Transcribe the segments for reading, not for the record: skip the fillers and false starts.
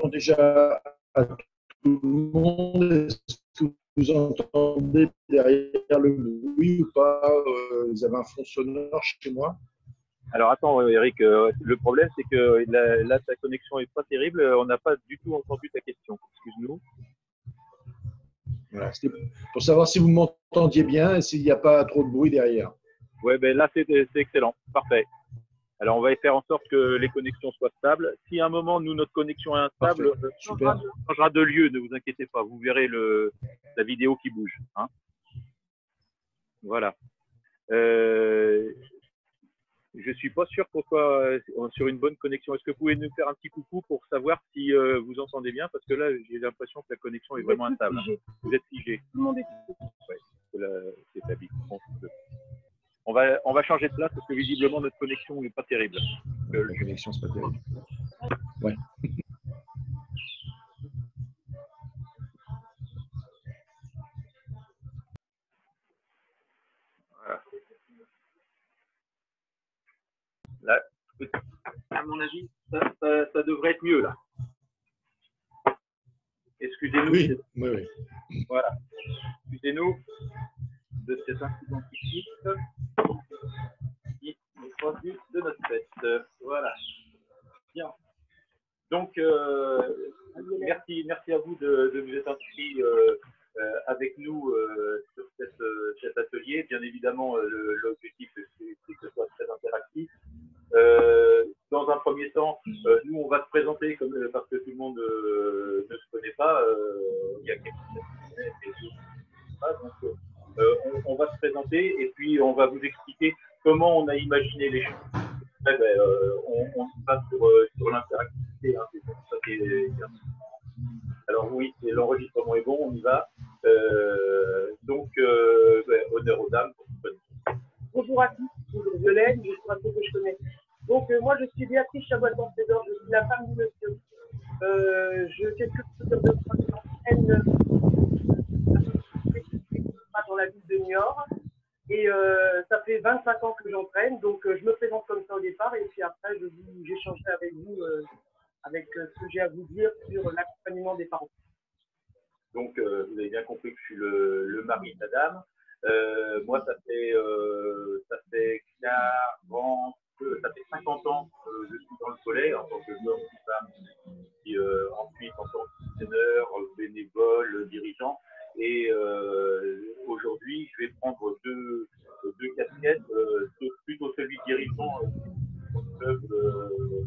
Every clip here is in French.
déjà à tout le monde. Est-ce que vous entendez derrière le bruit ou pas? Vous avez un fond sonore chez moi? Alors attends, Eric, le problème c'est que là, ta connexion est pas terrible. On n'a pas du tout entendu ta question. Excuse-nous. Voilà, c'était pour savoir si vous m'entendiez bien et s'il n'y a pas trop de bruit derrière. Ouais, ben là c'est excellent, parfait. Alors on va faire en sorte que les connexions soient stables. Si à un moment nous notre connexion est instable, changera de lieu. Ne vous inquiétez pas, vous verrez la vidéo qui bouge. Hein. Voilà. Je suis pas sûr pourquoi sur une bonne connexion. Est-ce que vous pouvez nous faire un petit coucou pour savoir si vous entendez bien? Parce que là, j'ai l'impression que la connexion est vraiment instable. Vous êtes figé. Tout le monde est figé. C'est établi. On va changer de place parce que visiblement notre connexion n'est pas terrible. La connexion, c'est pas terrible. Ouais. Voilà. Là, à mon avis, ça devrait être mieux là. Excusez-nous. Oui, oui. Voilà. Excusez-nous de cet incident technique qui nous produit de notre fête. Voilà. Bien. Donc, merci à vous de vous être inscrits avec nous sur cet atelier. Bien évidemment, l'objectif, c'est que ce soit très interactif. Dans un premier temps, nous, on va se présenter parce que tout le monde ne se connaît pas. Il y a quelques donc, on va se présenter et puis on va vous expliquer comment on a imaginé les choses. Après, on passe sur l'interactivité. Hein, alors oui, l'enregistrement est bon, on y va. Donc, honneur aux dames. Bonjour à tous, bonjour Violaine, je suis un peu que je connais. Donc moi je suis Béatrice Chabois-Tempédor, je suis la femme du monsieur. Je fais plus de dans la ville de Niort et ça fait 25 ans que j'entraîne, donc je me présente comme ça au départ et puis après j'échangerai avec vous avec ce que j'ai à vous dire sur l'accompagnement des parents. Donc vous avez bien compris que je suis le mari de la dame. Moi ça fait 50 ans que je suis dans le soleil en tant que homme ou femme, puis ensuite en tant qu'entraîneur, bénévole, dirigeant. Et aujourd'hui, je vais prendre deux casquettes, plutôt celui de dirigeant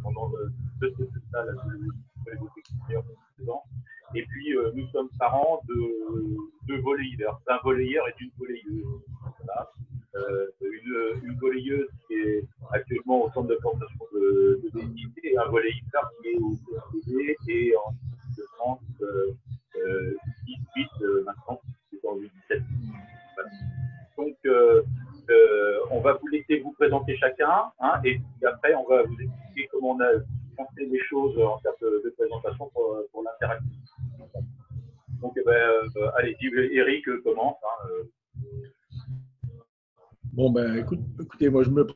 pendant et puis nous sommes parents de deux volleyeurs, d'un volleyeur et d'une volleyeuse. Voilà. Une volleyeuse qui est actuellement au centre de formation de BNIT et un volleyeur qui est au CSD et en de France 18 maintenant, c'est en 17. Voilà. Donc on va vous laisser vous présenter chacun hein, et puis après on va vous expliquer comment on a pensé les choses en termes de présentation pour l'interactivité. Donc allez-y, Eric commence. Hein, Bon, écoutez, moi je me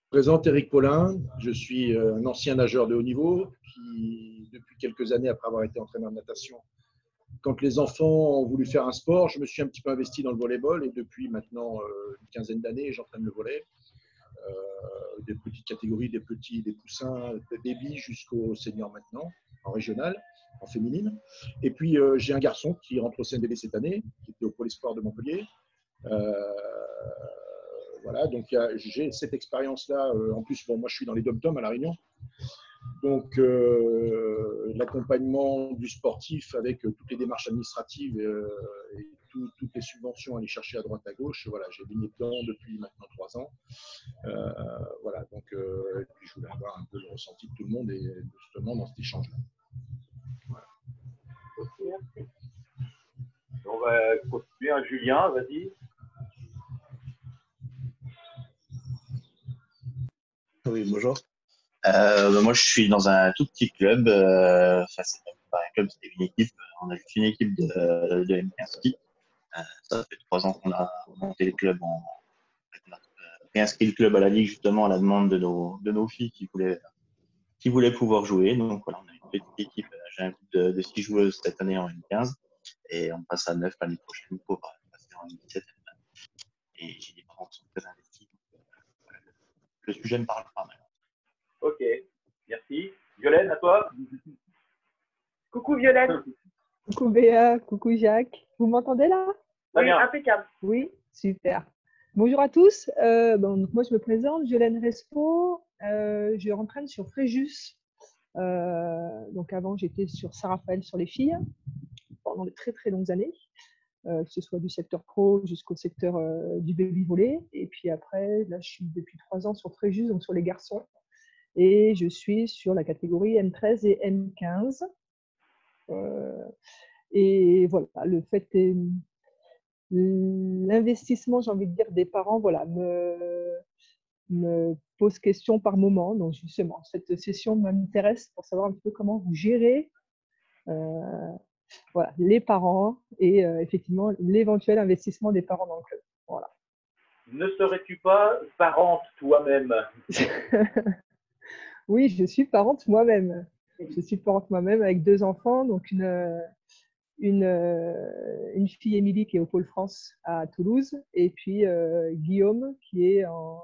présente Eric Paulin, je suis un ancien nageur de haut niveau qui, depuis quelques années, après avoir été entraîneur de natation, quand les enfants ont voulu faire un sport, je me suis un petit peu investi dans le volleyball et depuis maintenant une quinzaine d'années, j'entraîne le volley. Des petites catégories, des petits, des poussins, des baby jusqu'au senior maintenant, en régional, en féminine. Et puis j'ai un garçon qui rentre au CNDB cette année, qui était au Pôle Espoir de Montpellier. Voilà, donc j'ai cette expérience-là. En plus, bon, moi je suis dans les dom-toms à La Réunion. Donc, l'accompagnement du sportif avec toutes les démarches administratives et toutes les subventions à aller chercher à droite à gauche, voilà, j'ai baigné dedans depuis maintenant 3 ans. Voilà, donc puis je voulais avoir un peu le ressenti de tout le monde et justement dans cet échange-là. Voilà. Merci. On va continuer. Hein, Julien, vas-y. Oui, bonjour. Moi, je suis dans un tout petit club. C'est même pas un club, c'était une équipe. On a juste une équipe de M15 ça fait 3 ans qu'on a monté le club. On a réinscrit le club à la ligue justement à la demande de nos filles qui voulaient pouvoir jouer. Donc voilà, on a une petite équipe. J'ai un groupe de 6 joueuses cette année en N15 et on passe à 9 l'année prochaine pour passer en N17. Et j'ai des parents qui sont très investis. Voilà, le sujet me parle pas mal. Ok, merci. Violaine, à toi. Coucou Violaine. Coucou Béa, coucou Jacques. Vous m'entendez là? Très Oui, bien. impeccable. Oui, super. Bonjour à tous. Donc moi, je me présente, Violaine Respo. Je rentraîne sur Fréjus. Donc avant, j'étais sur Saint-Raphaël sur les filles pendant de très très longues années, que ce soit du secteur pro jusqu'au secteur du baby volley. Et puis après, là, je suis depuis 3 ans sur Fréjus, donc sur les garçons. Et je suis sur la catégorie M13 et M15. Et voilà, le fait est, l'investissement, j'ai envie de dire, des parents, voilà, me pose question par moment. Donc justement, cette session m'intéresse pour savoir un petit peu comment vous gérez voilà, les parents et effectivement l'éventuel investissement des parents dans le club. Voilà. Ne serais-tu pas parente toi-même? Oui, je suis parente moi-même. Je suis parente moi-même avec 2 enfants, donc une fille Émilie qui est au Pôle France à Toulouse et puis Guillaume qui est en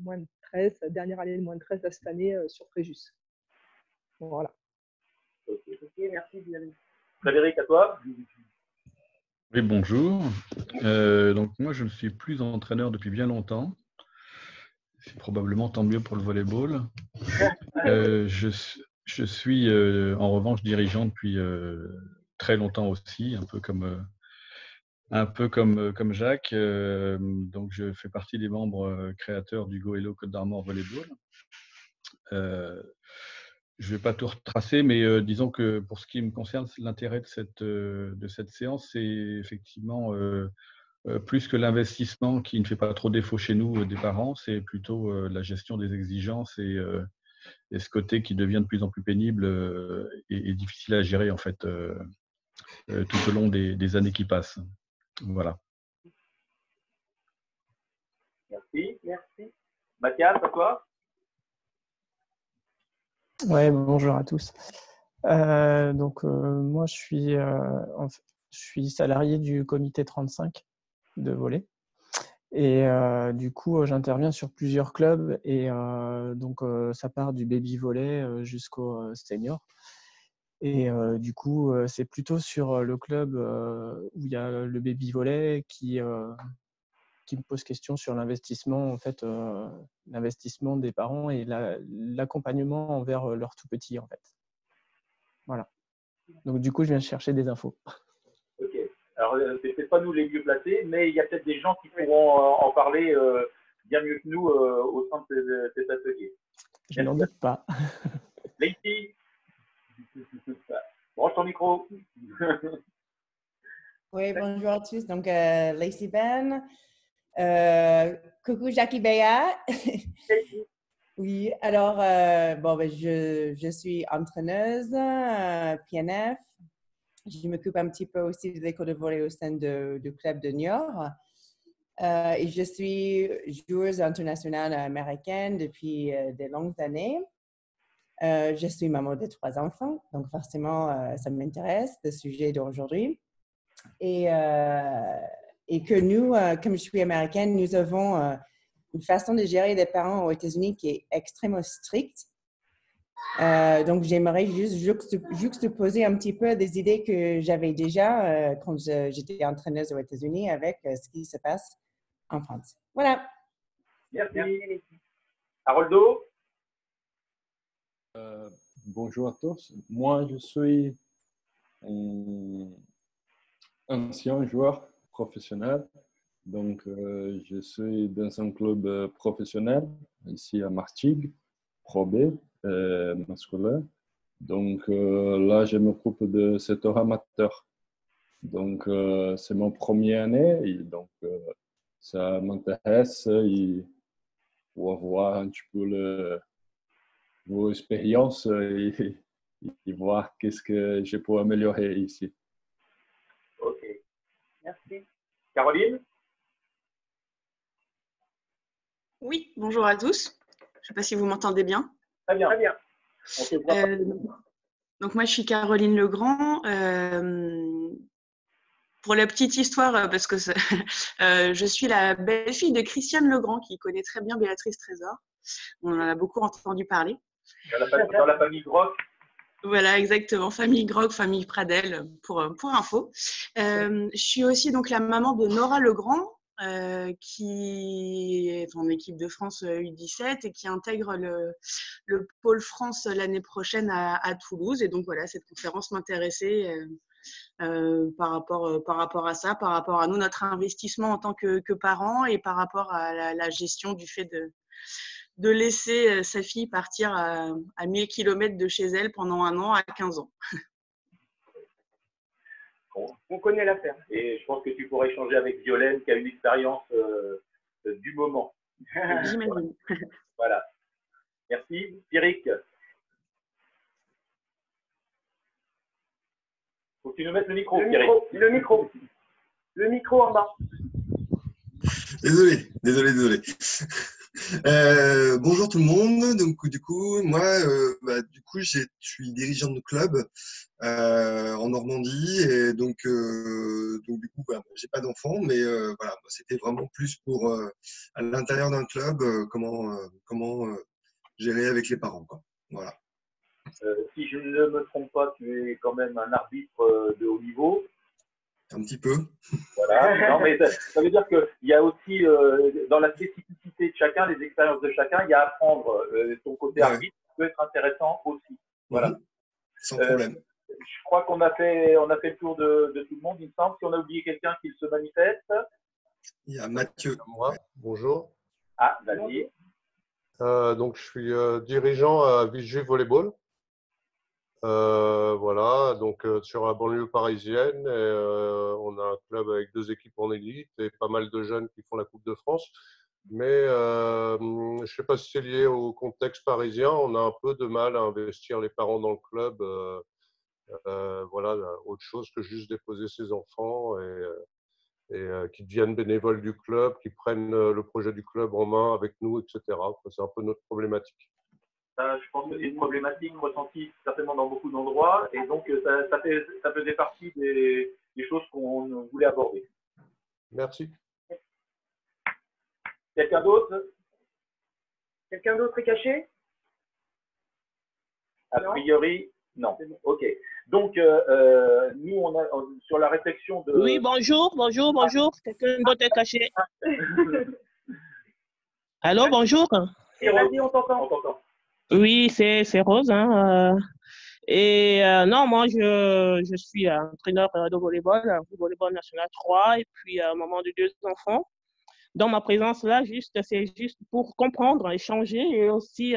moins de 13, la dernière année de moins de 13 de cette année sur Fréjus. Voilà. Ok, merci Violaine. Frédéric, à toi. Oui, bonjour. Donc moi, je ne suis plus entraîneur depuis bien longtemps. C'est probablement tant mieux pour le volleyball. Je suis en revanche dirigeant depuis très longtemps aussi, un peu comme Jacques. Donc je fais partie des membres créateurs du Goëlo Côte d'Armor Volleyball. Je ne vais pas tout retracer, mais disons que pour ce qui me concerne, l'intérêt de cette séance, c'est effectivement plus que l'investissement qui ne fait pas trop défaut chez nous des parents, c'est plutôt la gestion des exigences et ce côté qui devient de plus en plus pénible et difficile à gérer en fait tout au long des années qui passent. Voilà. Merci. Mathias, à toi. Ouais, bonjour à tous. Moi, je suis salarié du comité 35 de volley. Et du coup, j'interviens sur plusieurs clubs. Et ça part du baby volley jusqu'au senior. Et du coup, c'est plutôt sur le club où il y a le baby volley qui me pose question sur l'investissement, en fait, l'investissement des parents et l'accompagnement envers leurs tout petits, en fait. Voilà. Donc, du coup, je viens chercher des infos. Ok. Alors, c'est peut-être pas nous les mieux placés, mais il y a peut-être des gens qui pourront en parler bien mieux que nous au sein de cet atelier. Je n'en doute pas. Lacey, branche ton micro. Oui, bonjour à tous. Donc, Lacey Ben. Coucou Jackie Béa. Oui, alors, je suis entraîneuse PNF. Je m'occupe un petit peu aussi de l'école de volley au sein du club de Niort. Et je suis joueuse internationale américaine depuis de longues années. Je suis maman de 3 enfants, donc forcément, ça m'intéresse, le sujet d'aujourd'hui. Et que nous, comme je suis américaine, nous avons une façon de gérer les parents aux États-Unis qui est extrêmement stricte. Donc, j'aimerais juste juxtaposer un petit peu des idées que j'avais déjà quand j'étais entraîneuse aux États-Unis avec ce qui se passe en France. Voilà. Merci. Haroldo. Bonjour à tous. Moi, je suis un ancien joueur professionnel. Donc, je suis dans un club professionnel ici à Martigues, Pro B, masculin. Donc, là, je m'occupe de secteur amateur. Donc, c'est mon première année et donc, ça m'intéresse pour voir un petit peu vos expériences et voir qu'est-ce que je peux améliorer ici. Ok, merci. Caroline. Oui, bonjour à tous. Je ne sais pas si vous m'entendez bien. Très bien. Très bien. On te voit pas. Donc moi, je suis Caroline Legrand. Pour la petite histoire, parce que je suis la belle-fille de Christiane Legrand, qui connaît très bien Béatrice Trésor. On en a beaucoup entendu parler. Dans la famille Groc. Voilà, exactement. Famille Grog, famille Pradel, pour info. Je suis aussi donc la maman de Nora Legrand, qui est en équipe de France U17 et qui intègre le pôle France l'année prochaine à Toulouse. Et donc voilà, cette conférence m'intéressait par rapport à ça, par rapport à nous, notre investissement en tant que parents et par rapport à la gestion du fait de laisser sa fille partir à 1000 km de chez elle pendant 1 an à 15 ans. On connaît l'affaire. Et je pense que tu pourrais échanger avec Violaine qui a une expérience du moment. J'imagine. Voilà. Merci. Pierrick. Faut que tu nous mettes le micro, Pierrick. Le micro en bas. Désolé. Bonjour tout le monde. Donc du coup, moi, je suis dirigeant de club en Normandie et donc du coup, j'ai pas d'enfant, mais voilà, c'était vraiment plus pour à l'intérieur d'un club comment gérer avec les parents, quoi. Voilà. Si je ne me trompe pas, tu es quand même un arbitre de haut niveau. Un petit peu. Voilà. Non, mais ça veut dire qu'il y a aussi, dans la spécificité de chacun, les expériences de chacun, il y a à apprendre ton côté arbitre qui peut être intéressant aussi. Voilà. Sans problème. Je crois qu'on a fait le tour de tout le monde, il me semble. Si on a oublié quelqu'un qui se manifeste. Il y a Mathieu. Moi, bonjour. Ah, vas-y. Donc, je suis dirigeant à Villejuif Volleyball. Voilà, donc sur la banlieue parisienne, on a un club avec 2 équipes en élite et pas mal de jeunes qui font la Coupe de France. Mais je ne sais pas si c'est lié au contexte parisien, on a un peu de mal à investir les parents dans le club. Voilà, autre chose que juste déposer ses enfants et qui deviennent bénévoles du club, qui prennent le projet du club en main avec nous, etc. C'est un peu notre problématique. Je pense que c'est une problématique ressentie certainement dans beaucoup d'endroits et donc ça faisait partie des choses qu'on voulait aborder. Merci. Quelqu'un d'autre? Quelqu'un d'autre est caché? A priori, non. Ok. Donc, nous, on a sur la réflexion de… Oui, bonjour. Quelqu'un d'autre est caché. Allô, bonjour. Vas-y, on t'entend. Oui, c'est Rose. Hein. Non, moi, je suis entraîneur de volleyball national 3 et puis maman de 2 enfants. Donc, ma présence là, c'est juste pour comprendre, échanger et aussi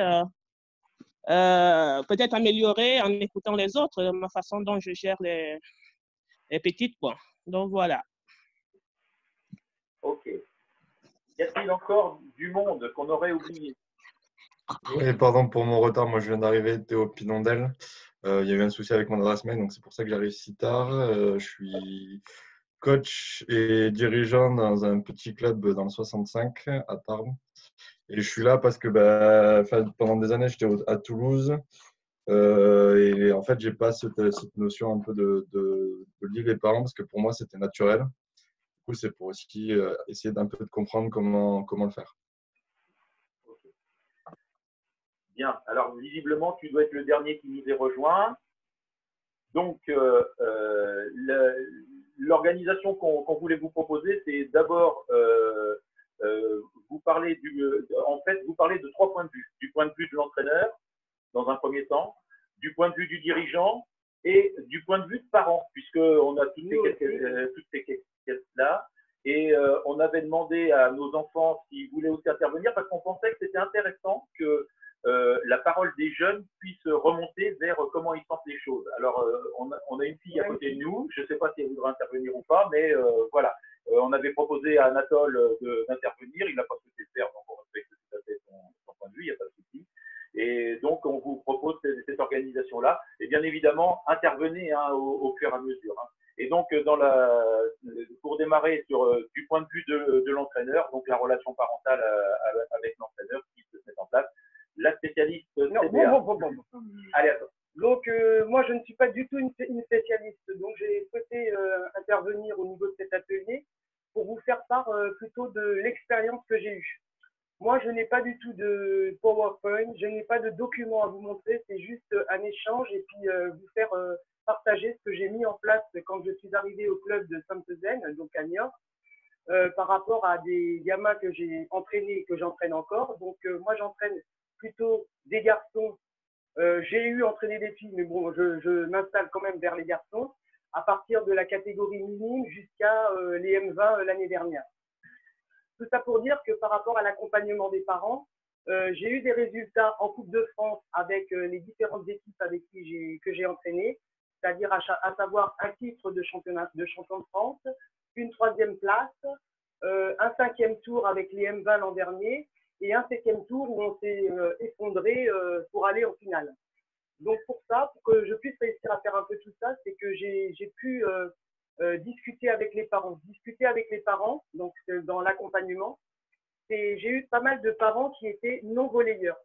peut-être améliorer en écoutant les autres, ma façon dont je gère les petites, quoi. Donc, voilà. Ok. Y a-t-il encore du monde qu'on aurait oublié? Oui, pardon pour mon retard, moi je viens d'arriver, Théo Pinondel. Il y a eu un souci avec mon adresse mail, donc c'est pour ça que j'arrive si tard. Je suis coach et dirigeant dans un petit club dans le 65 à Tarbes. Et je suis là parce que pendant des années j'étais à Toulouse. Et en fait, j'ai pas cette notion un peu de lier les parents parce que pour moi c'était naturel. Du coup, c'est pour aussi essayer d'un peu de comprendre comment le faire. Bien. Alors, visiblement, tu dois être le dernier qui nous est rejoint. Donc, l'organisation qu'on voulait vous proposer, c'est d'abord vous parler de 3 points de vue. Du point de vue de l'entraîneur, dans un premier temps, du point de vue du dirigeant et du point de vue de parents, puisqu'on a toutes ces questions-là. Et on avait demandé à nos enfants s'ils voulaient aussi intervenir parce qu'on pensait que c'était intéressant que la parole des jeunes puisse remonter vers comment ils sentent les choses. Alors, on a une fille à côté de nous, je ne sais pas si elle voudra intervenir ou pas, mais voilà. On avait proposé à Anatole d'intervenir, il n'a pas souhaité le faire, donc on respecte tout à fait son point de vue, il n'y a pas de souci. Et donc, on vous propose cette organisation-là. Et bien évidemment, intervenez au fur et à mesure. Hein. Et donc, pour démarrer du point de vue de l'entraîneur, donc la relation parentale avec l'entraîneur qui se met en place, la spécialiste CBA. Allez, attends. Donc, moi, je ne suis pas du tout une spécialiste. Donc, j'ai souhaité intervenir au niveau de cet atelier pour vous faire part plutôt de l'expérience que j'ai eue. Moi, je n'ai pas du tout de PowerPoint, je n'ai pas de document à vous montrer, c'est juste un échange et puis vous faire partager ce que j'ai mis en place quand je suis arrivée au club de Sainte-Zen, donc à Niort, par rapport à des gamins que j'ai entraînés et que j'entraîne encore. Donc, moi, j'entraîne plutôt des garçons. J'ai eu entraîné des filles, mais bon, je m'installe quand même vers les garçons, à partir de la catégorie minime jusqu'à les M20 l'année dernière. Tout ça pour dire que par rapport à l'accompagnement des parents, j'ai eu des résultats en Coupe de France avec les différentes équipes avec qui j'ai entraîné, c'est-à-dire à savoir un titre de champion de France, une 3e place, un 5e tour avec les M20 l'an dernier et un 7e tour où on s'est effondré pour aller en finale. Donc pour ça, pour que je puisse réussir à faire un peu tout ça, c'est que j'ai pu discuter avec les parents. Discuter avec les parents, donc dans l'accompagnement, j'ai eu pas mal de parents qui étaient non volleyeurs.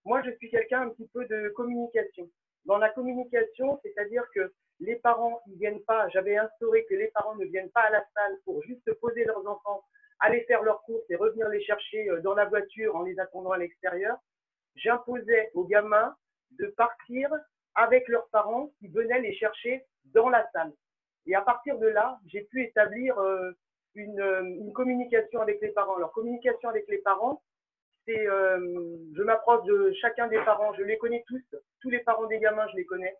Moi, je suis quelqu'un un petit peu de communication. Dans la communication, c'est-à-dire que les parents, ils viennent pas, j'avais instauré que les parents ne viennent pas à la salle pour juste poser leurs enfants, aller faire leurs courses et revenir les chercher dans la voiture en les attendant à l'extérieur. J'imposais aux gamins de partir avec leurs parents qui venaient les chercher dans la salle. Et à partir de là, j'ai pu établir une communication avec les parents. Alors, communication avec les parents, c'est je m'approche de chacun des parents, je les connais tous les parents des gamins, je les connais.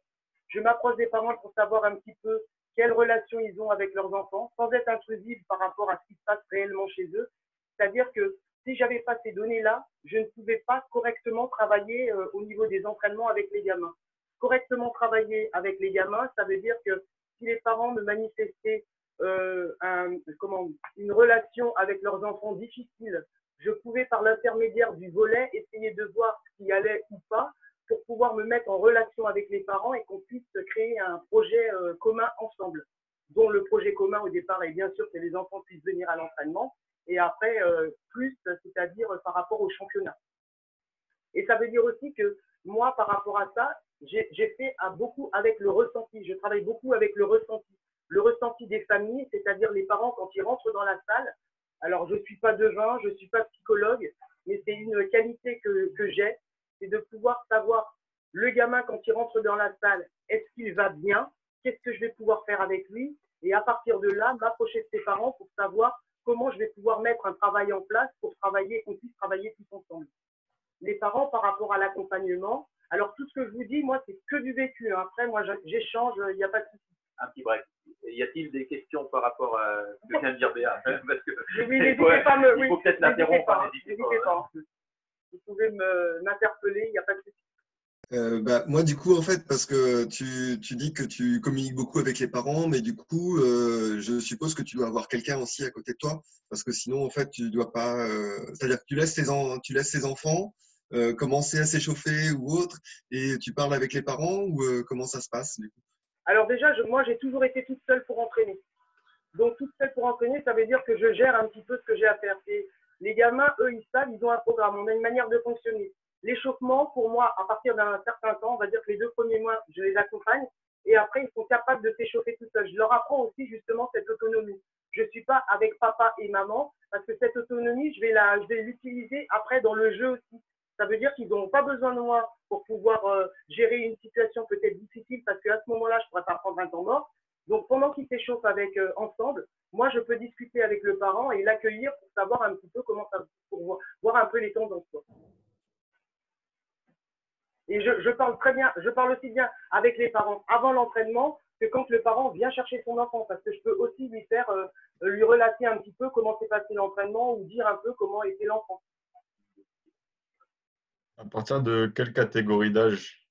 Je m'approche des parents pour savoir un petit peu quelles relations ils ont avec leurs enfants, sans être intrusive par rapport à ce qui se passe réellement chez eux. C'est-à-dire que si je n'avais pas ces données-là, je ne pouvais pas correctement travailler au niveau des entraînements avec les gamins. Correctement travailler avec les gamins, ça veut dire que si les parents me manifestaient une relation avec leurs enfants difficile, je pouvais par l'intermédiaire du volley essayer de voir ce qui allait ou pas pour pouvoir me mettre en relation avec les parents et qu'on puisse créer un projet commun ensemble, dont le projet commun au départ est bien sûr que les enfants puissent venir à l'entraînement et après plus, c'est-à-dire par rapport au championnat. Et ça veut dire aussi que moi, par rapport à ça, j'ai fait beaucoup avec le ressenti. Je travaille beaucoup avec le ressenti des familles, c'est-à-dire les parents quand ils rentrent dans la salle. Alors, je ne suis pas devin, je ne suis pas psychologue, mais c'est une qualité que j'ai, c'est de pouvoir savoir le gamin quand il rentre dans la salle, est-ce qu'il va bien, qu'est-ce que je vais pouvoir faire avec lui, et à partir de là, m'approcher de ses parents pour savoir comment je vais pouvoir mettre un travail en place pour travailler et qu'on puisse travailler tous ensemble. Les parents, par rapport à l'accompagnement, alors tout ce que je vous dis, moi, c'est que du vécu. Hein. Après, moi, j'échange, il n'y a pas de souci. Un petit break. Y a-t-il des questions par rapport à ce que vient de dire Béa? Parce que n'hésitez pas, il faut peut-être l'interrompre. N'hésitez pas. Vous pouvez m'interpeller, il n'y a pas de souci. Moi, du coup, en fait, parce que tu dis que tu communiques beaucoup avec les parents, mais du coup, je suppose que tu dois avoir quelqu'un aussi à côté de toi, parce que sinon, en fait, tu dois pas. C'est-à-dire que tu laisses tes enfants commencer à s'échauffer ou autre, et tu parles avec les parents, ou comment ça se passe, du coup? Alors déjà, moi, j'ai toujours été toute seule pour entraîner. Donc, toute seule pour entraîner, ça veut dire que je gère un petit peu ce que j'ai à faire. Et les gamins, eux, ils savent, ils ont un programme, on a une manière de fonctionner. L'échauffement, pour moi, à partir d'un certain temps, on va dire que les 2 premiers mois, je les accompagne et après, ils sont capables de s'échauffer tout seuls. Je leur apprends aussi justement cette autonomie. Je ne suis pas avec papa et maman parce que cette autonomie, je vais l'utiliser après dans le jeu aussi. Ça veut dire qu'ils n'ont pas besoin de moi pour pouvoir gérer une situation peut-être difficile parce qu'à ce moment-là, je ne pourrais pas prendre un temps mort. Donc, pendant qu'ils s'échauffent ensemble, moi, je peux discuter avec le parent et l'accueillir pour savoir un petit peu comment ça, pour voir un peu les tendances. Et je parle très bien, je parle aussi bien avec les parents avant l'entraînement que quand le parent vient chercher son enfant, parce que je peux aussi lui relater un petit peu comment s'est passé l'entraînement ou dire un peu comment était l'enfant. À partir de quelle catégorie d'âge,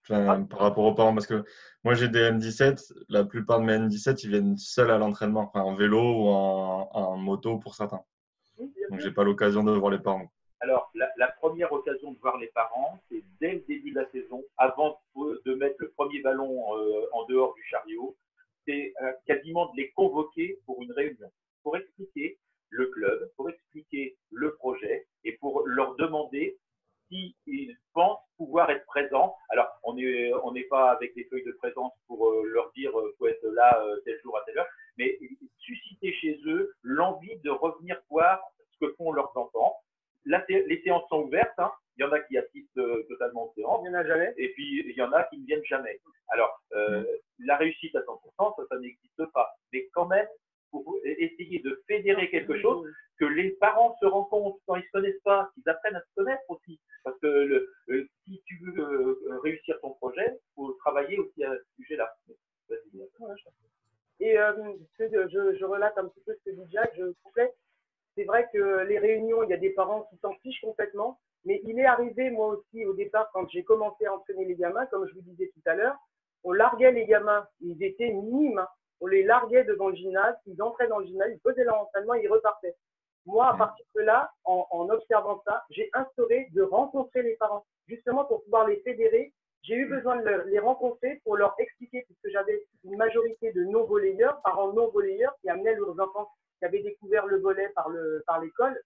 par rapport aux parents? Parce que moi, j'ai des M17, la plupart de mes M17, ils viennent seuls à l'entraînement, en vélo ou en moto pour certains. Donc, je n'ai pas l'occasion de voir les parents. Alors, la première occasion de voir les parents, c'est dès le début de la saison, avant de mettre le premier ballon en dehors du chariot, c'est quasiment de les convoquer pour une réunion, pour expliquer le club, pour expliquer le projet et pour leur demander s'ils pensent pouvoir être présents. Alors, on n'est pas avec des feuilles de présence pour leur dire faut être là tel jour à telle heure, mais susciter chez eux l'envie de revenir voir ce que font leurs enfants. Là, les séances sont ouvertes. Hein. Il y en a qui assistent totalement aux séances. Il y en a jamais. Et puis, il y en a qui ne viennent jamais. Alors, la réussite à 100%, ça n'existe pas. Mais quand même, pour essayer de fédérer quelque chose, que les parents se rencontrent quand ils ne se connaissent pas, qu'ils apprennent à se connaître aussi. Parce que si tu veux réussir ton projet, il faut travailler aussi à ce sujet-là. Et je relate un petit peu ce que dit Jack, je complète. C'est vrai que les réunions, il y a des parents qui s'en fichent complètement, mais il est arrivé, moi aussi, au départ, quand j'ai commencé à entraîner les gamins, comme je vous disais tout à l'heure, on larguait les gamins, ils étaient minimes, hein. On les larguait devant le gymnase, ils entraient dans le gymnase, ils faisaient leur entraînement, ils repartaient. Moi, à partir de là, en observant ça, j'ai instauré de rencontrer les parents, justement pour pouvoir les fédérer. J'ai eu besoin de les rencontrer pour leur expliquer, puisque j'avais une majorité de non-volleyeurs, parents non-volleyeurs qui amenaient leurs enfants qui avaient découvert le volley par l'école.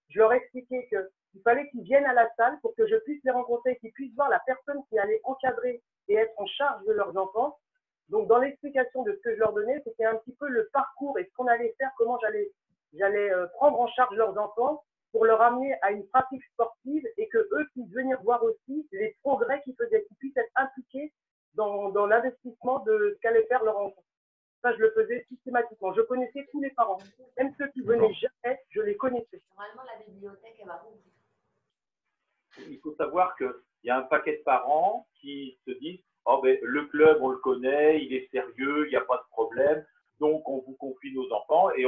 Je leur expliquais qu'il fallait qu'ils viennent à la salle pour que je puisse les rencontrer, qu'ils puissent voir la personne qui allait encadrer et être en charge de leurs enfants. Donc, dans l'explication de ce que je leur donnais, c'était un petit peu le parcours et ce qu'on allait faire, comment j'allais prendre en charge leurs enfants pour leur amener à une pratique sportive et que eux puissent venir voir aussi les progrès qu'ils faisaient, qu'ils puissent être impliqués dans l'investissement de ce qu'allait faire leur enfant. Ça, je le faisais systématiquement. Je connaissais tous les parents. Même ceux qui venaient jamais, je les connaissais. Normalement, la bibliothèque, elle va rouvrir. Il faut savoir qu'il y a un paquet de parents qui se disent oh, ben, le club, on le connaît, il est sérieux, il n'y a pas de problème, donc on vous confie nos enfants. Et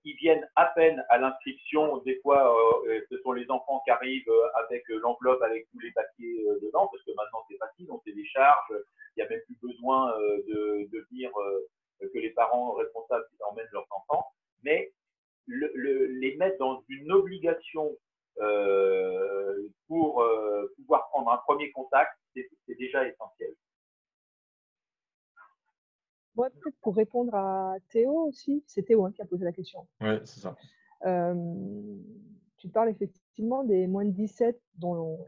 ils viennent à peine à l'inscription. Des fois, ce sont les enfants qui arrivent avec l'enveloppe avec tous les papiers dedans, parce que maintenant c'est facile, on télécharge, il n'y a même plus besoin de venir que les parents responsables emmènent leurs enfants. Mais les mettre dans une obligation pour pouvoir prendre un premier contact, c'est déjà essentiel. Moi, peut-être pour répondre à Théo aussi, c'est Théo qui a posé la question. Oui, c'est ça. Tu parles effectivement des moins de 17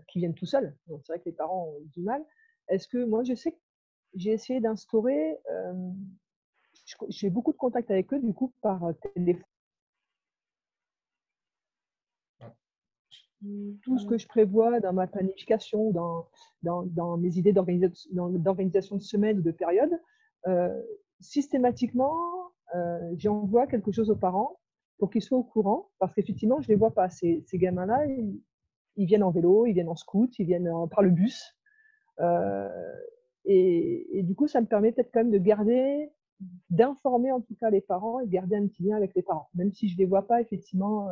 qui viennent tout seuls. Donc, c'est vrai que les parents ont du mal. Est-ce que moi, je sais que j'ai essayé d'instaurer, j'ai beaucoup de contacts avec eux, du coup, par téléphone. Tout ce que je prévois dans ma planification, dans mes idées d'organisation de semaine ou de période, systématiquement, j'envoie quelque chose aux parents pour qu'ils soient au courant, parce qu'effectivement, je ne les vois pas. Ces gamins-là, ils viennent en vélo, ils viennent en scout, ils viennent par le bus. Et du coup, ça me permet peut-être quand même d'informer en tout cas les parents et de garder un petit lien avec les parents. Même si je ne les vois pas, effectivement,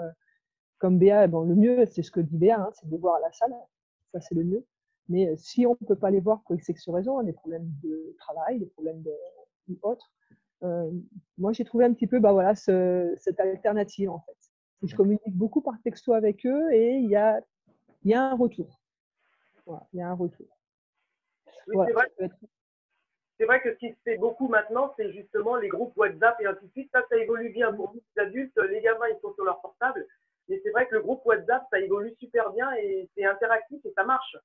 comme Béa, bon, le mieux, c'est ce que dit Béa, hein, c'est de les voir à la salle. Ça, c'est le mieux. Mais si on ne peut pas les voir pour X raison, des problèmes de travail, des problèmes ou autres, moi, j'ai trouvé un petit peu cette alternative, en fait. Je communique beaucoup par texto avec eux et il y a un retour. Voilà, il y a un retour. Oui, voilà, c'est vrai que ce qui se fait beaucoup maintenant, c'est justement les groupes WhatsApp et ainsi de suite. Ça évolue bien pour nous, les adultes. Les gamins, ils sont sur leur portable. Mais c'est vrai que le groupe WhatsApp, ça évolue super bien et c'est interactif et ça marche.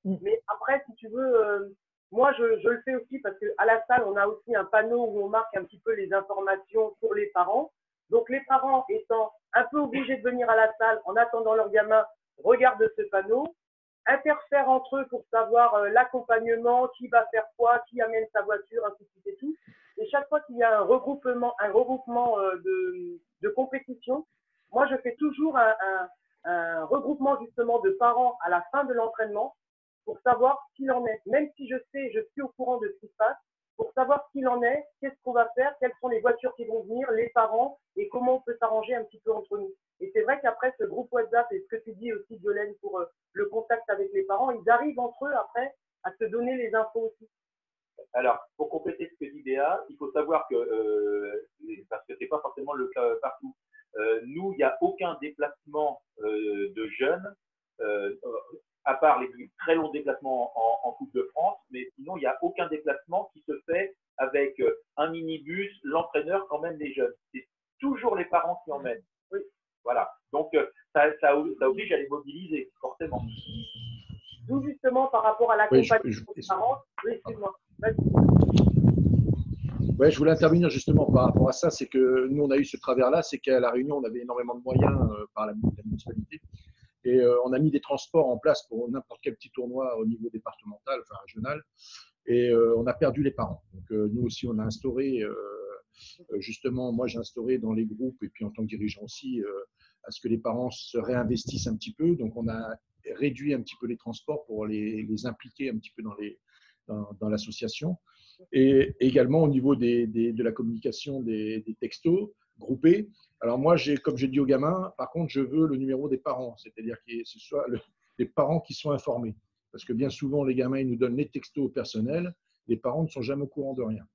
Mais après, si tu veux, moi, je le fais aussi parce qu'à la salle, on a aussi un panneau où on marque un petit peu les informations pour les parents. Donc, les parents étant un peu obligés de venir à la salle en attendant leur gamin, regardent ce panneau, interfèrent entre eux pour savoir l'accompagnement, qui va faire quoi, qui amène sa voiture, ainsi de suite et tout. Et chaque fois qu'il y a un regroupement de compétition, moi, je fais toujours un regroupement justement de parents à la fin de l'entraînement pour savoir ce qu'il en est. Même si je suis au courant de ce qui se passe, pour savoir ce qu'il en est, qu'est-ce qu'on va faire, quelles sont les voitures qui vont venir, les parents, et comment on peut s'arranger un petit peu entre nous. Et c'est vrai qu'après, ce groupe WhatsApp, et ce que tu dis aussi, Violaine, pour le contact avec les parents, ils arrivent entre eux après à se donner les infos aussi. Alors, pour compléter ce que dit Béa, il faut savoir que, parce que ce n'est pas forcément le cas partout, nous, il n'y a aucun déplacement de jeunes, à part les très longs déplacements en Coupe de France, mais sinon, il n'y a aucun déplacement qui se fait avec un minibus, l'entraîneur qui emmène les jeunes. C'est toujours les parents qui emmènent. Oui. Voilà. Donc, ça oblige à les mobiliser, forcément. D'où justement justement par rapport à Oui, l'accompagnement des parents. Oui, excuse-moi. Vas-y. Ouais, je voulais intervenir justement par rapport à ça. C'est que nous, on a eu ce travers-là, c'est qu'à La Réunion, on avait énormément de moyens par la municipalité. Et on a mis des transports en place pour n'importe quel petit tournoi au niveau départemental, enfin régional. Et on a perdu les parents. Donc nous aussi, on a instauré, justement, moi j'ai instauré dans les groupes et puis en tant que dirigeant aussi, à ce que les parents se réinvestissent un petit peu. Donc on a réduit un petit peu les transports pour les impliquer un petit peu dans l'association. Et également au niveau de la communication des textos groupés. Alors moi, comme j'ai dit aux gamins, par contre, je veux le numéro des parents, c'est-à-dire que ce soit les parents qui sont informés. Parce que bien souvent, les gamins, ils nous donnent les textos personnels, les parents ne sont jamais au courant de rien.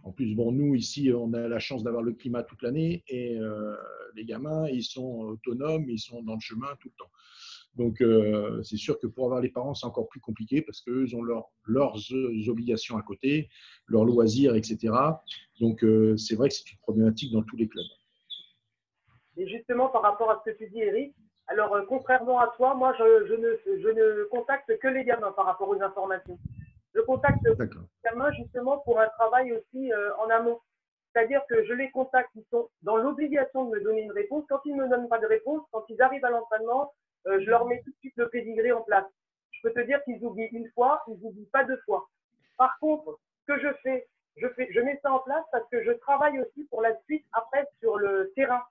En plus, bon, nous, ici, on a la chance d'avoir le climat toute l'année et les gamins, ils sont autonomes, ils sont dans le chemin tout le temps. Donc, c'est sûr que pour avoir les parents, c'est encore plus compliqué parce qu'eux ont leurs obligations à côté, leurs loisirs, etc. Donc, c'est vrai que c'est une problématique dans tous les clubs. Et justement, par rapport à ce que tu dis, Eric, alors contrairement à toi, moi, je ne contacte que les gamins par rapport aux informations. Je contacte les gamins justement pour un travail aussi en amont. C'est-à-dire que je les contacte, ils sont dans l'obligation de me donner une réponse. Quand ils ne me donnent pas de réponse, quand ils arrivent à l'entraînement, je leur mets tout de suite le pédigré en place. Je peux te dire qu'ils oublient une fois, ils n'oublient pas deux fois. Par contre, ce que je mets ça en place parce que je travaille aussi pour la suite après sur le terrain.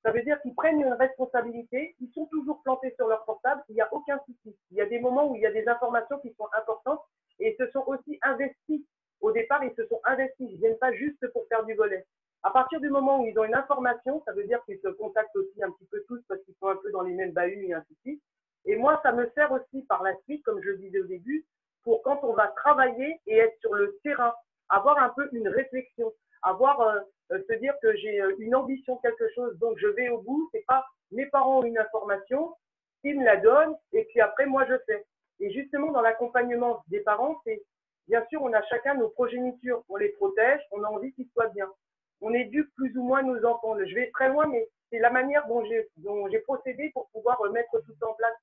Ça veut dire qu'ils prennent une responsabilité, ils sont toujours plantés sur leur portable, il n'y a aucun souci. Il y a des moments où il y a des informations qui sont importantes et ils se sont aussi investis. Au départ, ils se sont investis, ils ne viennent pas juste pour faire du volley. À partir du moment où ils ont une information, ça veut dire qu'ils se contactent aussi un petit peu tous parce qu'ils sont un peu dans les mêmes bahuts et ainsi de suite. Et moi, ça me sert aussi par la suite, comme je le disais au début, pour quand on va travailler et être sur le terrain, avoir un peu une réflexion, avoir se dire que j'ai une ambition, quelque chose, donc je vais au bout. C'est pas mes parents ont une information, ils me la donnent et puis après moi je fais. Et justement dans l'accompagnement des parents, c'est bien sûr on a chacun nos progénitures, on les protège, on a envie qu'ils soient bien. On éduque plus ou moins nos enfants. Je vais très loin, mais c'est la manière dont j'ai procédé pour pouvoir mettre tout ça en place.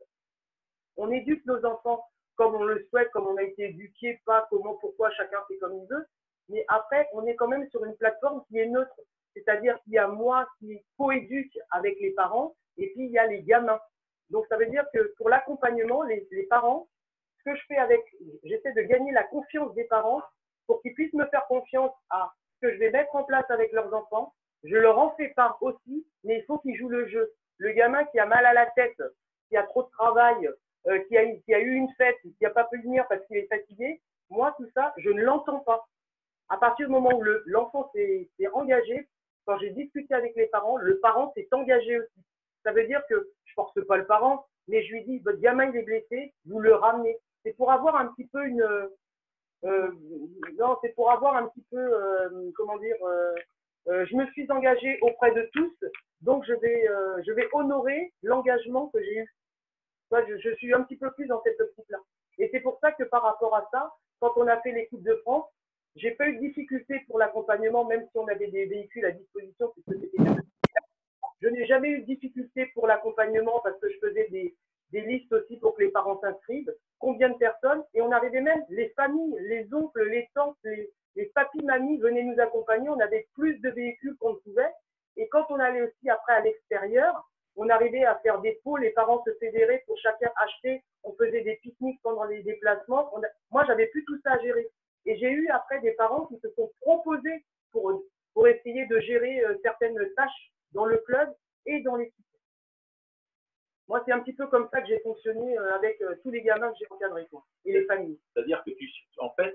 On éduque nos enfants comme on le souhaite, comme on a été éduqué, pas comment, pourquoi, chacun fait comme il veut. Mais après, on est quand même sur une plateforme qui est neutre. C'est-à-dire qu'il y a moi qui coéduque avec les parents et puis il y a les gamins. Donc, ça veut dire que pour l'accompagnement, les parents, ce que je fais j'essaie de gagner la confiance des parents pour qu'ils puissent me faire confiance à ce que je vais mettre en place avec leurs enfants. Je leur en fais part aussi, mais il faut qu'ils jouent le jeu. Le gamin qui a mal à la tête, qui a trop de travail, qui a eu une fête, qui n'a pas pu venir parce qu'il est fatigué, moi, tout ça, je ne l'entends pas. À partir du moment où l'enfant s'est engagé, quand j'ai discuté avec les parents, le parent s'est engagé aussi. Ça veut dire que je ne force pas le parent, mais je lui dis, votre gamin il est blessé, vous le ramenez. C'est pour avoir un petit peu c'est pour avoir un petit peu, je me suis engagée auprès de tous, donc je vais honorer l'engagement que j'ai eu. Je suis un petit peu plus dans cette optique-là. Et c'est pour ça que par rapport à ça, quand on a fait les Coupes de France, j'ai pas eu de difficulté pour l'accompagnement, même si on avait des véhicules à disposition. Je n'ai jamais eu de difficulté pour l'accompagnement parce que je faisais des listes aussi pour que les parents s'inscrivent. Combien de personnes? Et on arrivait même, les familles, les oncles, les tantes, les papis, mamies venaient nous accompagner. On avait plus de véhicules qu'on ne pouvait. Et quand on allait aussi après à l'extérieur, on arrivait à faire des pots, les parents se fédéraient pour chacun acheter. On faisait des pique-niques pendant les déplacements. Moi, j'avais plus tout ça à gérer. Et j'ai eu après des parents qui se sont proposés pour essayer de gérer certaines tâches dans le club et dans l'équipe. Moi, c'est un petit peu comme ça que j'ai fonctionné avec tous les gamins que j'ai encadrés, et les familles. C'est-à-dire que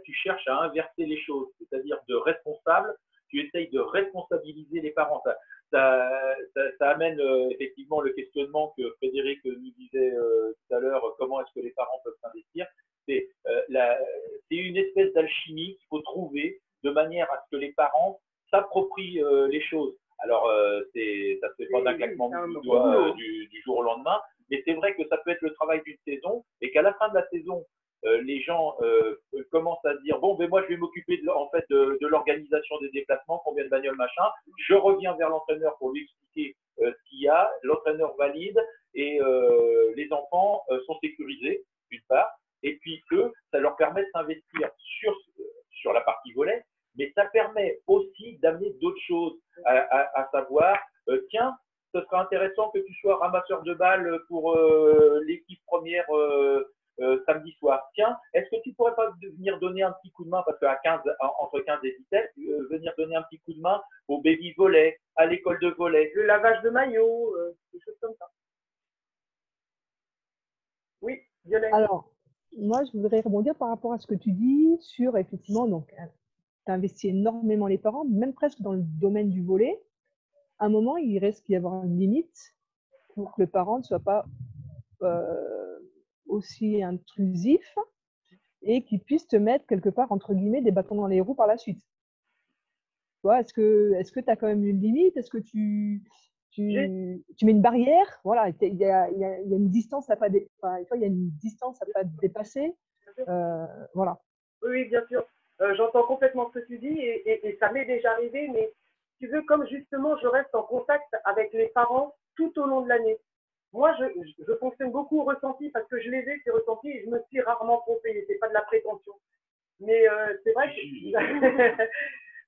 tu cherches à inverser les choses, c'est-à-dire de responsable, tu essayes de responsabiliser les parents. Ça amène effectivement le questionnement que Frédéric nous disait tout à l'heure, comment est-ce que les parents peuvent s'investir. C'est une espèce d'alchimie qu'il faut trouver de manière à ce que les parents s'approprient les choses. Alors, ça ne se fait pas d'un claquement du doigt du jour au lendemain, mais c'est vrai que ça peut être le travail d'une saison et qu'à la fin de la saison, les gens commencent à se dire bon, ben moi je vais m'occuper de l'organisation des déplacements, combien de bagnoles, machin. Je reviens vers l'entraîneur pour lui expliquer ce qu'il y a. L'entraîneur valide et les enfants sont sécurisés d'une part. Et puis eux, ça leur permet de s'investir sur la partie volley, mais ça permet aussi d'amener d'autres choses, à savoir, tiens, ce serait intéressant que tu sois ramasseur de balles pour l'équipe première samedi soir. Tiens, est-ce que tu pourrais pas venir donner un petit coup de main, parce qu'à entre 15 et 17, venir donner un petit coup de main au baby volley, à l'école de volley. Le lavage de maillot, des choses comme ça. Oui, Violaine. Alors, moi, je voudrais rebondir par rapport à ce que tu dis sur, effectivement, donc, tu investis énormément les parents, même presque dans le domaine du volley. À un moment, il risque d'y avoir une limite pour que le parent ne soit pas aussi intrusif et qu'il puisse te mettre quelque part, entre guillemets, des bâtons dans les roues par la suite. Est-ce que tu as quand même une limite? Est-ce que tu mets une barrière? Voilà, il y a une distance à pas il y a une distance à pas dépasser. Voilà. Oui, bien sûr. J'entends complètement ce que tu dis et ça m'est déjà arrivé, mais tu veux, comme justement je reste en contact avec les parents tout au long de l'année. Moi, je fonctionne beaucoup au ressenti parce que je les ai, ces ressentis, et je me suis rarement trompée. C'est pas de la prétention. Mais c'est vrai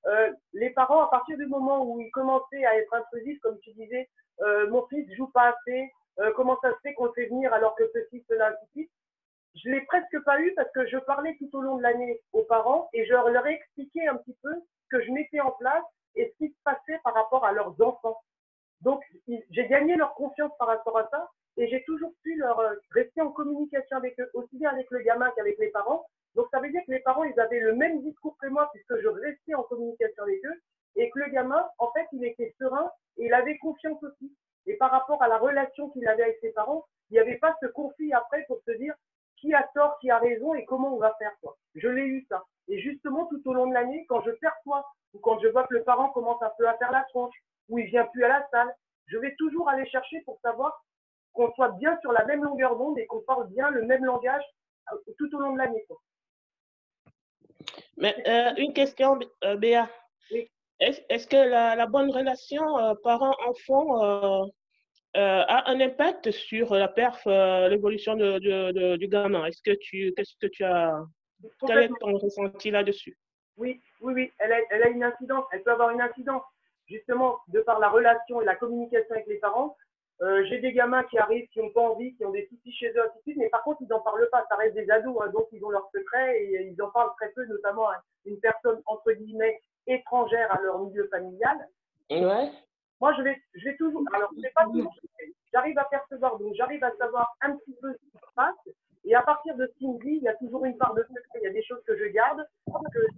que les parents, à partir du moment où ils commençaient à être intrusifs, comme tu disais, mon fils joue pas assez, comment ça se fait qu'on le fait venir alors que ceci, cela, ainsi de suite. Je l'ai presque pas eu parce que je parlais tout au long de l'année aux parents et je leur ai expliqué un petit peu ce que je mettais en place et ce qui se passait par rapport à leurs enfants. Donc, j'ai gagné leur confiance par rapport à ça et j'ai toujours pu rester en communication avec eux, aussi bien avec le gamin qu'avec les parents. Donc, ça veut dire que les parents, ils avaient le même discours que moi puisque je restais en communication avec eux et que le gamin, en fait, il était serein et il avait confiance aussi. Et par rapport à la relation qu'il avait avec ses parents, il n'y avait pas ce conflit après pour se dire qui a tort, qui a raison et comment on va faire, quoi. Je l'ai eu, ça. Et justement, tout au long de l'année, quand je perçois ou quand je vois que le parent commence un peu à faire la tronche ou il vient plus à la salle, je vais toujours aller chercher pour savoir qu'on soit bien sur la même longueur d'onde et qu'on parle bien le même langage tout au long de l'année, quoi. Mais une question, Béa. Oui. Est-ce que la bonne relation parent-enfant a un impact sur la l'évolution du gamin? Quel est ton ressenti là-dessus? Oui, elle a une incidence, elle peut avoir une incidence, justement, de par la relation et la communication avec les parents. J'ai des gamins qui arrivent, qui n'ont pas envie, qui ont des soucis chez eux, ainsi de suite, mais par contre, ils n'en parlent pas, ça reste des ados, hein, donc ils ont leurs secrets et ils en parlent très peu, notamment à une personne, entre guillemets, étrangère à leur milieu familial. Ouais. Moi, je vais toujours, alors c'est pas toujours, j'arrive à percevoir, donc j'arrive à savoir un petit peu ce qui se passe, et à partir de ce qu'il me dit, il y a toujours une part de secret, il y a des choses que je garde, que je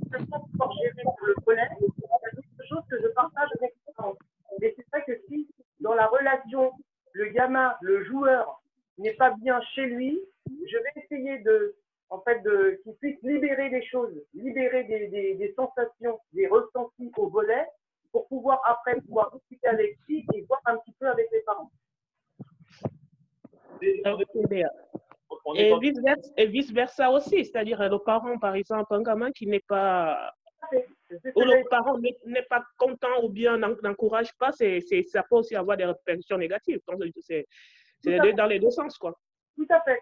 peux pas pouvoir gérer pour le volet, il y a d'autres choses que je partage avec les parents. Et c'est vrai que si, dans la relation, le gamin, le joueur, n'est pas bien chez lui, je vais essayer qu'il puisse libérer des choses, libérer des sensations, des ressentis au volet, pour pouvoir après discuter avec lui et voir un petit peu avec les parents. Et vice-versa aussi, c'est-à-dire le parent, par exemple, un gamin qui n'est pas… où le parent n'est pas content ou bien n'encourage pas, ça peut aussi avoir des répercussions négatives. Donc, c'est dans les deux sens, quoi. Tout à fait,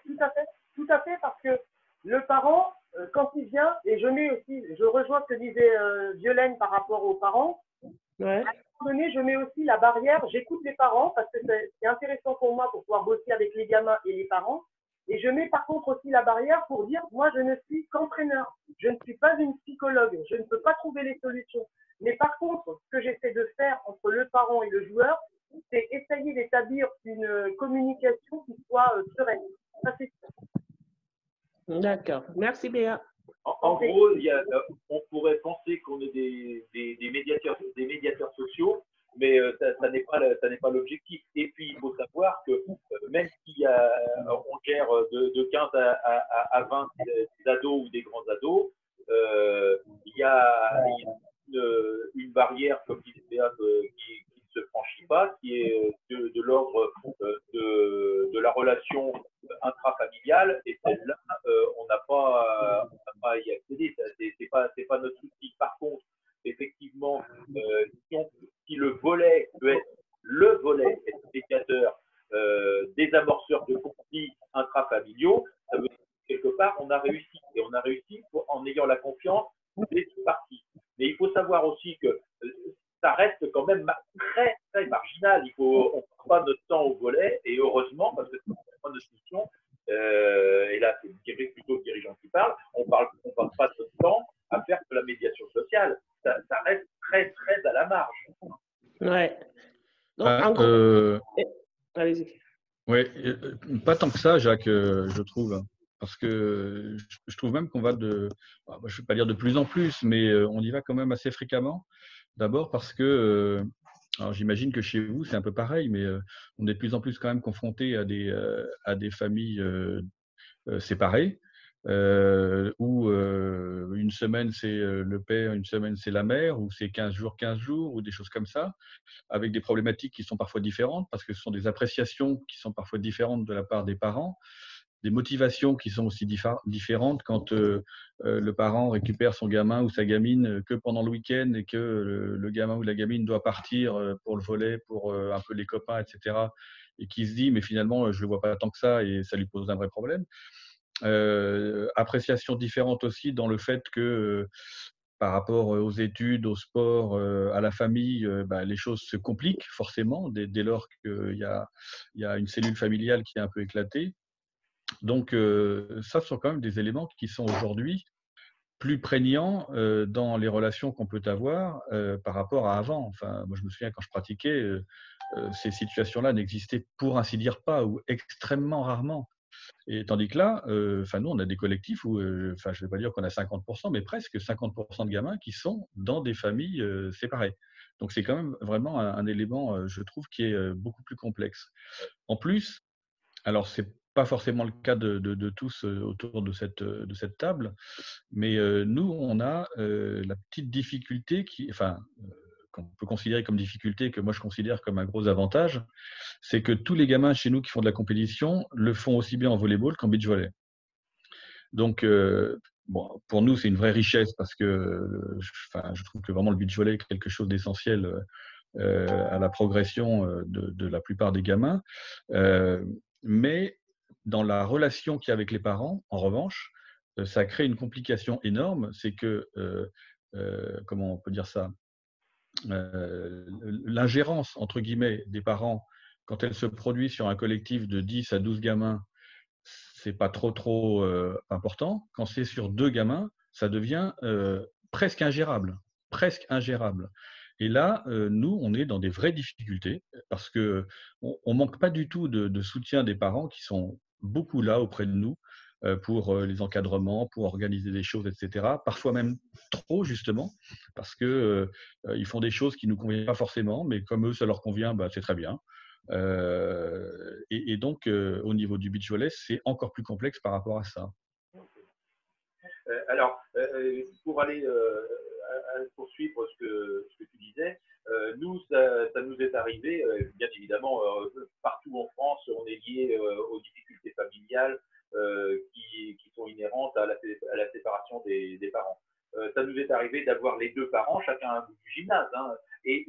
parce que le parent, quand il vient, et je rejoins ce que disait Violaine par rapport aux parents, ouais. À un moment donné, je mets aussi la barrière, j'écoute les parents, parce que c'est intéressant pour moi pour pouvoir bosser avec les gamins et les parents, et je mets par contre aussi la barrière pour dire, moi je ne suis qu'entraîneur, je ne suis pas une psychologue, je ne peux pas trouver les solutions. Mais par contre, ce que j'essaie de faire entre le parent et le joueur, c'est essayer d'établir une communication qui soit sereine. Ça, c'est sûr. D'accord. Merci, Béa. En gros, on pourrait penser qu'on est des médiateurs sociaux, mais ça n'est pas l'objectif. Et puis, il faut savoir que même si on gère de 15 à 20 des ados ou des grands ados, il y a une barrière, comme disait Béa, qui ne se franchit pas, qui est de l'ordre de la relation intrafamiliale, et celle-là, on n'a pas à y accéder, c'est pas notre souci. Par contre, effectivement, si le volet peut être le volet médiateur, désamorceur de conflits intrafamiliaux, ça veut dire on a réussi. Et on a réussi en ayant la confiance des deux parties. Mais il faut savoir aussi que ça reste quand même très, très marginal. On ne passe pas notre temps au volet, et heureusement, parce que c'est pas notre mission, et là, c'est plutôt le dirigeant qui parle, on ne passe pas notre temps à faire de la médiation sociale. Ça reste très, très à la marge. Ouais. Donc, en gros, allez-y. Oui, pas tant que ça, Jacques, je trouve. Parce que je trouve même qu'on va je ne vais pas dire de plus en plus, mais on y va quand même assez fréquemment. D'abord parce que, alors j'imagine que chez vous, c'est un peu pareil, mais on est de plus en plus quand même confronté à des familles séparées, où une semaine c'est le père, une semaine c'est la mère, ou c'est 15 jours, ou des choses comme ça, avec des problématiques qui sont parfois différentes, parce que ce sont des appréciations qui sont parfois différentes de la part des parents, des motivations qui sont aussi différentes quand le parent récupère son gamin ou sa gamine que pendant le week-end, et que le gamin ou la gamine doit partir pour le volley, pour un peu les copains, etc. Et qui se dit, mais finalement, je ne le vois pas tant que ça, et ça lui pose un vrai problème. Appréciation différente aussi dans le fait que par rapport aux études, au sport, à la famille, les choses se compliquent forcément dès lors qu'il y a une cellule familiale qui est un peu éclatée. Donc, ça, ce sont quand même des éléments qui sont aujourd'hui plus prégnants dans les relations qu'on peut avoir par rapport à avant. Enfin, moi, je me souviens quand je pratiquais, ces situations-là n'existaient pour ainsi dire pas, ou extrêmement rarement. Et tandis que là, nous, on a des collectifs où, je ne vais pas dire qu'on a 50%, mais presque 50% de gamins qui sont dans des familles séparées. Donc, c'est quand même vraiment un élément, je trouve, qui est beaucoup plus complexe. En plus, alors, ce n'est pas forcément le cas de tous autour de cette table, mais nous, on a la petite difficulté qu'on peut considérer comme difficulté, que moi je considère comme un gros avantage, c'est que tous les gamins chez nous qui font de la compétition le font aussi bien en volleyball qu'en beach volley. Donc, pour nous, c'est une vraie richesse, parce que je trouve que vraiment le beach volley est quelque chose d'essentiel à la progression de la plupart des gamins. Mais dans la relation qu'il y a avec les parents, en revanche, ça crée une complication énorme. C'est que, comment on peut dire ça, l'ingérence, entre guillemets, des parents, quand elle se produit sur un collectif de 10 à 12 gamins, c'est pas trop important. Quand c'est sur 2 gamins, ça devient presque ingérable. Presque ingérable. Et là, nous, on est dans des vraies difficultés, parce qu'on ne manque pas du tout de soutien des parents, qui sont beaucoup là auprès de nous pour les encadrements, pour organiser des choses, etc. Parfois même trop, justement, parce qu'ils font des choses qui ne nous conviennent pas forcément, mais comme eux, ça leur convient, c'est très bien. Et donc, au niveau du beach volley, c'est encore plus complexe par rapport à ça. Alors, pour aller poursuivre ce que tu disais, nous, ça nous est arrivé, bien évidemment, partout en France, on est lié aux difficultés familiales qui sont inhérentes à la séparation des parents. Ça nous est arrivé d'avoir les 2 parents, chacun un bout du gymnase. Hein, et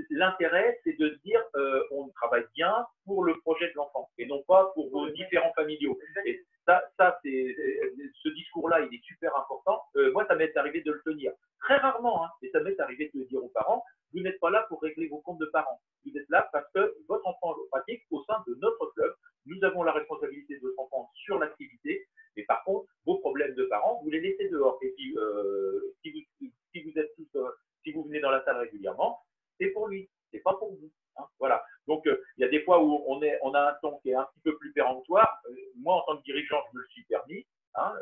l'intérêt, c'est de se dire on travaille bien pour le projet de l'enfant, et non pas pour vos différents familiaux. Et ce discours-là, il est super important. Moi, ça m'est arrivé de le tenir. Très rarement, hein, et ça m'est arrivé de le dire aux parents, vous n'êtes pas là pour régler vos comptes de parents. Vous êtes là parce que votre enfant pratique au sein de notre club. Nous avons la responsabilité de votre enfant sur l'activité, mais par contre, vos problèmes de parents, vous les laissez dehors. Et puis, si vous venez dans la salle régulièrement, c'est pour lui, c'est pas pour vous. Hein, voilà. Donc, il y a des fois où on a un ton qui est un petit peu plus péremptoire. Moi, en tant que dirigeant, je me le suis permis. Hein,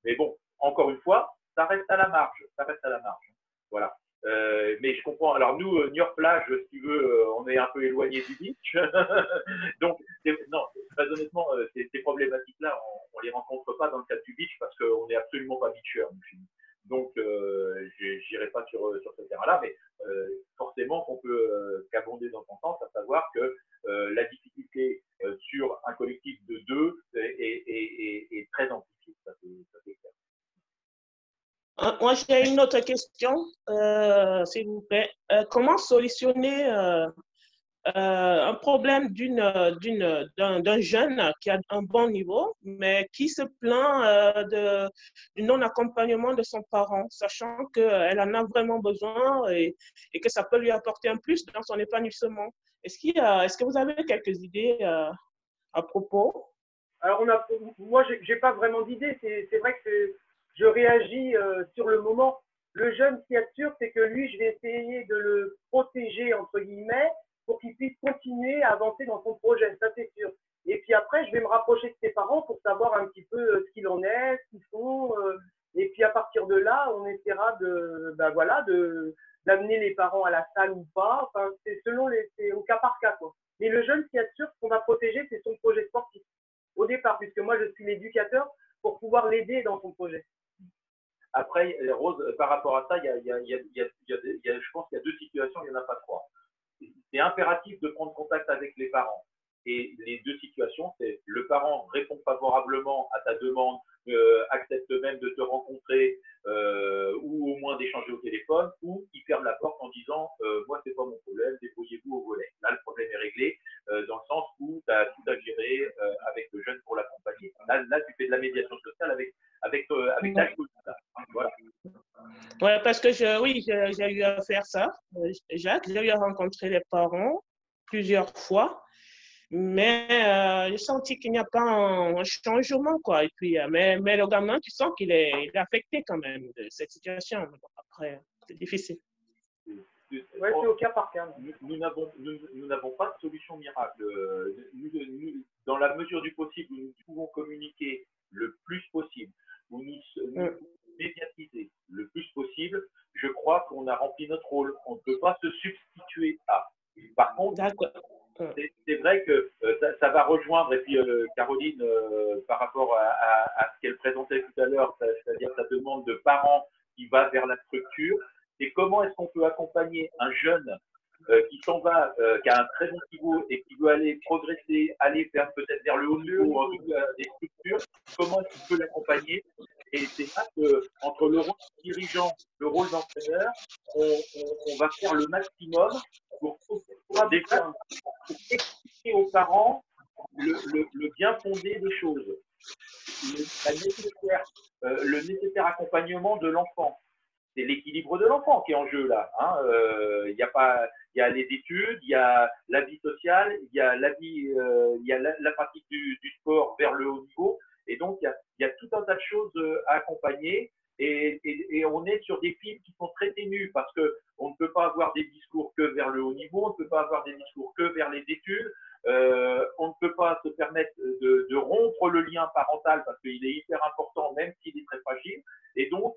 mais bon, encore une fois, ça reste à la marge. Ça reste à la marge. Voilà. Mais je comprends. Alors, nous, Niort Plage, si tu veux, on est un peu éloigné du beach. Donc, non, très honnêtement, ces problématiques-là, on ne les rencontre pas dans le cadre du beach, parce qu'on n'est absolument pas beachers. Donc, je n'irai pas sur ce terrain-là, mais forcément qu'on peut qu'abonder dans son sens, à savoir que la difficulté sur un collectif de 2 est très amplifiée. Ça, c'est clair. Moi, j'ai une autre question, s'il vous plaît. Comment solutionner un problème d'un jeune qui a un bon niveau, mais qui se plaint du non-accompagnement de son parent, sachant qu'elle en a vraiment besoin et que ça peut lui apporter un plus dans son épanouissement. Est-ce que vous avez quelques idées à propos? Alors, moi, j'ai pas vraiment d'idée. C'est vrai que je réagis sur le moment. Le jeune, ce qu'il y a de sûr, c'est que lui, je vais essayer de le protéger, entre guillemets, pour qu'il puisse continuer à avancer dans son projet, ça c'est sûr. Et puis après, je vais me rapprocher de ses parents pour savoir un petit peu ce qu'il en est, ce qu'ils font. Et puis à partir de là, on essaiera d'amener les parents à la salle ou pas. Enfin, c'est au cas par cas, quoi. Mais le jeune, ce qu'il y a de sûr, ce qu'on va protéger, c'est son projet sportif au départ, puisque moi, je suis l'éducateur pour pouvoir l'aider dans son projet. Après, Rose, par rapport à ça, je pense qu'il y a deux situations, il n'y en a pas trois. C'est impératif de prendre contact avec les parents. Et les deux situations, c'est le parent répond favorablement à ta demande, accepte même de te rencontrer ou au moins d'échanger au téléphone, ou il ferme la porte en disant moi, c'est pas mon problème, débrouillez-vous au volet. Là, le problème est réglé dans le sens où tu as tout à gérer avec le jeune pour l'accompagner. Là, tu fais de la médiation sociale avec ta écoute. Voilà. Ouais, parce que j'ai eu à faire ça, Jacques. J'ai eu à rencontrer les parents plusieurs fois, mais j'ai senti qu'il n'y a pas un changement, quoi. Et puis, mais le gamin, tu sens qu'il est affecté quand même de cette situation. Après, c'est difficile. Ouais, c'est au cas par cas. Nous n'avons pas de solution miracle. Dans la mesure du possible, nous pouvons communiquer le plus possible, où nous médiatiser le plus possible. Je crois qu'on a rempli notre rôle. On ne peut pas se substituer à. Par contre, c'est vrai que ça va rejoindre, et puis Caroline, par rapport à ce qu'elle présentait tout à l'heure, c'est-à-dire sa demande de parents qui va vers la structure, c'est comment est-ce qu'on peut accompagner un jeune qui s'en va, qui a un très bon niveau et qui veut aller progresser, aller peut-être vers le haut niveau, en tout cas des structures, comment est-ce qu'on peut l'accompagner? Et c'est là qu'entre le rôle de dirigeant, le rôle d'entraîneur, on va faire le maximum pour expliquer aux parents le bien fondé des choses, le nécessaire accompagnement de l'enfant. C'est l'équilibre de l'enfant qui est en jeu là. Il y a les études, il y a la vie sociale, il y a la pratique du sport vers le haut niveau. Et donc, il y a tout un tas de choses à accompagner et on est sur des fils qui sont très ténus parce qu'on ne peut pas avoir des discours que vers le haut niveau, on ne peut pas avoir des discours que vers les études, on ne peut pas se permettre de rompre le lien parental parce qu'il est hyper important même s'il est très fragile. Et donc,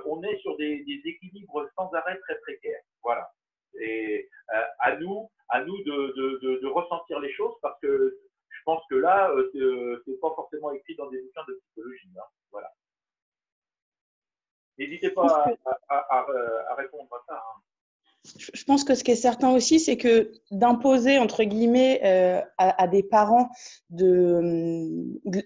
on est sur des équilibres sans arrêt très précaires. Voilà. Et à nous de ressentir les choses parce que je pense que là, c'est pas forcément écrit dans des bouquins de psychologie. Hein. Voilà. N'hésitez pas à répondre à ça. Hein. Je pense que ce qui est certain aussi, c'est que d'imposer, entre guillemets, à des parents de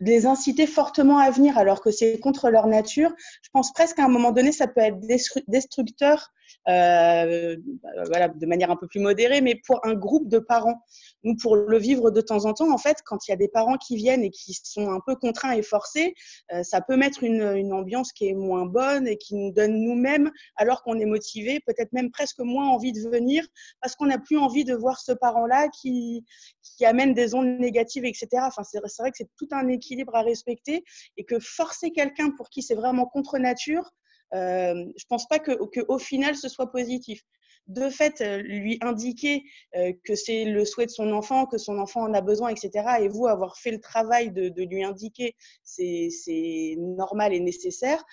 les inciter fortement à venir alors que c'est contre leur nature, je pense presque qu'à un moment donné, ça peut être destructeur, voilà, de manière un peu plus modérée, mais pour un groupe de parents. Nous, pour le vivre de temps en temps, en fait, quand il y a des parents qui viennent et qui sont un peu contraints et forcés, ça peut mettre une ambiance qui est moins bonne et qui nous donne nous-mêmes, alors qu'on est motivé, peut-être même presque moins envie de venir parce qu'on n'a plus envie de voir ce parent-là qui amène des ondes négatives, etc. Enfin, c'est vrai que c'est tout un équilibre à respecter et que forcer quelqu'un pour qui c'est vraiment contre nature, je pense pas qu'au final, ce soit positif. De fait, lui indiquer que c'est le souhait de son enfant, que son enfant en a besoin, etc. Et vous, avoir fait le travail de lui indiquer c'est normal et nécessaire.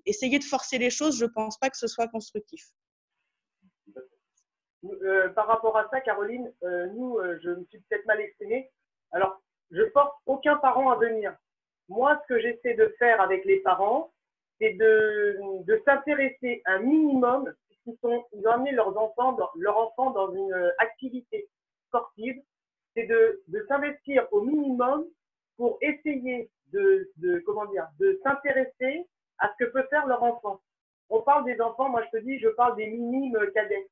Essayer de forcer les choses, je ne pense pas que ce soit constructif. Par rapport à ça, Caroline, je me suis peut-être mal exprimée. Alors, je force aucun parent à venir. Moi, ce que j'essaie de faire avec les parents, c'est de s'intéresser un minimum. Ils ont amené leur enfant dans une activité sportive, c'est de s'investir au minimum pour essayer de s'intéresser à ce que peut faire leur enfant. On parle des enfants, moi je te dis, je parle des minimes cadets.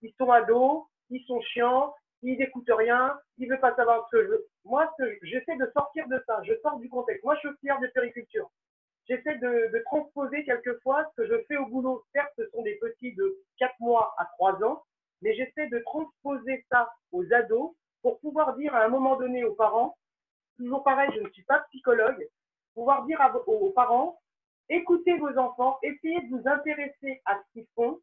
Ils sont ados, ils sont chiants, il n'écoute rien, il ne veut pas savoir ce que je veux. Moi, j'essaie de sortir de ça, je sors du contexte. Moi, je suis auxiliaire de périculture. J'essaie de transposer quelquefois ce que je fais au boulot. Certes, ce sont des petits de 4 mois à 3 ans, mais j'essaie de transposer ça aux ados pour pouvoir dire à un moment donné aux parents, toujours pareil, je ne suis pas psychologue, pouvoir dire aux parents, écoutez vos enfants, essayez de vous intéresser à ce qu'ils font,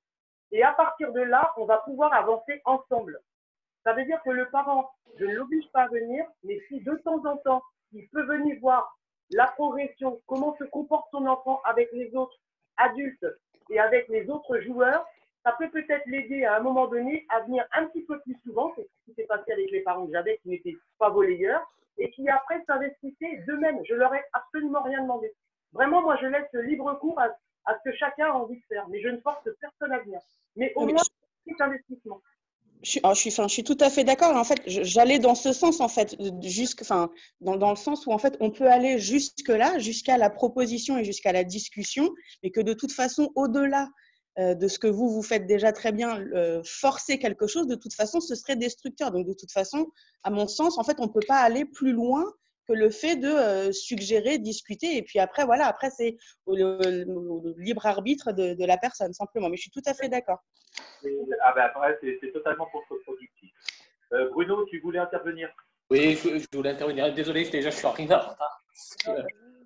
et à partir de là, on va pouvoir avancer ensemble. Ça veut dire que le parent, je ne l'oblige pas à venir, mais si de temps en temps, il peut venir voir la progression, comment se comporte son enfant avec les autres adultes et avec les autres joueurs, ça peut peut-être l'aider à un moment donné à venir un petit peu plus souvent, c'est ce qui s'est passé avec les parents que j'avais qui n'étaient pas volleyeurs, et qui après s'investissaient d'eux-mêmes. Je leur ai absolument rien demandé. Vraiment, moi, je laisse libre cours à ce que chacun a envie de faire, mais je ne force personne à venir. Mais au moins, petit investissement. Je suis tout à fait d'accord. En fait, j'allais dans ce sens, en fait, dans le sens où, en fait, on peut aller jusque-là, jusqu'à la proposition et jusqu'à la discussion, mais que de toute façon, au-delà de ce que vous faites déjà très bien, forcer quelque chose, de toute façon, ce serait destructeur. Donc, de toute façon, à mon sens, en fait, on ne peut pas aller plus loin que le fait de suggérer, discuter, et puis après, voilà, après, c'est le libre arbitre de la personne, simplement. Mais je suis tout à fait d'accord. Ah ben après, c'est totalement contre-productif. Bruno, tu voulais intervenir? Oui, je voulais intervenir. Désolé, déjà, je suis arrivé en retard.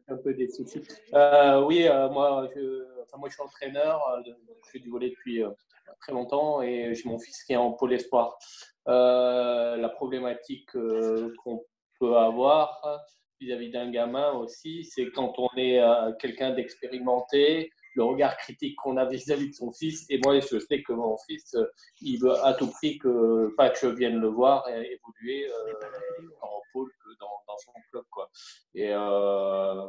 Un peu des soucis. Oui, moi, je suis entraîneur. Je fais du volley depuis très longtemps et j'ai mon fils qui est en pôle espoir. La problématique qu'on peut avoir vis-à-vis d'un gamin aussi, c'est quand on est quelqu'un d'expérimenté, le regard critique qu'on a vis-à-vis de son fils. Et moi, je sais que mon fils, il veut à tout prix pas que je vienne le voir et évoluer en pôle que dans son club, quoi. Et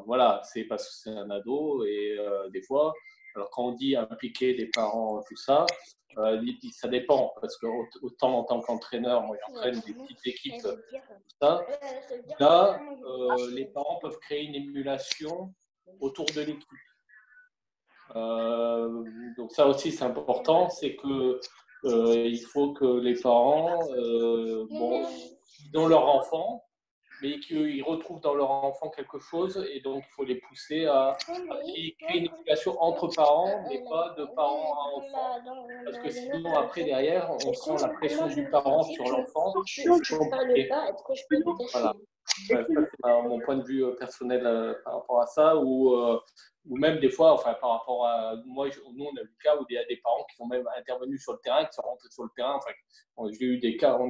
voilà, c'est parce que c'est un ado et des fois, alors quand on dit impliquer des parents, tout ça, ça dépend parce que autant en tant qu'entraîneur, moi j'entraîne des petites équipes, tout ça. Là, les parents peuvent créer une émulation autour de l'équipe. Donc ça aussi c'est important, c'est que il faut que les parents dans leur enfant, mais qu'ils retrouvent dans leur enfant quelque chose, et donc il faut les pousser à créer une éducation entre parents, mais pas de parents à enfants, parce que sinon après derrière on sent la pression du parent sur l'enfant. Voilà. Ça, c'est mon point de vue personnel par rapport à ça, ou même des fois, enfin par rapport à moi, nous on a eu le cas où il y a des parents qui sont même intervenus sur le terrain, qui sont rentrés sur le terrain. Enfin, on a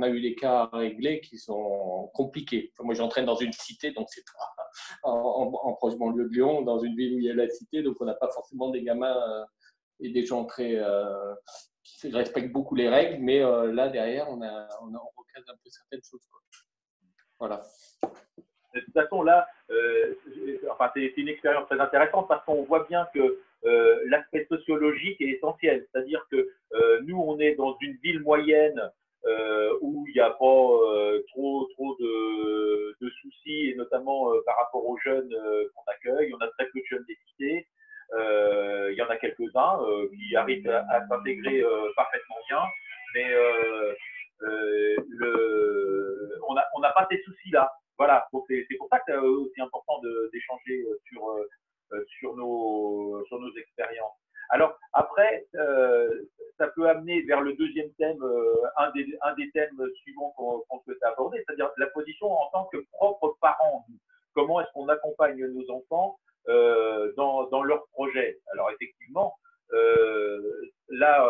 eu des cas à régler qui sont compliqués. Enfin, moi j'entraîne dans une cité, donc c'est en proche banlieue de Lyon, dans une ville où il y a la cité, donc on n'a pas forcément des gamins et des gens qui respectent beaucoup les règles, mais là derrière on recadre un peu certaines choses, quoi. Voilà. De toute façon, là, c'est une expérience très intéressante parce qu'on voit bien que l'aspect sociologique est essentiel. C'est-à-dire que nous, on est dans une ville moyenne où il n'y a pas trop de soucis, et notamment par rapport aux jeunes qu'on accueille. On a très peu de jeunes des cités. Il y en a quelques-uns qui arrivent à s'intégrer parfaitement bien, mais on n'a pas ces soucis-là. Voilà, donc c'est pour ça que c'est aussi important d'échanger sur nos expériences. Alors après, ça peut amener vers le deuxième thème, un des thèmes suivants qu'on souhaite aborder, c'est-à-dire la position en tant que propre parent. Comment est-ce qu'on accompagne nos enfants dans leurs projets? Alors effectivement, là,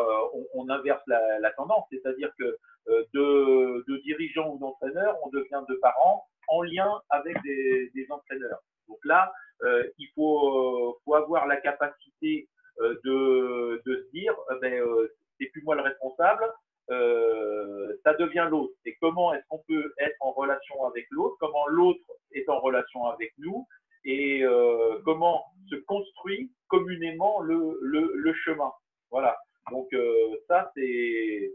on inverse la tendance, c'est-à-dire que de dirigeants ou d'entraîneurs, on devient de parents en lien avec des entraîneurs. Donc là, il faut avoir la capacité de se dire, c'est plus moi le responsable, ça devient l'autre. Et comment est-ce qu'on peut être en relation avec l'autre, comment l'autre est en relation avec nous, et comment se construit communément le chemin. Voilà. Donc ça, c'est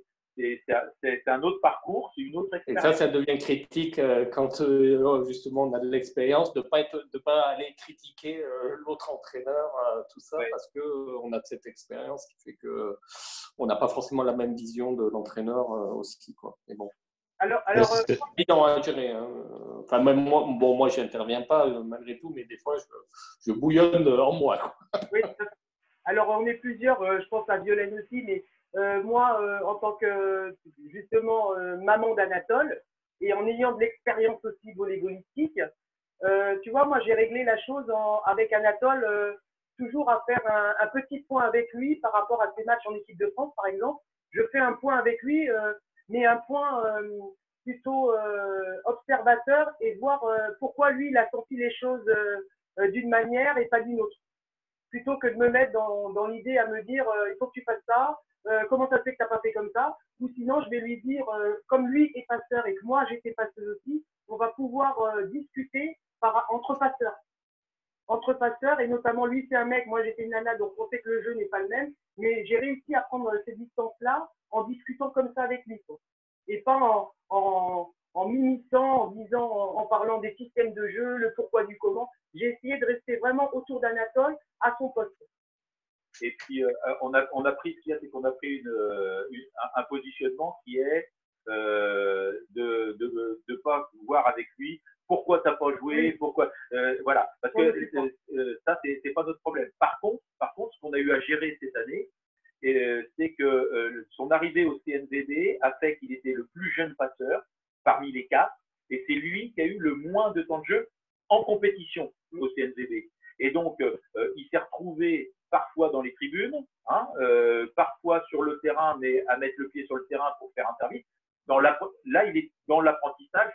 un autre parcours, c'est une autre expérience. Et ça devient critique quand justement on a de l'expérience, de pas aller critiquer l'autre entraîneur, tout ça, ouais. Parce qu'on a cette expérience qui fait qu'on n'a pas forcément la même vision de l'entraîneur aussi, quoi. Mais bon. Alors, c'est évident à gérer. Hein. Enfin, même moi, bon, moi, je n'interviens pas malgré tout, mais des fois, je bouillonne en moi. Quoi. Oui, alors on est plusieurs, je pense à Violaine aussi, mais moi, en tant que justement maman d'Anatole, et en ayant de l'expérience aussi vollébolistique, tu vois, moi j'ai réglé la chose avec Anatole, toujours à faire un petit point avec lui par rapport à ses matchs en équipe de France, par exemple. Je fais un point avec lui, mais un point plutôt observateur et voir pourquoi lui il a senti les choses d'une manière et pas d'une autre. Plutôt que de me mettre dans l'idée à me dire il faut que tu fasses ça, comment ça se fait que tu n'as pas fait comme ça, ou sinon je vais lui dire, comme lui est passeur et que moi j'étais passeuse aussi, on va pouvoir discuter entre passeurs, et notamment lui c'est un mec, moi j'étais une nana, donc on sait que le jeu n'est pas le même, mais j'ai réussi à prendre ces distances-là en discutant comme ça avec lui, quoi. Et pas en m'imitant, en disant, en parlant des systèmes de jeu, le pourquoi du comment. J'ai essayé de rester vraiment autour d'Anatole à son poste. Et puis, on a pris ce qu'il y a, c'est qu'on a pris un positionnement qui est de pas voir avec lui pourquoi tu n'as pas joué, pourquoi. Voilà. Parce que ça, c'est pas notre problème. Par contre, ce qu'on a eu à gérer cette année, c'est que son arrivée au CNVB a fait qu'il était le plus jeune passeur parmi les 4, et c'est lui qui a eu le moins de temps de jeu en compétition au CNVB. Et donc, il s'est retrouvé parfois dans les tribunes, hein, parfois sur le terrain, mais à mettre le pied sur le terrain pour faire un service. Là, il est dans l'apprentissage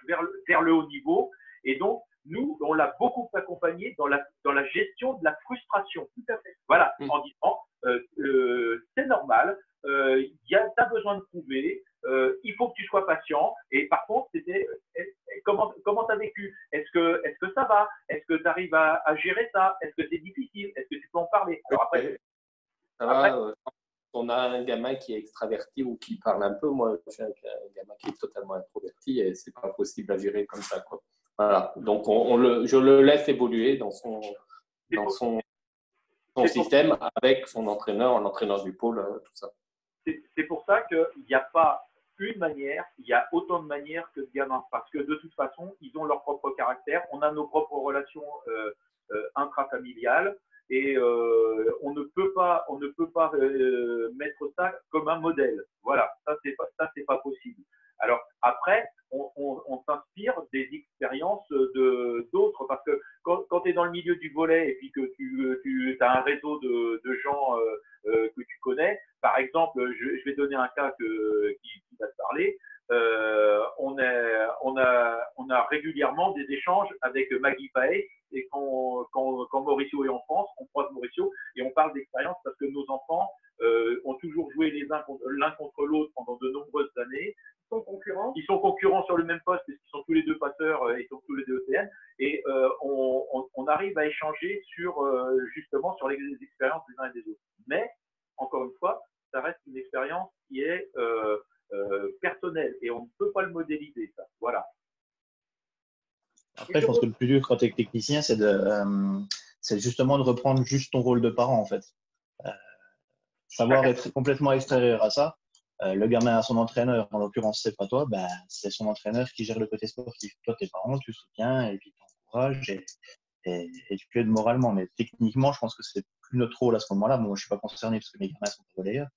vers le haut niveau. Et donc, nous, on l'a beaucoup accompagné dans la gestion de la frustration. Tout à fait. Voilà, en disant, c'est normal, tu as besoin de prouver, il faut que tu sois patient. Et par contre, c'était comment tu as vécu? Est-ce que ça va? Est-ce que tu arrives à gérer ça? Est-ce que c'est difficile? Est-ce que tu peux en parler? Alors après, ça va, on a un gamin qui est extraverti ou qui parle un peu. Moi, j'ai un gamin qui est totalement introverti et c'est pas possible à gérer comme ça, quoi. Voilà. Donc, je le laisse évoluer dans son système avec son entraîneur, l'entraîneur du pôle, tout ça. C'est pour ça qu'il n'y a pas une manière, il y a autant de manières que de gamins. Parce que de toute façon, ils ont leur propre caractère. On a nos propres relations intrafamiliales. Et on ne peut pas mettre ça comme un modèle. Voilà, ça c'est pas possible. Alors après, on s'inspire des expériences d'autres, parce que quand tu es dans le milieu du volley et puis que tu as un réseau de gens que tu connais, par exemple, je vais donner un cas qui va te parler. On a régulièrement des échanges avec Maggie Paet, et quand Mauricio est en France, on croise Mauricio et on parle d'expérience parce que nos enfants ont toujours joué l'un contre l'autre pendant de nombreuses années. Ils sont concurrents sur le même poste puisqu'ils sont tous les deux passeurs et ils sont tous les deux ETN. Et on arrive à échanger justement sur les expériences des uns et des autres. Mais, encore une fois, ça reste une expérience qui est personnelle et on ne peut pas le modéliser, ça. Voilà. Après, je pense que le plus dur quand tu es technicien, c'est justement de reprendre juste ton rôle de parent, en fait. Savoir être complètement extérieur à ça. Le gamin a son entraîneur, en l'occurrence, c'est pas toi, c'est son entraîneur qui gère le côté sportif. Toi, tes parents, tu soutiens et puis tu encourages et tu aides moralement. Mais techniquement, je pense que c'est plus notre rôle à ce moment-là. Moi, je suis pas concerné parce que mes gamins sont pas volleyeurs.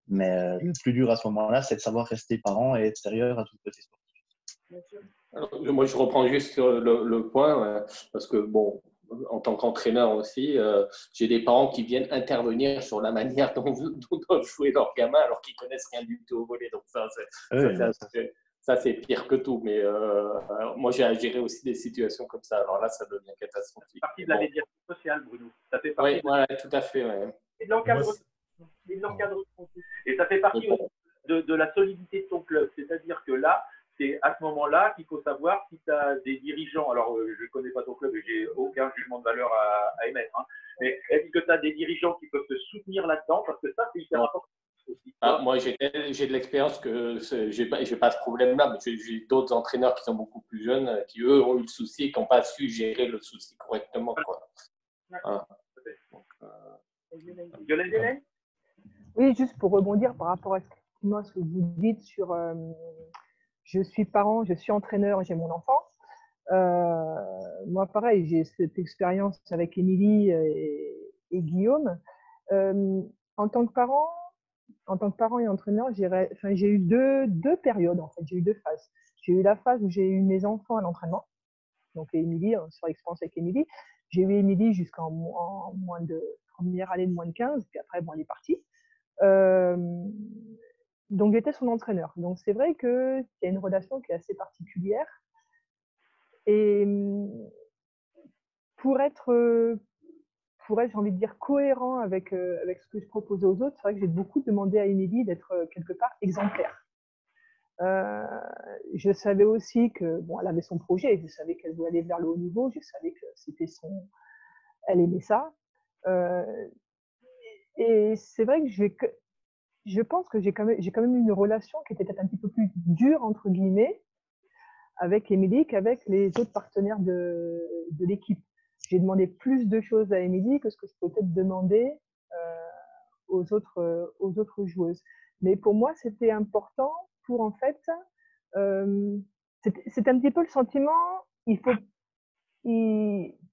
Mais le plus dur à ce moment-là, c'est de savoir rester parent et extérieur à tout le côté sportif. Alors, moi, je reprends juste le point, parce que, bon, en tant qu'entraîneur aussi, j'ai des parents qui viennent intervenir sur la manière dont doivent jouer leurs gamins alors qu'ils connaissent rien du tout au volley. Donc ça, c'est pire que tout. Mais moi, j'ai à gérer aussi des situations comme ça. Alors là, ça devient catastrophique. Ça fait partie de la médiation sociale, Bruno. Ça fait partie oui, voilà, tout à fait. Ouais. Et de l'encadrement. Et ça fait partie aussi de la solidité de ton club. C'est-à-dire que là, c'est à ce moment-là qu'il faut savoir si tu as des dirigeants. Alors, je ne connais pas ton club et je n'ai aucun jugement de valeur à émettre. Hein. Mais est-ce que tu as des dirigeants qui peuvent te soutenir là-dedans? Parce que ça, c'est hyper important. Moi, j'ai de l'expérience que je n'ai pas ce problème-là, mais j'ai d'autres entraîneurs qui sont beaucoup plus jeunes, qui, eux, ont eu le souci et qui n'ont pas su gérer le souci correctement. Quoi. Voilà. Oui, juste pour rebondir par rapport à ce que vous dites sur je suis parent, je suis entraîneur, j'ai mon enfant. Moi, pareil, j'ai cette expérience avec Émilie et Guillaume. En tant que parent et entraîneur, j'ai eu deux périodes, en fait. J'ai eu deux phases. J'ai eu la phase où j'ai eu mes enfants à l'entraînement. Donc, Émilie, sur l'expérience avec Émilie. J'ai eu Émilie jusqu'en première année de moins de 15, puis après, bon, elle est partie. Donc, j'étais son entraîneur. Donc, c'est vrai qu'il y a une relation qui est assez particulière. Et pour être, j'ai envie de dire, cohérent avec ce que je proposais aux autres, c'est vrai que j'ai beaucoup demandé à Émilie d'être quelque part exemplaire. Je savais aussi que, bon, elle avait son projet, je savais qu'elle voulait aller vers le haut niveau, je savais que c'était elle aimait ça. Et c'est vrai que je pense que j'ai quand même eu une relation qui était peut-être un petit peu plus dure, entre guillemets, avec Émilie qu'avec les autres partenaires de l'équipe. J'ai demandé plus de choses à Émilie que ce que je peux peut-être demander aux autres joueuses. Mais pour moi, c'était important pour, en fait, c'était un petit peu le sentiment,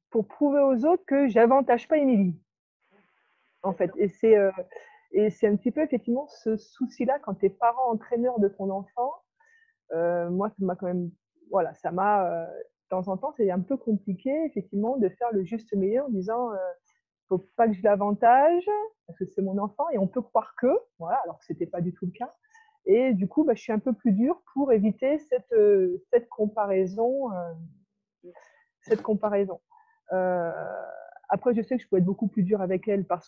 pour prouver aux autres que j'avantage pas Émilie, en fait. Et c'est un petit peu, effectivement, ce souci-là quand tu es parent-entraîneur de ton enfant. Moi, ça m'a quand même, voilà, ça m'a, de temps en temps, c'est un peu compliqué, effectivement, de faire le juste milieu en disant, faut pas que je l'avantage, parce que c'est mon enfant, et on peut croire que, voilà, alors que c'était pas du tout le cas. Et du coup, je suis un peu plus dure pour éviter cette comparaison. Après, je sais que je peux être beaucoup plus dure avec elle par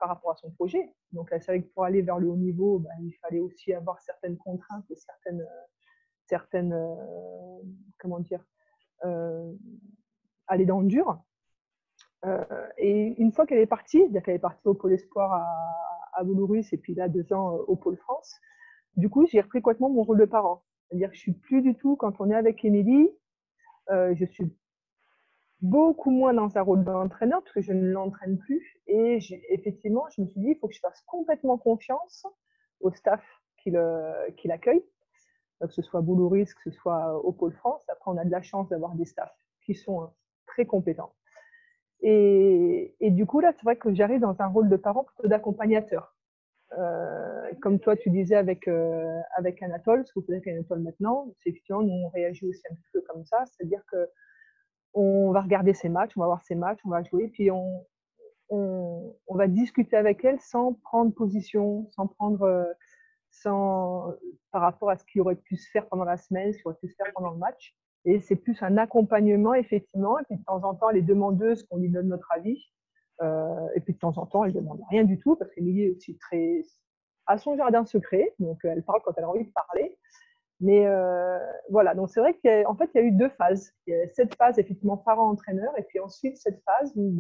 rapport à son projet. Donc, c'est vrai que pour aller vers le haut niveau, il fallait aussi avoir certaines contraintes et certaines comment dire, aller dans le dur. Et une fois qu'elle est partie, c'est-à-dire qu'elle est partie au Pôle Espoir à Boulouris et puis là 2 ans au Pôle France, du coup, j'ai repris complètement mon rôle de parent. C'est-à-dire que je suis plus du tout, quand on est avec Émilie, je suis beaucoup moins dans un rôle d'entraîneur parce que je ne l'entraîne plus. Et effectivement, je me suis dit, il faut que je fasse complètement confiance au staff qui l'accueille, que ce soit Boulouris, que ce soit au Pôle France. Après, on a de la chance d'avoir des staffs qui sont très compétents. Et du coup, là, c'est vrai que j'arrive dans un rôle de parent plutôt d'accompagnateur. Comme toi, tu disais avec Anatole, ce que vous faites avec Anatole maintenant, c'est effectivement, nous, on réagit aussi un petit peu comme ça. C'est-à-dire qu'on va regarder ses matchs, on va voir ses matchs, on va jouer, puis on va discuter avec elle sans prendre position, par rapport à ce qui aurait pu se faire pendant la semaine, ce qui aurait pu se faire pendant le match. Et c'est plus un accompagnement, effectivement. Et puis de temps en temps, elle est demandeuse qu'on lui donne notre avis. Et puis de temps en temps, elle ne demande rien du tout, parce qu'Émilie est aussi à son jardin secret. Donc elle parle quand elle a envie de parler. Mais voilà, donc c'est vrai qu'en fait, il y a eu 2 phases. Il y a cette phase, effectivement, parent-entraîneur, et puis ensuite cette phase où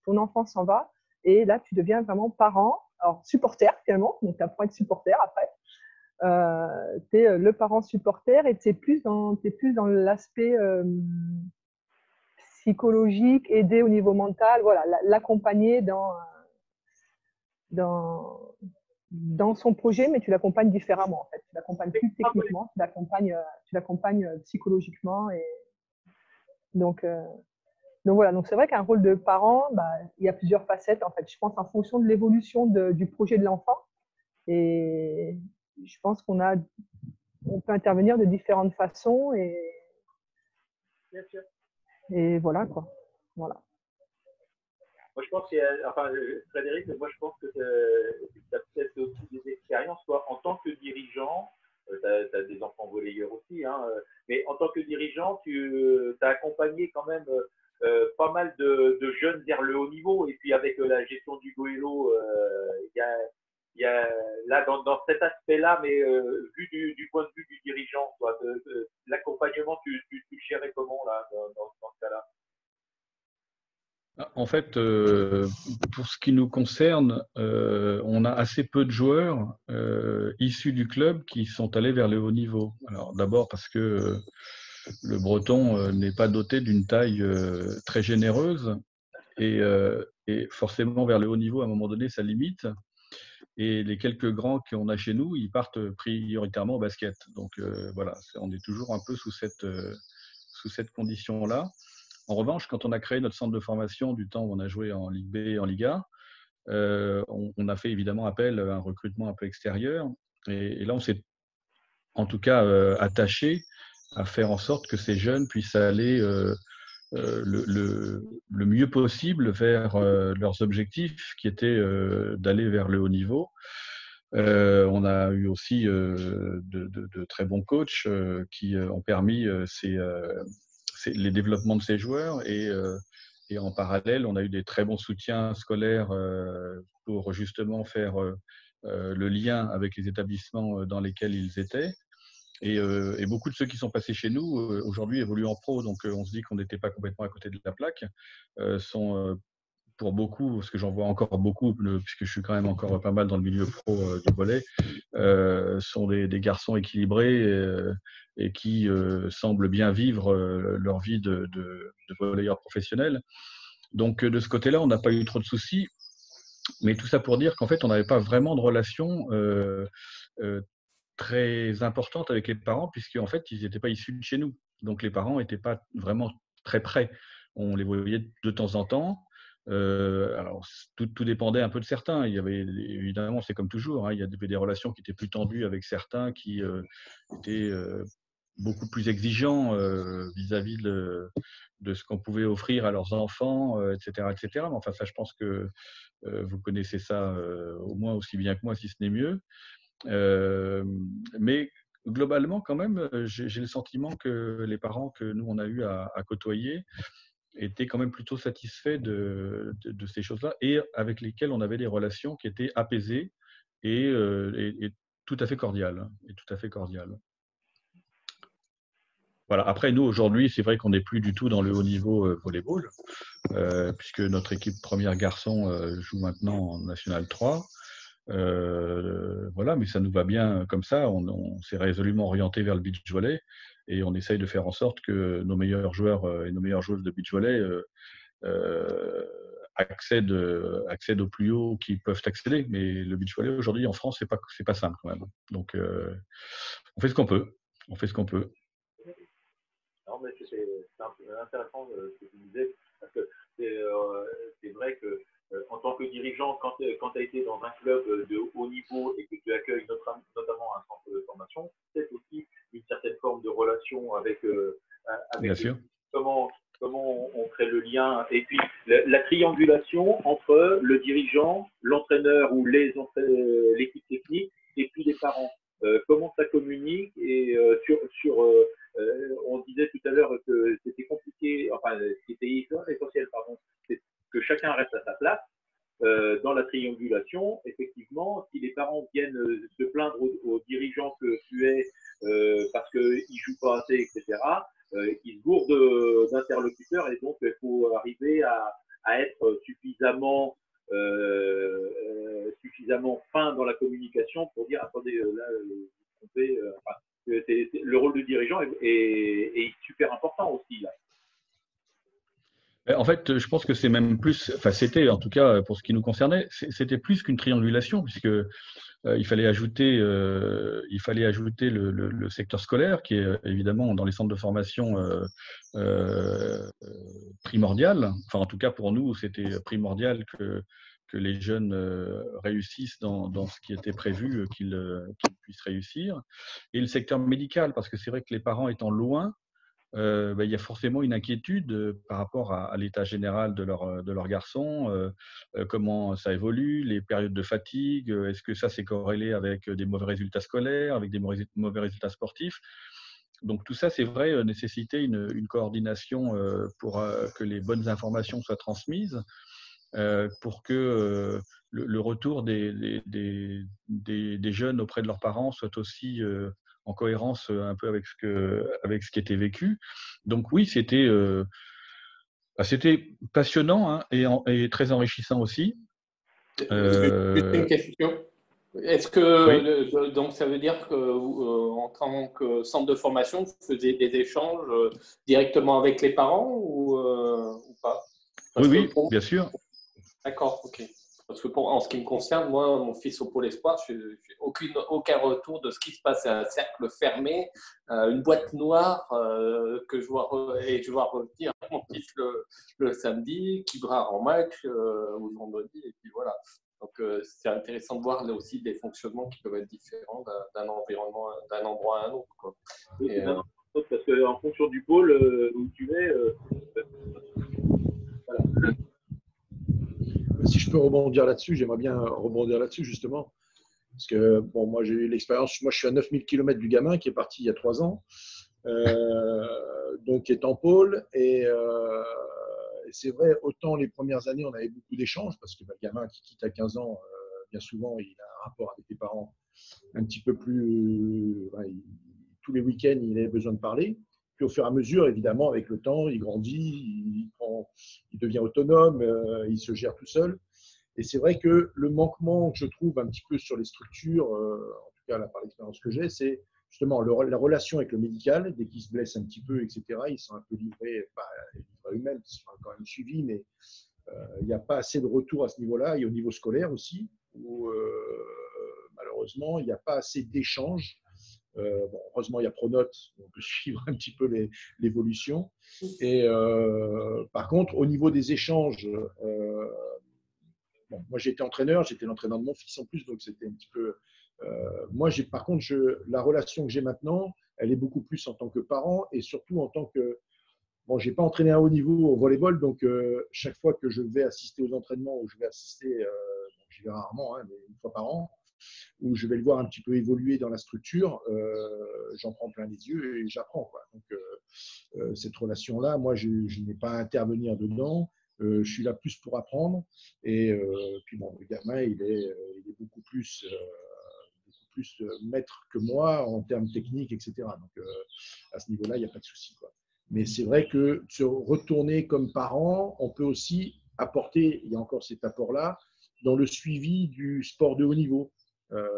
ton enfant s'en va. Et là, tu deviens vraiment parent, alors supporter, finalement. Donc tu apprends à être supporter après. Tu es le parent supporter et tu es plus dans l'aspect psychologique, aider au niveau mental, voilà, l'accompagner dans son projet, mais tu l'accompagnes différemment en fait. Tu l'accompagnes plus techniquement, tu l'accompagnes psychologiquement. Et donc voilà, donc c'est vrai qu'un rôle de parent, il y a plusieurs facettes en fait. Je pense en fonction de l'évolution du projet de l'enfant. Et je pense qu'on peut intervenir de différentes façons Bien sûr. Et voilà quoi. Voilà. Moi, je pense Frédéric, moi, je pense que tu as peut-être aussi des expériences, toi, en tant que dirigeant, tu as des enfants volleyeurs aussi, hein, mais en tant que dirigeant, tu as accompagné quand même pas mal de jeunes vers le haut niveau, et puis avec la gestion du goélo, il y a là, dans cet aspect-là, mais vu du point de vue du dirigeant, toi, l'accompagnement, tu le gérais comment là, dans ce cas-là? En fait, pour ce qui nous concerne, on a assez peu de joueurs issus du club qui sont allés vers le haut niveau. Alors d'abord parce que le breton n'est pas doté d'une taille très généreuse et forcément vers le haut niveau, à un moment donné, ça limite. Et les quelques grands qu'on a chez nous, ils partent prioritairement au basket. Donc voilà, on est toujours un peu sous cette condition-là. En revanche, quand on a créé notre centre de formation du temps où on a joué en Ligue B et en Ligue A, on a fait évidemment appel à un recrutement un peu extérieur. Et là, on s'est en tout cas attaché à faire en sorte que ces jeunes puissent aller le mieux possible vers leurs objectifs, qui étaient d'aller vers le haut niveau. On a eu aussi de très bons coachs qui ont permis les développements de ces joueurs et en parallèle, on a eu des très bons soutiens scolaires pour justement faire le lien avec les établissements dans lesquels ils étaient. Et beaucoup de ceux qui sont passés chez nous aujourd'hui évoluent en pro, donc on se dit qu'on n'était pas complètement à côté de la plaque. Sont pour beaucoup, parce que j'en vois encore beaucoup, puisque je suis quand même encore pas mal dans le milieu pro du volley, sont des garçons équilibrés et qui semblent bien vivre leur vie de volleyeur professionnel. Donc de ce côté-là, on n'a pas eu trop de soucis, mais tout ça pour dire qu'en fait, on n'avait pas vraiment de relation très importante avec les parents, puisqu'en fait, ils n'étaient pas issus de chez nous. Donc les parents n'étaient pas vraiment très près. On les voyait de temps en temps. Alors, tout dépendait un peu de certains. Il y avait, évidemment, c'est comme toujours, hein, il y avait des relations qui étaient plus tendues avec certains qui étaient beaucoup plus exigeants vis-à-vis de ce qu'on pouvait offrir à leurs enfants, etc., etc. Mais enfin, ça, je pense que vous connaissez ça au moins aussi bien que moi, si ce n'est mieux. Mais globalement, quand même, j'ai le sentiment que les parents que nous, on a eu à côtoyer étaient quand même plutôt satisfaits de ces choses-là et avec lesquelles on avait des relations qui étaient apaisées et tout à fait cordiales. Voilà. Après, nous, aujourd'hui, c'est vrai qu'on n'est plus du tout dans le haut niveau volleyball, puisque notre équipe première garçon joue maintenant en National 3. Voilà, mais ça nous va bien comme ça. On s'est résolument orienté vers le beach volley et on essaye de faire en sorte que nos meilleurs joueurs et nos meilleures joueuses de beach volley accèdent au plus haut qu'ils peuvent accéder. Mais le beach volley aujourd'hui en France, c'est pas simple quand même. Donc, on fait ce qu'on peut. Non, mais c'est intéressant ce que tu disais, parce que c'est vrai que en tant que dirigeant, quand tu as été dans un club de haut niveau et que tu accueilles notamment un centre de formation, c'est aussi une certaine forme de relation avec Bien sûr. Comment on crée le lien, et puis la triangulation entre le dirigeant, l'entraîneur ou l'équipe technique et puis les parents. Comment ça communique et on disait tout à l'heure que c'était compliqué, enfin, ce qui était essentiel, c'est que chacun reste à sa place. Dans la triangulation, effectivement, si les parents viennent se plaindre aux dirigeants que tu es parce qu'ils ne jouent pas assez, etc., ils se gourdent d'interlocuteurs et donc il faut arriver à être suffisamment fin dans la communication pour dire attendez, là, vous trompez. Le rôle de dirigeant est super important aussi là. En fait, je pense que c'est même plus, enfin c'était en tout cas pour ce qui nous concernait, c'était plus qu'une triangulation puisque il fallait ajouter le secteur scolaire qui est évidemment dans les centres de formation primordial. Enfin, en tout cas pour nous, c'était primordial que les jeunes réussissent dans ce qui était prévu, qu'ils puissent réussir. Et le secteur médical, parce que c'est vrai que les parents étant loin, il y a forcément une inquiétude par rapport à l'état général de leur garçon, comment ça évolue, les périodes de fatigue, est-ce que ça c'est corrélé avec des mauvais résultats scolaires, avec des mauvais résultats sportifs. Donc tout ça, c'est vrai, nécessitait une coordination pour que les bonnes informations soient transmises, pour que le retour des jeunes auprès de leurs parents soit aussi en cohérence un peu avec ce qui était vécu. Donc oui, c'était passionnant hein, et très enrichissant aussi. Une question. Est-ce que oui. Donc ça veut dire que en tant que centre de formation, vous faisiez des échanges directement avec les parents ou pas? Oui, bien sûr. D'accord, ok. parce que en ce qui me concerne, moi, mon fils au Pôle Espoir, je n'ai aucun retour de ce qui se passe. C'est un cercle fermé, une boîte noire que je vois revenir mon fils le samedi, qui devra en match ou le vendredi, et puis voilà. Donc, c'est intéressant de voir là aussi des fonctionnements qui peuvent être différents d'un environnement, d'un endroit à un autre, quoi. Et, parce qu'en fonction du pôle où tu es, voilà. Si je peux rebondir là-dessus, j'aimerais bien rebondir là-dessus justement. Parce que bon, moi j'ai eu l'expérience, moi je suis à 9000 km du gamin qui est parti il y a 3 ans, donc qui est en pôle. Et c'est vrai, autant les premières années on avait beaucoup d'échanges, parce que le gamin qui quitte à 15 ans, bien souvent il a un rapport avec les parents un petit peu plus. Tous les week-ends il avait besoin de parler. Puis au fur et à mesure, évidemment, avec le temps, il grandit, il devient autonome, il se gère tout seul. Et c'est vrai que le manquement que je trouve un petit peu sur les structures, en tout cas là, par l'expérience que j'ai, c'est justement la relation avec le médical. Dès qu'ils se blessent un petit peu, etc., ils sont un peu livrés, pas livrés eux-mêmes, ils sont quand même suivis, mais il n'y a pas assez de retour à ce niveau-là. Et au niveau scolaire aussi, où malheureusement, il n'y a pas assez d'échanges. Bon, heureusement, il y a Pronote, on peut suivre un petit peu l'évolution. Et par contre, au niveau des échanges, bon, moi j'étais entraîneur, j'étais l'entraîneur de mon fils en plus, donc c'était un petit peu. Moi, par contre, la relation que j'ai maintenant, elle est beaucoup plus en tant que parent et surtout en tant que. Bon, je n'ai pas entraîné à haut niveau au volleyball, donc chaque fois que je vais assister aux entraînements, où je vais assister, j'y vais rarement, hein, mais une fois par an, où je vais le voir un petit peu évoluer dans la structure, j'en prends plein les yeux et j'apprends, quoi. Donc, cette relation-là, moi, je n'ai pas à intervenir dedans. Je suis là plus pour apprendre. Et puis, bon, le gamin, il est beaucoup plus maître que moi en termes techniques, etc. Donc, à ce niveau-là, il n'y a pas de souci, quoi. Mais c'est vrai que se retourner comme parent, on peut aussi apporter, il y a encore cet apport-là, dans le suivi du sport de haut niveau.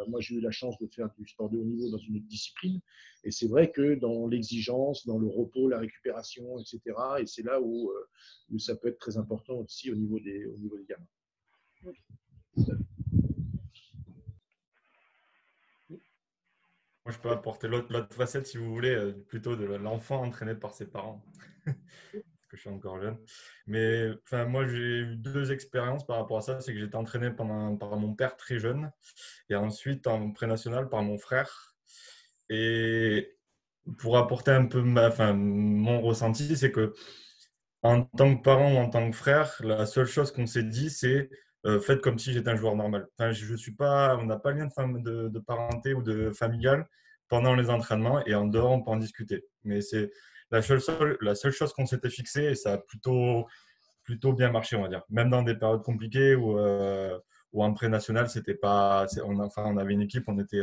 Moi, j'ai eu la chance de faire du sport de haut niveau dans une autre discipline. Et c'est vrai que dans l'exigence, dans le repos, la récupération, etc., et c'est là où ça peut être très important aussi au niveau des gamins. Moi, je peux apporter l'autre facette, si vous voulez, plutôt de l'enfant entraîné par ses parents. Parce que je suis encore jeune. Mais enfin, moi, j'ai eu 2 expériences par rapport à ça. C'est que j'ai été entraîné par mon père très jeune et ensuite en pré-national par mon frère. Et pour apporter un peu mon ressenti, c'est que en tant que parent ou en tant que frère, la seule chose qu'on s'est dit, c'est faites comme si j'étais un joueur normal. Enfin, je suis pas, on n'a pas de lien de parenté ou de familial pendant les entraînements et en dehors, on peut en discuter. Mais c'est la seule chose qu'on s'était fixée et ça a plutôt bien marché, on va dire. Même dans des périodes compliquées où en pré-national, c'était pas, on avait une équipe, on était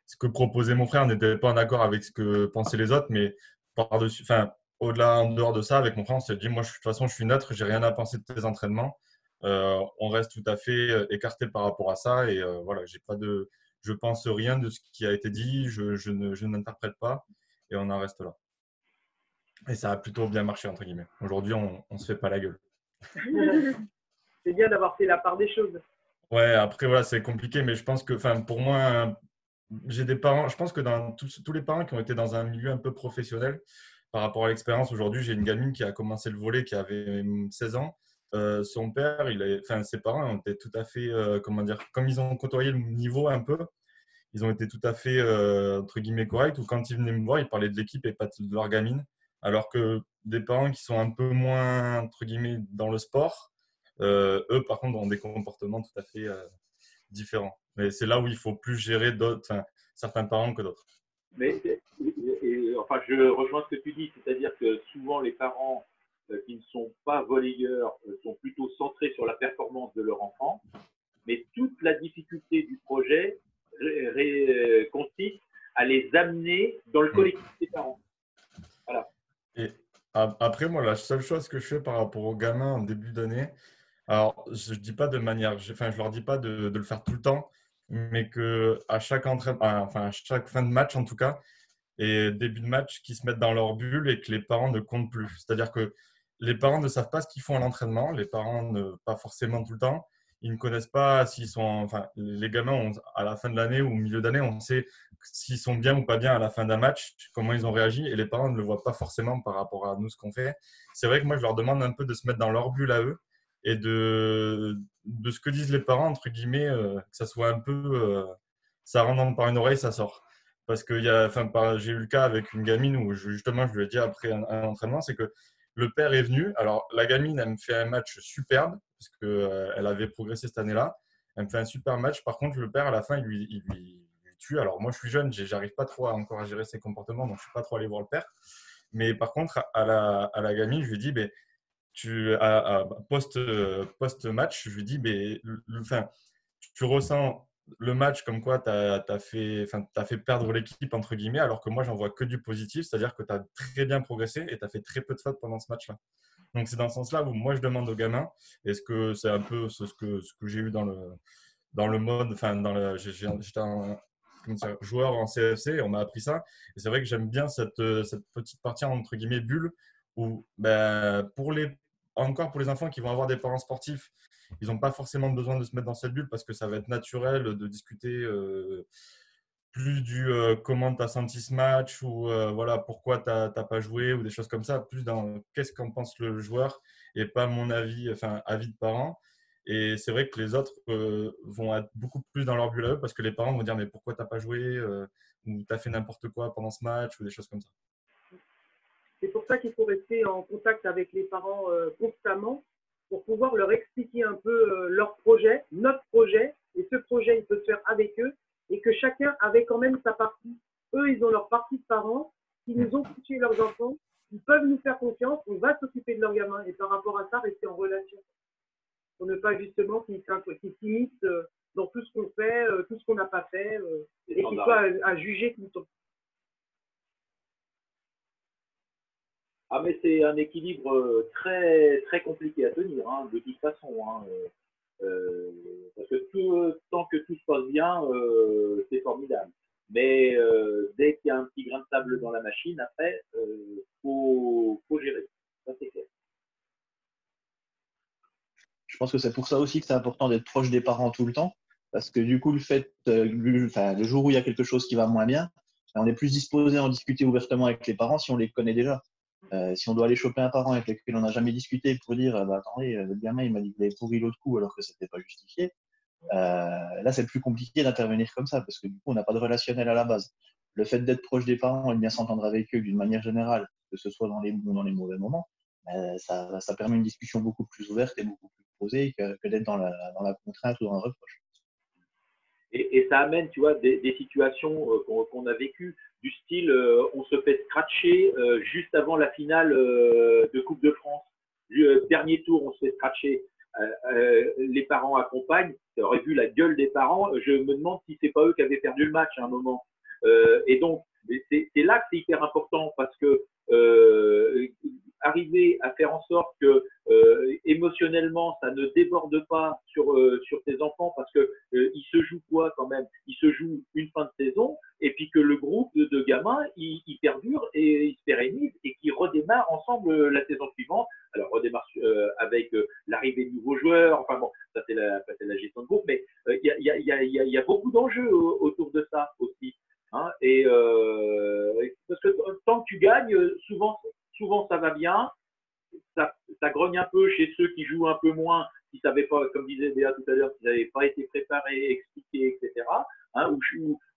ce que proposait mon frère, on n'était pas en accord avec ce que pensaient les autres, mais par-dessus, enfin, au-delà, en dehors de ça, avec mon frère, on s'est dit, moi, de toute façon, je suis neutre, j'ai rien à penser de tes entraînements. On reste tout à fait écarté par rapport à ça. Et voilà, je pense rien de ce qui a été dit, je n'interprète pas et on en reste là. Et ça a plutôt bien marché, entre guillemets. Aujourd'hui, on ne se fait pas la gueule. C'est bien d'avoir fait la part des choses. Ouais, après, voilà, c'est compliqué, mais je pense que, pour moi, j'ai des parents, je pense que dans tous les parents qui ont été dans un milieu un peu professionnel, par rapport à l'expérience, aujourd'hui, j'ai une gamine qui a commencé le volley qui avait 16 ans. Son père, ses parents ont été tout à fait, comme ils ont côtoyé le niveau un peu, ils ont été tout à fait, entre guillemets, corrects, ou quand ils venaient me voir, ils parlaient de l'équipe et pas de leur gamine. Alors que des parents qui sont un peu moins, entre guillemets, dans le sport, eux, par contre, ont des comportements tout à fait différents. Mais c'est là où il faut plus gérer certains parents que d'autres. Mais enfin, je rejoins ce que tu dis, c'est-à-dire que souvent les parents qui ne sont pas volleyeurs sont plutôt centrés sur la performance de leur enfant, mais toute la difficulté du projet consiste à les amener dans le collectif des parents. Voilà. Et après, moi, la seule chose que je fais par rapport aux gamins en début d'année, alors je dis pas de manière, je leur dis pas de le faire tout le temps, mais que à chaque à chaque fin de match en tout cas, et début de match, qu'ils se mettent dans leur bulle et que les parents ne comptent plus. C'est-à-dire que les parents ne savent pas ce qu'ils font à l'entraînement, les parents pas forcément tout le temps, ils ne connaissent pas s'ils sont, enfin, les gamins, à la fin de l'année ou au milieu d'année, on sait s'ils sont bien ou pas bien à la fin d'un match, comment ils ont réagi, et les parents ne le voient pas forcément par rapport à nous, ce qu'on fait. C'est vrai que moi, je leur demande un peu de se mettre dans leur bulle à eux et de ce que disent les parents, entre guillemets, que ça soit un peu, ça rentre par une oreille, ça sort. Parce que j'ai eu le cas avec une gamine où justement, je lui ai dit après un entraînement, c'est que le père est venu. Alors, la gamine, elle me fait un match superbe parce qu'elle avait progressé cette année-là. Elle me fait un super match. Par contre, le père, à la fin, il lui tue. Alors, moi, je suis jeune, j'arrive pas trop encore à gérer ses comportements, donc je ne suis pas trop allé voir le père. Mais par contre, à la gamine, je lui dis, ben, post-match, je lui dis, ben, enfin, tu ressens le match comme quoi tu as fait perdre l'équipe, entre guillemets, alors que moi, j'en vois que du positif, c'est-à-dire que tu as très bien progressé et tu as fait très peu de fautes pendant ce match-là. Donc, c'est dans ce sens-là où moi, je demande aux gamins, est-ce que c'est un peu ce que j'ai eu dans le mode, enfin, j'étais un joueur en CFC et on m'a appris ça. Et c'est vrai que j'aime bien cette petite partie, entre guillemets, bulle, où ben, pour les enfants qui vont avoir des parents sportifs, ils n'ont pas forcément besoin de se mettre dans cette bulle parce que ça va être naturel de discuter plus du comment tu as senti ce match ou voilà, pourquoi tu n'as pas joué ou des choses comme ça, plus dans qu'est-ce qu'en pense le joueur et pas mon avis, enfin avis de parents. Et c'est vrai que les autres vont être beaucoup plus dans leur bulle à eux parce que les parents vont dire mais pourquoi tu n'as pas joué ou tu as fait n'importe quoi pendant ce match ou des choses comme ça. C'est pour ça qu'il faut rester en contact avec les parents constamment pour pouvoir leur expliquer un peu leur projet, notre projet, et ce projet, il peut se faire avec eux, et que chacun avait quand même sa partie. Eux, ils ont leur partie de parents, qui nous ont confié leurs enfants, ils peuvent nous faire confiance, on va s'occuper de leurs gamins, et par rapport à ça, rester en relation. Pour ne pas justement qu'ils s'immiscent dans tout ce qu'on fait, tout ce qu'on n'a pas fait, et qu'ils soient à juger tout le temps. Ah, mais c'est un équilibre très, très compliqué à tenir, hein, de toute façon. Hein, parce que tant que tout se passe bien, c'est formidable. Mais dès qu'il y a un petit grain de sable dans la machine, après, faut gérer. Ça, c'est clair. Je pense que c'est pour ça aussi que c'est important d'être proche des parents tout le temps. Parce que du coup, le jour où il y a quelque chose qui va moins bien, on est plus disposé à en discuter ouvertement avec les parents si on les connaît déjà. Si on doit aller choper un parent avec lequel on n'a jamais discuté pour dire bah, attendez, le gamin il m'a dit qu'il avait pourri l'autre coup alors que ce n'était pas justifié, là c'est plus compliqué d'intervenir comme ça parce que du coup on n'a pas de relationnel à la base. Le fait d'être proche des parents et de bien s'entendre avec eux d'une manière générale, que ce soit dans les bons ou dans les mauvais moments, ça permet une discussion beaucoup plus ouverte et beaucoup plus posée que d'être dans la contrainte ou dans le reproche. Et ça amène, tu vois, des situations qu'on a vécues, du style, on se fait scratcher juste avant la finale de Coupe de France. Dernier tour, on se fait scratcher. Les parents accompagnent. Tu aurais vu la gueule des parents. Je me demande si c'est pas eux qui avaient perdu le match à un moment. Et donc, c'est là que c'est hyper important parce que arriver à faire en sorte que émotionnellement, ça ne déborde pas sur tes enfants parce que ils se jouent quoi quand même? Ils se jouent une fin de saison et puis que le groupe de gamins, il perdure et il se pérennise et qu'ils redémarrent ensemble la saison suivante. Alors, redémarre avec l'arrivée de nouveaux joueurs. Enfin bon, ça c'est la gestion de groupe, mais il y a beaucoup d'enjeux autour de ça aussi. Hein, et parce que tant que tu gagnes, souvent ça va bien, ça grogne un peu chez ceux qui jouent un peu moins, qui ne savaient pas, comme disait Béa tout à l'heure, qui n'avaient pas été préparés, expliqués, etc. Hein,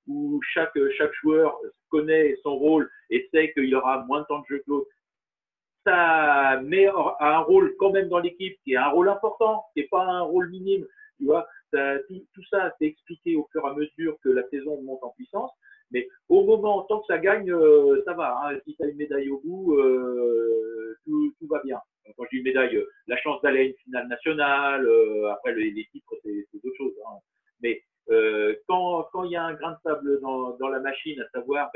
où chaque joueur connaît son rôle et sait qu'il y aura moins de temps de jeu que l'autre. Ça met un rôle quand même dans l'équipe qui est un rôle important, qui n'est pas un rôle minime. Tu vois, tout ça, c'est expliqué au fur et à mesure que la saison monte en puissance. Mais au moment, tant que ça gagne, ça va. Hein. Si tu as une médaille au bout, tout va bien. Quand je dis une médaille, la chance d'aller à une finale nationale, après les titres, c'est d'autres choses. Hein. Mais quand il y a un grain de sable dans la machine, à savoir,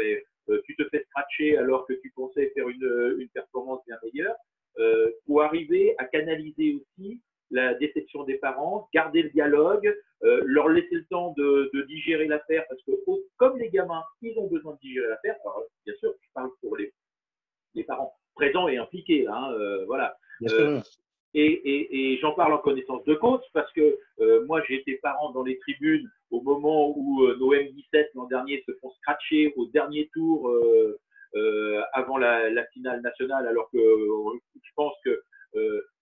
tu te fais scratcher alors que tu pensais faire une performance bien meilleure, faut arriver à canaliser aussi la déception des parents, garder le dialogue, leur laisser le temps de digérer l'affaire, parce que comme les gamins, ils ont besoin de digérer l'affaire. Alors, bien sûr, je parle pour les parents présents et impliqués, là, hein, voilà. Et j'en parle en connaissance de cause parce que moi, j'ai été parent dans les tribunes au moment où nos M17 l'an dernier se font scratcher au dernier tour avant la finale nationale, alors que je pense que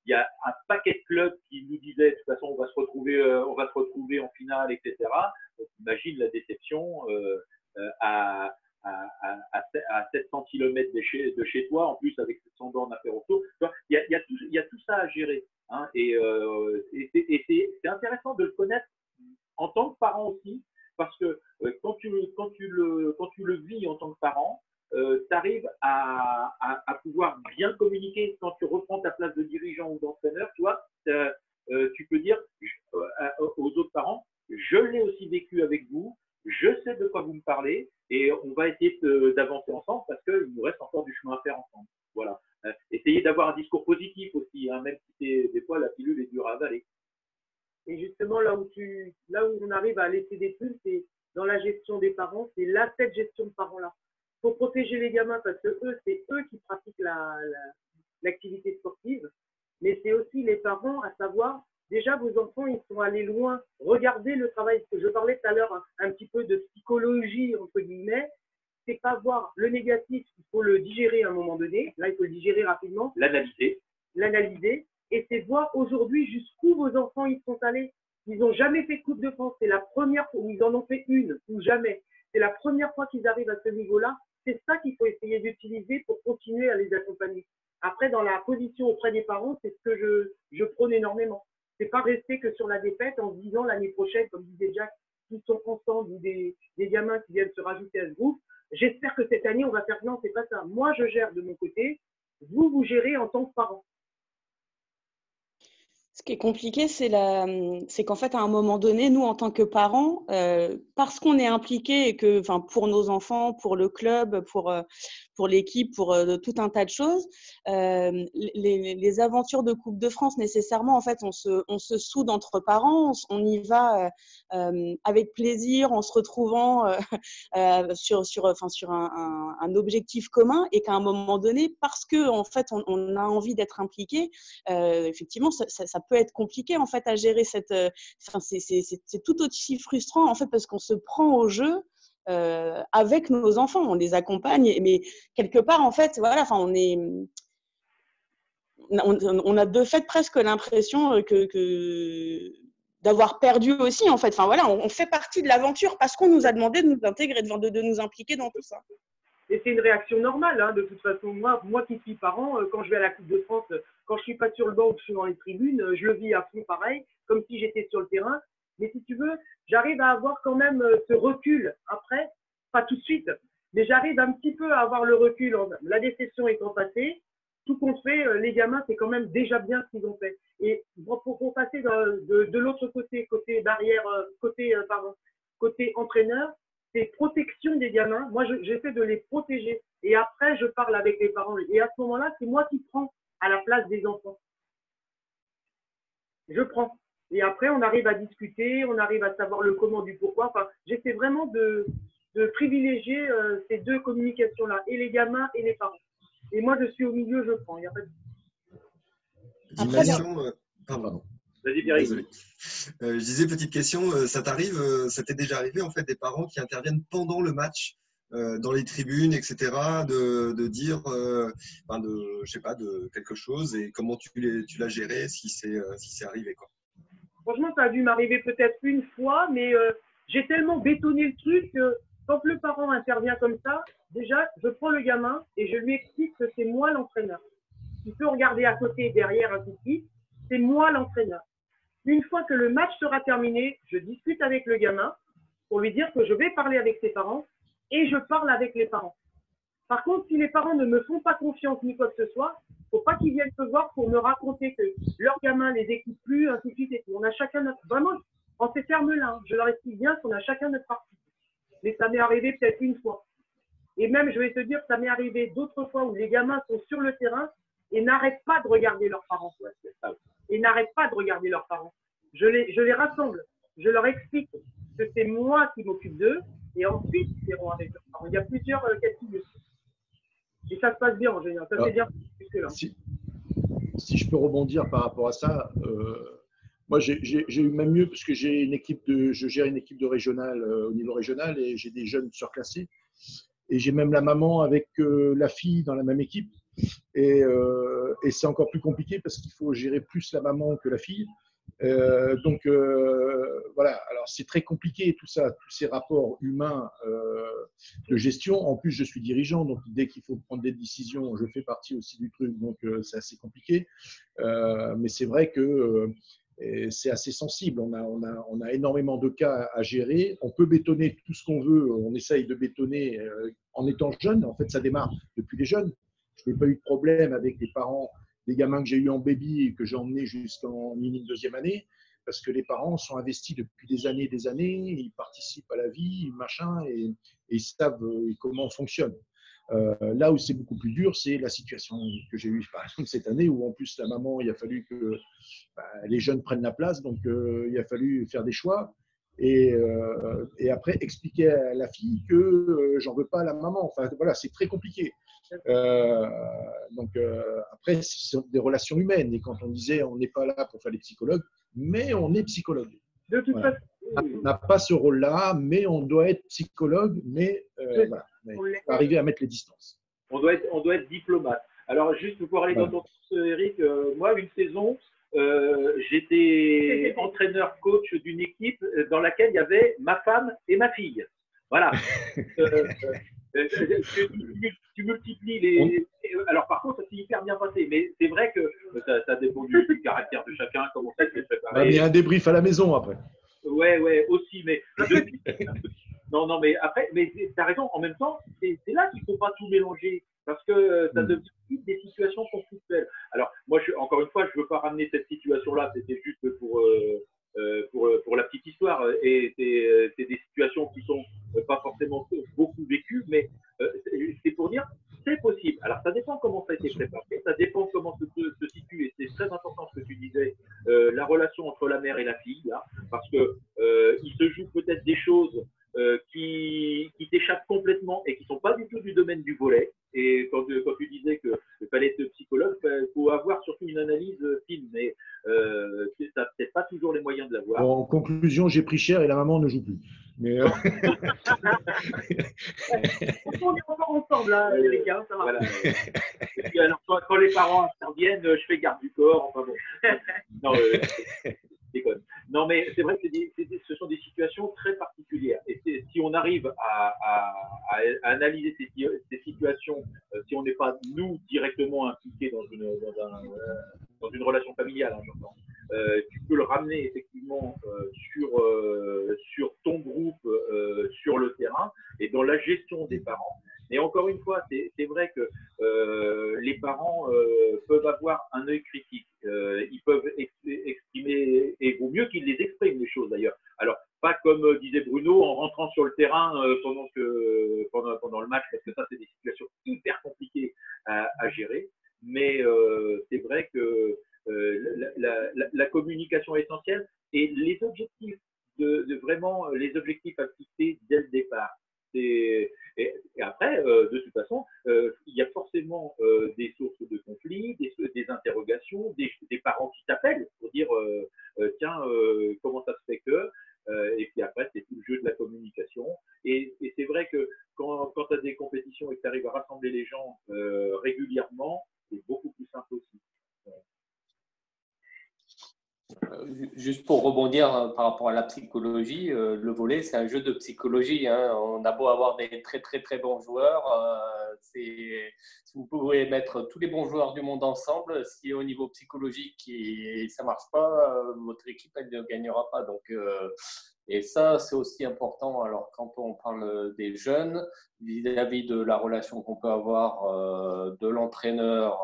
il y a un paquet de clubs qui nous disaient de toute façon on va se retrouver en finale, etc. Donc, imagine la déception à 700 km de chez toi, en plus avec 700 bornes à faire autour. Il y a tout ça à gérer. Hein, et c'est intéressant de le connaître en tant que parent aussi, parce que quand tu le vis en tant que parent, tu arrives à pouvoir bien communiquer quand tu reprends ta place de dirigeant ou d'entraîneur, tu vois, tu peux dire aux autres parents, je l'ai aussi vécu avec vous, je sais de quoi vous me parlez et on va essayer d'avancer ensemble parce qu'il nous reste encore du chemin à faire ensemble. Voilà. Essayez d'avoir un discours positif aussi, hein, même si des fois la pilule est dure à avaler. Et justement, là où on arrive à laisser des pulls, c'est dans la gestion des parents, c'est cette gestion de parents-là. Il faut protéger les gamins parce que c'est eux qui pratiquent l'activité sportive, mais c'est aussi les parents à savoir, déjà vos enfants, ils sont allés loin. Regardez le travail, je parlais tout à l'heure un petit peu de psychologie, entre guillemets, c'est pas voir le négatif, il faut le digérer à un moment donné, là il faut le digérer rapidement. L'analyser, et c'est voir aujourd'hui jusqu'où vos enfants ils sont allés. Ils n'ont jamais fait de Coupe de France, c'est la première fois où ils en ont fait une, ou jamais. C'est la première fois qu'ils arrivent à ce niveau-là. C'est ça qu'il faut essayer d'utiliser pour continuer à les accompagner. Après, dans la position auprès des parents, c'est ce que je prône énormément. C'est pas rester que sur la défaite en se disant l'année prochaine, comme disait Jack, tous sont ensemble ou des gamins qui viennent se rajouter à ce groupe. J'espère que cette année, on va faire non, c'est pas ça. Moi, je gère de mon côté. Vous gérez en tant que parent. Ce qui est compliqué, c'est qu'en fait, à un moment donné, nous, en tant que parents, parce qu'on est impliqués et que, enfin, pour nos enfants, pour le club, pour l'équipe, pour tout un tas de choses, les aventures de Coupe de France, nécessairement, en fait, on se soude entre parents, on y va avec plaisir, en se retrouvant sur un objectif commun, et qu'à un moment donné, parce que en fait, on a envie d'être impliqué, effectivement, ça peut être compliqué en fait à gérer cette. C'est tout aussi frustrant en fait parce qu'on se prend au jeu avec nos enfants, on les accompagne, mais quelque part en fait, voilà, enfin on a de fait presque l'impression que d'avoir perdu aussi en fait. Enfin voilà, on fait partie de l'aventure parce qu'on nous a demandé de nous intégrer, de nous impliquer dans tout ça. Et c'est une réaction normale, hein, de toute façon. Moi qui suis parent, quand je vais à la Coupe de France, quand je ne suis pas sur le banc ou que je suis dans les tribunes, je le vis à fond pareil, comme si j'étais sur le terrain. Mais si tu veux, j'arrive à avoir quand même ce recul après, pas tout de suite, mais j'arrive un petit peu à avoir le recul. La déception étant passée, tout compte fait, les gamins, c'est quand même déjà bien ce qu'ils ont fait. Et pour passer de l'autre côté, côté barrière, côté entraîneur, c'est protection des gamins. Moi, j'essaie de les protéger. Et après, je parle avec les parents. Et à ce moment-là, c'est moi qui prends à la place des enfants. Je prends. Et après, on arrive à discuter, on arrive à savoir le comment du pourquoi. Enfin, j'essaie vraiment de privilégier ces deux communications-là, et les gamins et les parents. Et moi, je suis au milieu, je prends. Il n'y a pas de... Après, pardon. Vas-y, Pierre. Je disais, petite question, ça t'est déjà arrivé en fait des parents qui interviennent pendant le match dans les tribunes, etc., de dire, je sais pas, de quelque chose, et comment tu l'as géré si c'est arrivé, quoi. Franchement, ça a dû m'arriver peut-être une fois, mais j'ai tellement bétonné le truc que quand le parent intervient comme ça, déjà, je prends le gamin et je lui explique que c'est moi l'entraîneur. Tu peux regarder à côté, derrière, un tout petit, c'est moi l'entraîneur. Une fois que le match sera terminé, je discute avec le gamin pour lui dire que je vais parler avec ses parents, et je parle avec les parents. Par contre, si les parents ne me font pas confiance ni quoi que ce soit, il ne faut pas qu'ils viennent me voir pour me raconter que leurs gamins les écoutent plus, ainsi de suite. Et tout. On a chacun notre... Vraiment, en ces termes-là, je leur explique bien qu'on a chacun notre partie. Mais ça m'est arrivé peut-être une fois. Et même, je vais te dire, ça m'est arrivé d'autres fois où les gamins sont sur le terrain et n'arrêtent pas de regarder leurs parents. Et n'arrêtent pas de regarder leurs parents. Je les rassemble. Je leur explique que c'est moi qui m'occupe d'eux, et ensuite, ils verront avec leurs parents. Il y a plusieurs cas de figure. Et ça se passe bien en général. Ça s'est bien jusque-là. si je peux rebondir par rapport à ça, moi j'ai eu même mieux parce que je gère une équipe de régional au niveau régional et j'ai des jeunes surclassés. Et j'ai même la maman avec la fille dans la même équipe. Et c'est encore plus compliqué parce qu'il faut gérer plus la maman que la fille. Donc voilà, alors c'est très compliqué tout ça, tous ces rapports humains de gestion. En plus, je suis dirigeant, donc dès qu'il faut prendre des décisions, je fais partie aussi du truc, donc c'est assez compliqué. Mais c'est vrai que c'est assez sensible. On a énormément de cas à gérer. On peut bétonner tout ce qu'on veut. On essaye de bétonner en étant jeune. En fait, ça démarre depuis les jeunes. Je n'ai pas eu de problème avec les parents des gamins que j'ai eu en baby et que j'ai emmenés jusqu'en minime deuxième année, parce que les parents sont investis depuis des années, ils participent à la vie, machin, et ils savent comment on fonctionne. Là où c'est beaucoup plus dur, c'est la situation que j'ai eue par exemple cette année, où en plus la maman, il a fallu que les jeunes prennent la place, donc il a fallu faire des choix. Et après expliquer à la fille que j'en veux pas à la maman. Enfin voilà, c'est très compliqué. Donc après, ce sont des relations humaines. Et quand on disait on n'est pas là pour faire les psychologues, mais on est psychologue. De toute façon, on n'a pas ce rôle-là, mais on doit être psychologue, mais voilà, arriver à mettre les distances. On doit être diplomate. Alors juste pour aller dans ton sens, Eric, moi une saison, j'étais entraîneur-coach d'une équipe dans laquelle il y avait ma femme et ma fille. Voilà. Tu multiplies les. Alors par contre, ça s'est hyper bien passé, mais c'est vrai que ça dépend du caractère de chacun, comment ça se préparer. Il y a un débrief à la maison après. Ouais, aussi, mais non, mais après, mais tu as raison. En même temps, c'est là qu'il ne faut pas tout mélanger, parce que ça devient des situations conflictuelles. Alors moi, encore une fois, je ne veux pas ramener cette situation-là. C'était juste pour la petite histoire, et c'est des situations qui sont pas forcément beaucoup vécues, mais c'est pour dire c'est possible. Alors ça dépend comment ça a été préparé, ça dépend comment se situe, et c'est très important ce que tu disais, la relation entre la mère et la fille, là, parce que il se joue peut-être des choses qui t'échappent complètement et qui sont pas du tout du domaine du volley. Et quand tu disais qu'il fallait être psychologue, il faut avoir surtout une analyse fine, mais tu n'as peut-être pas toujours les moyens de l'avoir. En conclusion, j'ai pris cher et la maman ne joue plus. Mais on est encore ensemble, là, Eric, ça va. Voilà. Et puis, alors, quand les parents interviennent, je fais garde du corps. Enfin bon. Non, déconne. Non, mais c'est vrai que ce sont des situations très particulières. Et si on arrive à analyser ces situations, si on n'est pas, nous, directement impliqués dans une relation familiale, hein, j'entends, tu peux le ramener effectivement sur ton groupe, sur le terrain et dans la gestion des parents. Mais encore une fois, c'est vrai que les parents peuvent avoir un œil critique. Ils peuvent exprimer, et vaut mieux qu'ils les expriment, les choses d'ailleurs. Alors, pas comme disait Bruno, en rentrant sur le terrain pendant le match, parce que ça, c'est des situations hyper compliquées à gérer. Mais c'est vrai que la communication est essentielle, et les objectifs, vraiment les objectifs à fixer dès le départ. Et après, de toute façon, il y a forcément des sources de conflits, des interrogations, des parents qui t'appellent pour dire tiens, comment ça se fait que. Et puis après, c'est tout le jeu de la communication. Et c'est vrai que quand tu as des compétitions et que tu arrives à rassembler les gens régulièrement, c'est beaucoup plus simple aussi. Juste pour rebondir par rapport à la psychologie, le volley, c'est un jeu de psychologie. Hein. On a beau avoir des très, très, très bons joueurs. Si vous pouvez mettre tous les bons joueurs du monde ensemble, si au niveau psychologique ça ne marche pas, votre équipe, elle ne gagnera pas. Donc, et ça, c'est aussi important. Alors, quand on parle des jeunes, vis-à-vis de la relation qu'on peut avoir de l'entraîneur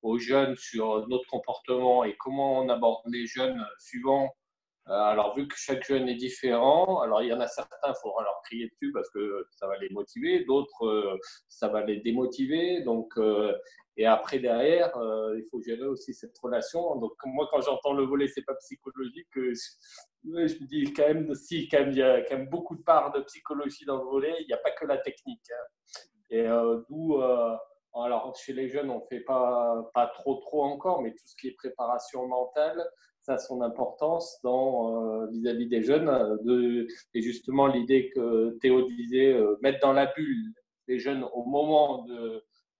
aux jeunes sur notre comportement et comment on aborde les jeunes suivant. Alors, vu que chaque jeune est différent, alors il y en a certains, il faudra leur crier dessus parce que ça va les motiver, d'autres, ça va les démotiver. Donc, et après, derrière, il faut gérer aussi cette relation. Donc, moi, quand j'entends le volley, ce n'est pas psychologique, je me dis quand même, il y a quand même beaucoup de parts de psychologie dans le volley, il n'y a pas que la technique. Hein. Et d'où Alors, chez les jeunes, on ne fait pas trop encore, mais tout ce qui est préparation mentale, ça a son importance vis-à-vis des jeunes. Et justement, l'idée que Théo disait, mettre dans la bulle les jeunes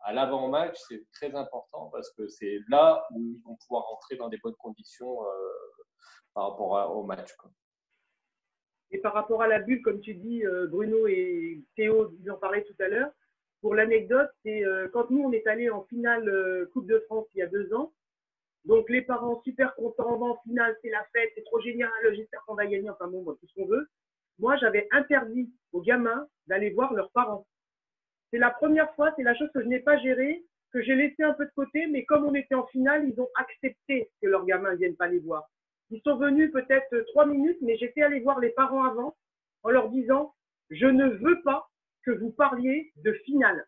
à l'avant-match, c'est très important parce que c'est là où ils vont pouvoir entrer dans des bonnes conditions par rapport au match, quoi. Et par rapport à la bulle, comme tu dis, Bruno et Théo, ils en parlaient tout à l'heure. Pour l'anecdote, c'est quand nous, on est allés en finale Coupe de France il y a 2 ans. Donc, les parents super contents, en finale, c'est la fête, c'est trop génial, j'espère qu'on va gagner, enfin bon, tout ce qu'on veut. Moi, j'avais interdit aux gamins d'aller voir leurs parents. C'est la première fois, c'est la chose que je n'ai pas gérée, que j'ai laissé un peu de côté, mais comme on était en finale, ils ont accepté que leurs gamins ne viennent pas les voir. Ils sont venus peut-être 3 minutes, mais j'étais allée voir les parents avant en leur disant « Je ne veux pas que vous parliez de finale.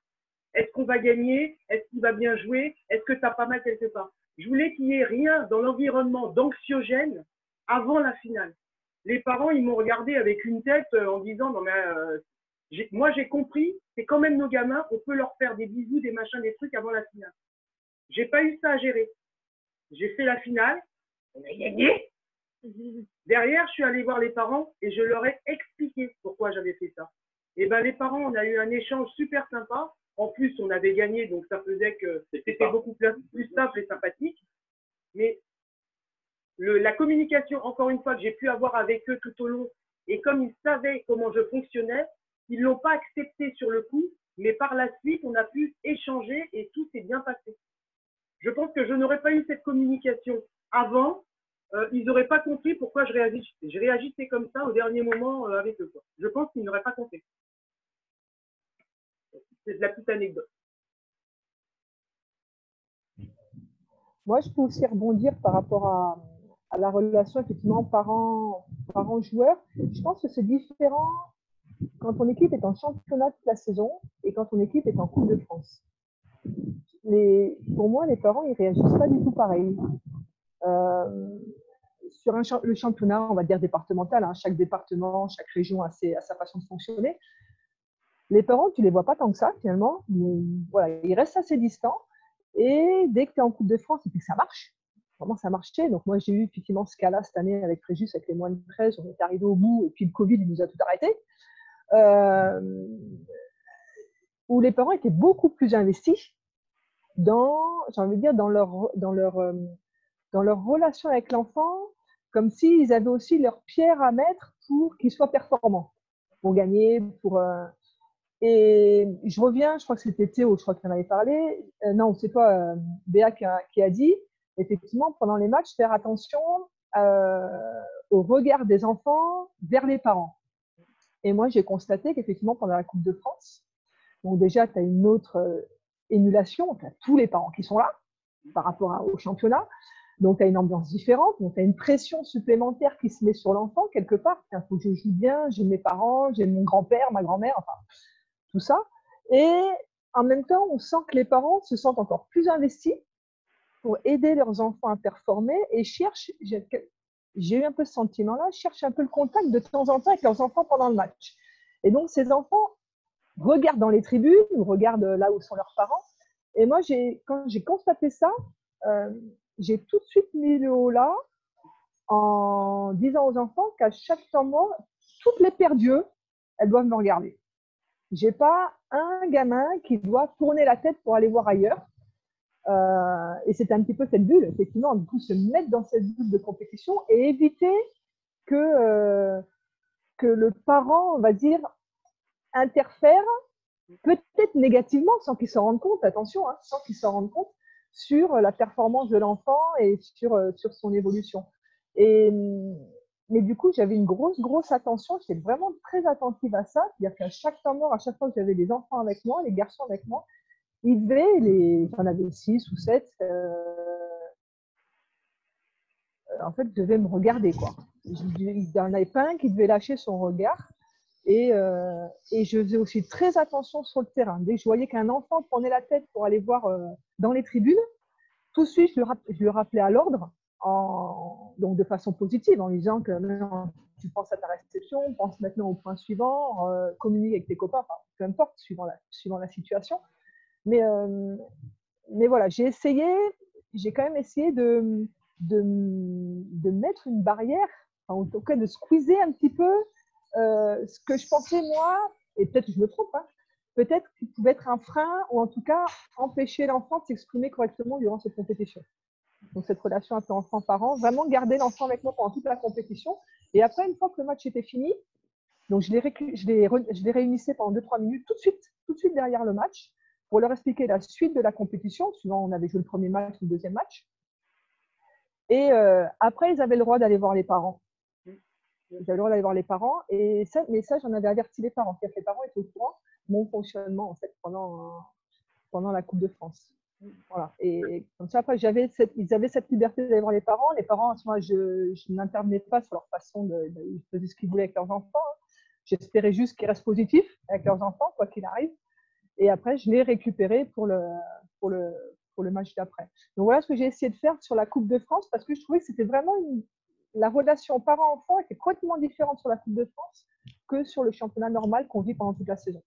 Est-ce qu'on va gagner? Est-ce qu'il va bien jouer? Est-ce que tu as pas mal quelque part ?» Je voulais qu'il n'y ait rien dans l'environnement d'anxiogène avant la finale. Les parents, ils m'ont regardé avec une tête en disant « Non mais moi j'ai compris, c'est quand même nos gamins, on peut leur faire des bisous, des machins, des trucs avant la finale. » J'ai pas eu ça à gérer. J'ai fait la finale, on a gagné. Derrière, je suis allée voir les parents et je leur ai expliqué pourquoi j'avais fait ça. Et ben les parents, on a eu un échange super sympa. En plus, on avait gagné, donc ça faisait que c'était beaucoup plus simple et sympathique. Mais la communication, encore une fois, que j'ai pu avoir avec eux tout au long, et comme ils savaient comment je fonctionnais, ils ne l'ont pas accepté sur le coup, mais par la suite, on a pu échanger et tout s'est bien passé. Je pense que je n'aurais pas eu cette communication avant, ils n'auraient pas compris pourquoi je réagissais comme ça au dernier moment avec eux, quoi. Je pense qu'ils n'auraient pas compris. C'est de la petite anecdote. Moi, je peux aussi rebondir par rapport à la relation, effectivement, parents-joueurs. Je pense que c'est différent quand ton équipe est en championnat toute la saison et quand ton équipe est en Coupe de France. Pour moi, les parents, ils ne réagissent pas du tout pareil. Sur le championnat, on va dire départemental, hein, chaque département, chaque région a sa façon de fonctionner. Les parents, tu ne les vois pas tant que ça, finalement. Voilà, ils restent assez distants. Et dès que tu es en Coupe de France, et puis que ça marche, vraiment ça marchait. Donc moi, j'ai eu effectivement ce cas-là cette année avec Fréjus, avec les moins de 13, on est arrivé au bout, et puis le Covid, il nous a tout arrêté. Où les parents étaient beaucoup plus investis j'ai envie de dire, dans leur relation avec l'enfant, comme s'ils avaient aussi leur pierre à mettre pour qu'il soit performant, pour gagner, Et je reviens, je crois que c'était Théo, je crois qu'il en avait parlé. Non, c'est toi, Béa, qui a dit, effectivement, pendant les matchs, faire attention au regard des enfants vers les parents. Et moi, j'ai constaté qu'effectivement, pendant la Coupe de France, donc déjà, tu as une autre émulation, tu as tous les parents qui sont là par rapport au championnat. Donc, tu as une ambiance différente, donc tu as une pression supplémentaire qui se met sur l'enfant quelque part. Il faut que je joue bien, j'ai mes parents, j'ai mon grand-père, ma grand-mère, enfin, tout ça. Et en même temps, on sent que les parents se sentent encore plus investis pour aider leurs enfants à performer et cherchent, j'ai eu un peu ce sentiment-là, cherchent un peu le contact de temps en temps avec leurs enfants pendant le match. Et donc, ces enfants regardent dans les tribunes ou regardent là où sont leurs parents. Et moi, quand j'ai constaté ça, j'ai tout de suite mis le haut là en disant aux enfants qu'à chaque temps mort, toutes les paires d'yeux, elles doivent me regarder. J'ai pas un gamin qui doit tourner la tête pour aller voir ailleurs. Et c'est un petit peu cette bulle, effectivement, du coup, se mettre dans cette bulle de compétition et éviter que le parent, on va dire, interfère, peut-être négativement, sans qu'il s'en rende compte, attention, hein, sans qu'il s'en rende compte, sur la performance de l'enfant et sur son évolution. Mais du coup, j'avais une grosse attention, j'étais vraiment très attentive à ça, c'est-à-dire qu'à chaque temps mort, à chaque fois que j'avais des enfants avec moi, les garçons avec moi, j'en avais 6 ou 7, en fait, devaient me regarder, quoi. Il n'y en avait pas un qui devait lâcher son regard. Et je faisais aussi très attention sur le terrain. Dès que je voyais qu'un enfant prenait la tête pour aller voir dans les tribunes, tout de suite, je le rappelais à l'ordre, donc de façon positive, en lui disant que maintenant, tu penses à ta réception, pense maintenant au point suivant, communique avec tes copains, enfin, peu importe, suivant la situation. Mais voilà, j'ai quand même essayé de mettre une barrière, enfin, en tout cas de squeezer un petit peu ce que je pensais moi, et peut-être que je me trompe, hein, peut-être qu'il pouvait être un frein, ou en tout cas empêcher l'enfant de s'exprimer correctement durant cette compétition. Donc cette relation un peu enfant-parent, vraiment garder l'enfant avec moi pendant toute la compétition. Et après, une fois que le match était fini, donc je les réunissais pendant 2-3 minutes tout de suite derrière le match, pour leur expliquer la suite de la compétition. Souvent, on avait joué le premier match ou le deuxième match. Et après, ils avaient le droit d'aller voir les parents. Ils avaient le droit d'aller voir les parents. Et ça, mais ça, j'en avais averti les parents. C'est-à-dire que les parents étaient au courant de mon fonctionnement en fait, pendant la Coupe de France. Voilà. Et comme ça, après, ils avaient cette liberté d'aller voir les parents. Les parents, moi, je n'intervenais pas sur leur façon ils faisaient ce qu'ils voulaient avec leurs enfants. Hein. J'espérais juste qu'ils restent positifs avec leurs enfants, quoi qu'il arrive. Et après, je l'ai récupéré pour le match d'après. Donc voilà ce que j'ai essayé de faire sur la Coupe de France, parce que je trouvais que c'était vraiment la relation parent-enfant était complètement différente sur la Coupe de France que sur le championnat normal qu'on vit pendant toute la saison.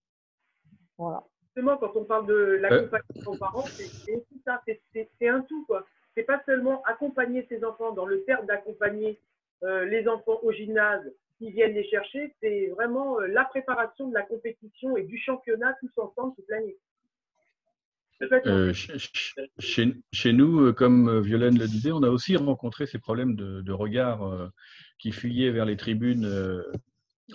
Voilà. Justement, quand on parle de l'accompagnement aux parents, c'est tout ça, c'est un tout, quoi. C'est pas seulement accompagner ses enfants dans le terme d'accompagner les enfants au gymnase qui viennent les chercher, c'est vraiment la préparation de la compétition et du championnat tous ensemble toute l'année. Chez nous, comme Violaine le disait, on a aussi rencontré ces problèmes de regard qui fuyaient vers les tribunes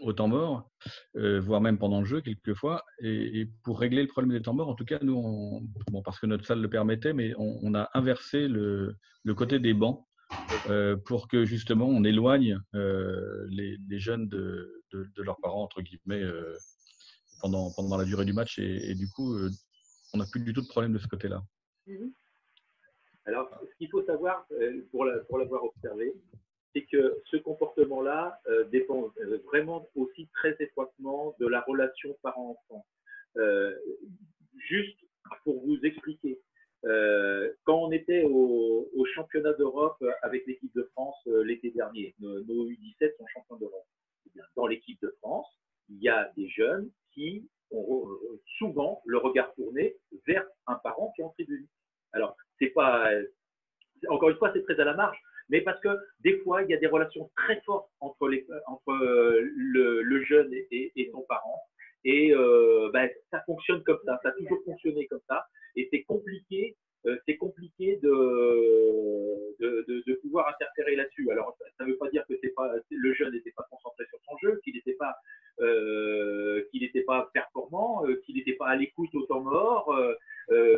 au temps mort, voire même pendant le jeu quelquefois. Et pour régler le problème des temps morts, en tout cas, nous, parce que notre salle le permettait, mais on a inversé le côté des bancs pour que justement on éloigne les jeunes de leurs parents, entre guillemets, pendant la durée du match. Et du coup, on n'a plus du tout de problème de ce côté-là. Alors, ce qu'il faut savoir, pour l'avoir observé, c'est que ce comportement-là dépend vraiment aussi très étroitement de la relation parent-enfant. Juste pour vous expliquer, quand on était au championnat d'Europe avec l'équipe de France l'été dernier, nos U17 sont champions d'Europe. Dans l'équipe de France, il y a des jeunes qui ont souvent le regard tourné vers un parent qui est en tribune. Alors, c'est pas, encore une fois, c'est très à la marge, mais parce que des fois, il y a des relations très fortes entre le jeune et son parent. Et ça fonctionne comme ça a toujours fonctionné comme ça. Et c'est compliqué de pouvoir interférer là-dessus. Alors, ça ne veut pas dire que le jeune n'était pas concentré sur son jeu, qu'il n'était pas performant, qu'il n'était pas à l'écoute au temps mort,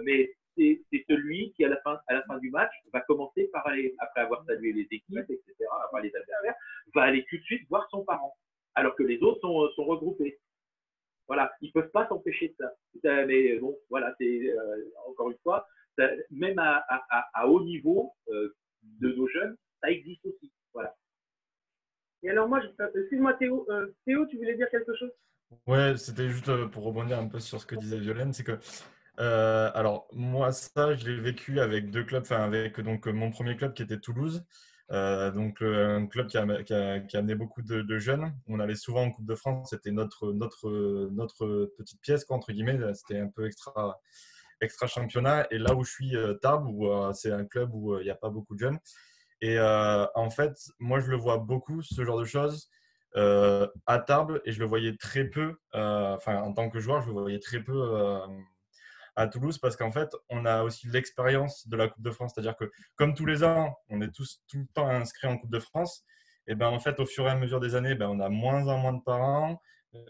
mais c'est celui qui, à la fin du match, va commencer par aller, après avoir salué les équipes, etc., après les adversaires, va aller tout de suite voir son parent, alors que les autres sont regroupés. Voilà, ils ne peuvent pas s'empêcher de ça. Mais bon, voilà, c'est encore une fois, même à haut niveau de nos jeunes, ça existe aussi. Voilà. Et alors moi, excuse-moi Théo, tu voulais dire quelque chose? Ouais, c'était juste pour rebondir un peu sur ce que disait Violaine, c'est que alors moi ça je l'ai vécu avec deux clubs, enfin avec donc mon premier club qui était Toulouse, donc un club qui a amené beaucoup de jeunes. On allait souvent en Coupe de France, c'était notre petite pièce quoi, entre guillemets, c'était un peu extra championnat. Et là où je suis Tarbes, où c'est un club où il n'y a pas beaucoup de jeunes. Et en fait, moi je le vois beaucoup ce genre de choses. À Tarbes, et je le voyais très peu, en tant que joueur, je le voyais très peu à Toulouse, parce qu'en fait, on a aussi l'expérience de la Coupe de France. C'est-à-dire que, comme tous les ans, on est tous tout le temps inscrits en Coupe de France, et ben en fait, au fur et à mesure des années, on a moins en moins de parents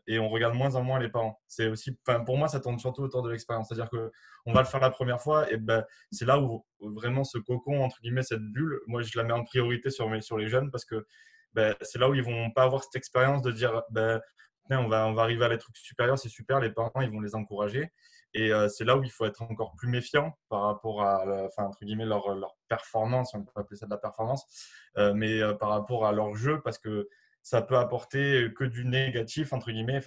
et on regarde moins en moins les parents. C'est aussi, pour moi, ça tourne surtout autour de l'expérience. C'est-à-dire qu'on va le faire la première fois, et c'est là où vraiment ce cocon, entre guillemets, cette bulle, moi, je la mets en priorité sur les jeunes, parce que c'est là où ils vont pas avoir cette expérience de dire on va arriver à les trucs supérieurs, c'est super, les parents ils vont les encourager. Et c'est là où il faut être encore plus méfiant par rapport à entre guillemets leur performance, on peut appeler ça de la performance, mais par rapport à leur jeu, parce que ça peut apporter que du négatif, entre guillemets,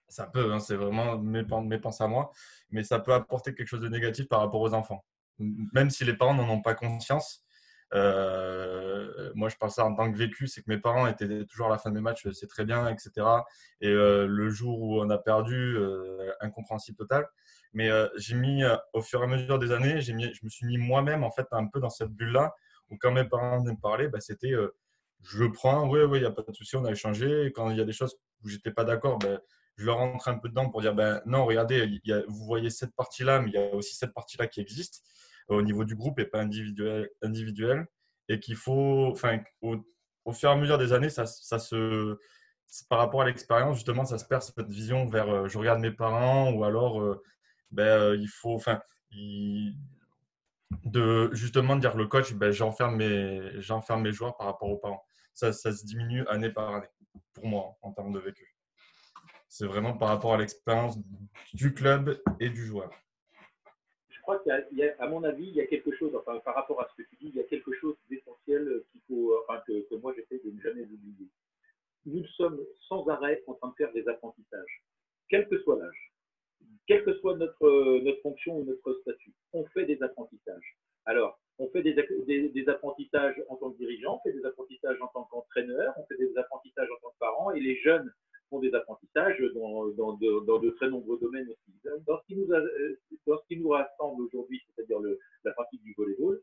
ça peut, hein, c'est vraiment mes pensées à moi, mais ça peut apporter quelque chose de négatif par rapport aux enfants. Même si les parents n'en ont pas conscience, Moi, je parle ça en tant que vécu, c'est que mes parents étaient toujours à la fin de mes matchs, c'est très bien, etc. Et le jour où on a perdu, incompréhensible total. Mais j'ai mis, au fur et à mesure des années, je me suis mis moi-même en fait un peu dans cette bulle-là, où quand mes parents venaient me parler, bah, c'était je le prends, oui, il n'y a pas de souci, on a échangé. Et quand il y a des choses où je n'étais pas d'accord, ben, je leur rentre un peu dedans pour dire ben, non, regardez, vous voyez cette partie-là, mais il y a aussi cette partie-là qui existe au niveau du groupe et pas individuel. Et qu'il faut, enfin, au fur et à mesure des années, par rapport à l'expérience, justement, ça se perd cette vision vers je regarde mes parents ou alors il faut, enfin, justement dire le coach, ben, j'enferme mes joueurs par rapport aux parents. Ça se diminue année par année pour moi en termes de vécu. C'est vraiment par rapport à l'expérience du club et du joueur. Je crois qu'à mon avis, il y a quelque chose, enfin, par rapport à ce que tu dis, il y a quelque chose d'essentiel qu'il faut, enfin, que moi j'essaie de ne jamais oublier. Nous sommes sans arrêt en train de faire des apprentissages, quel que soit l'âge, quelle que soit notre fonction ou notre statut. On fait des apprentissages. Alors, on fait des apprentissages en tant que dirigeant, on fait des apprentissages en tant qu'entraîneur, on fait des apprentissages en tant que parent, et les jeunes font des apprentissages dans de très nombreux domaines aussi. Dans ce qui nous rassemble aujourd'hui, c'est-à-dire la pratique du volleyball,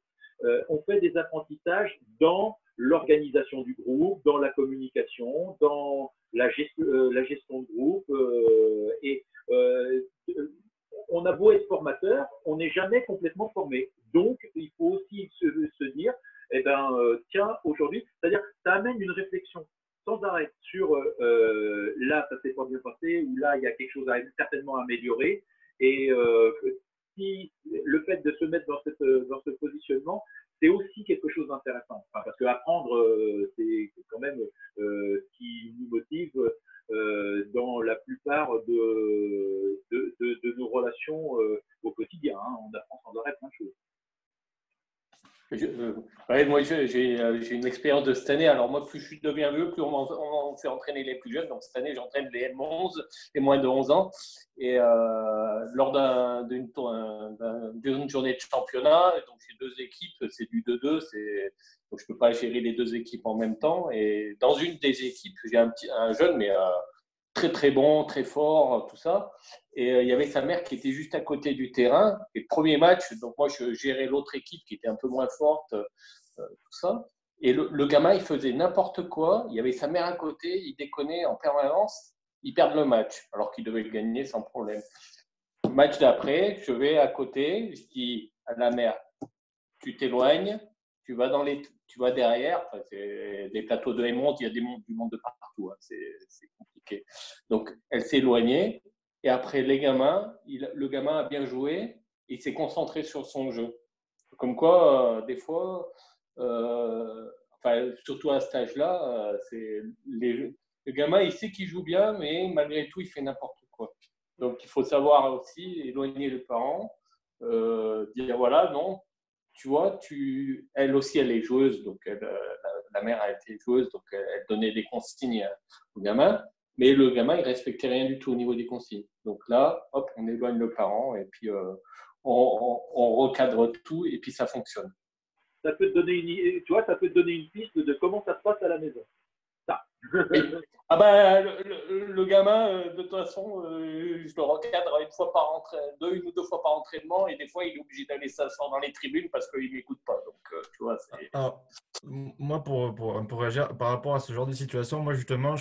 on fait des apprentissages dans l'organisation du groupe, dans la communication, dans la gestion de groupe. On a beau être formateur, on n'est jamais complètement formé. Donc, il faut aussi se dire, tiens, aujourd'hui, c'est-à-dire, ça amène une réflexion sans arrêt sur là, ça s'est pas bien passé, ou là, il y a quelque chose à certainement améliorer. Et si le fait de se mettre dans ce positionnement, c'est aussi quelque chose d'intéressant. Enfin, parce qu'apprendre, c'est quand même ce qui nous motive dans la plupart de nos relations au quotidien. Hein. On apprend sans arrêt plein de choses. Moi, j'ai une expérience de cette année. Alors, moi, plus je deviens vieux, plus on fait entraîner les plus jeunes. Donc, cette année, j'entraîne les M11, les moins de 11 ans. Et lors d'une journée de championnat, donc j'ai deux équipes, c'est du 2-2. Donc, je ne peux pas gérer les deux équipes en même temps. Et dans une des équipes, j'ai un jeune, mais très, très bon, très fort, tout ça. Et il y avait sa mère qui était juste à côté du terrain. Et premier match, donc moi, je gérais l'autre équipe qui était un peu moins forte, tout ça. Et le gamin, il faisait n'importe quoi. Il y avait sa mère à côté, il déconnait en permanence. Ils perdent le match, alors qu'ils devaient gagner sans problème. Le match d'après, je vais à côté, je dis à la mère, tu t'éloignes, tu vas derrière. Enfin, c'est des plateaux de M11, il y a du monde de partout. Hein. C'est compliqué. Donc, elle s'est éloignée. Et après, le gamin a bien joué. Il s'est concentré sur son jeu. Comme quoi, des fois, surtout à cet âge-là, le gamin, il sait qu'il joue bien, mais malgré tout, il fait n'importe quoi. Donc, il faut savoir aussi éloigner les parents, dire voilà, non, tu vois, elle aussi, elle est joueuse. Donc, la mère a été joueuse, donc elle donnait des consignes au gamin. Mais le gamin, il ne respectait rien du tout au niveau des consignes. Donc là, hop, on éloigne le parent et puis on recadre tout et puis ça fonctionne. Ça peut te donner ça peut te donner une piste de comment ça se passe à la maison. Ça. Le gamin, de toute façon, je le recadre une ou deux fois par entraînement et des fois, il est obligé d'aller s'asseoir dans les tribunes parce qu'il ne m'écoute pas. Donc, tu vois, c'est… Alors, moi, pour réagir par rapport à ce genre de situation, moi, justement,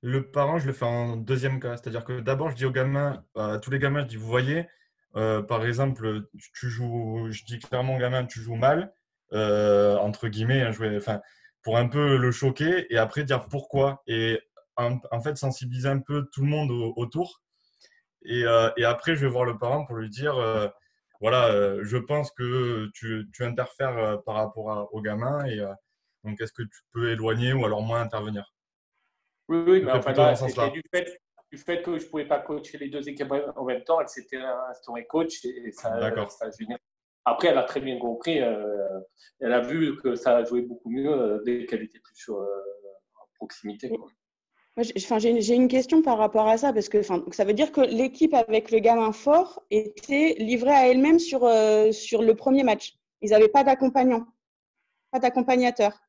le parent, je le fais en deuxième cas. C'est-à-dire que d'abord, je dis aux gamins, à tous les gamins, je dis, vous voyez, par exemple, je dis clairement au gamin, tu joues mal, entre guillemets, pour un peu le choquer et après dire pourquoi. Et en fait, sensibiliser un peu tout le monde autour. Et après, je vais voir le parent pour lui dire, je pense que tu interfères par rapport au gamin et donc est-ce que tu peux éloigner ou alors moins intervenir? Oui, mais enfin là, c'était du fait que je ne pouvais pas coacher les deux équipes en même temps. Elle s'était instaurée coach et ça génère. Après, elle a très bien compris. Elle a vu que ça jouait beaucoup mieux dès qu'elle était plus sur proximité. Quoi. J'ai une question par rapport à ça, parce que ça veut dire que l'équipe avec le gamin fort était livrée à elle-même sur le premier match. Ils n'avaient pas d'accompagnant. Pas d'accompagnateur.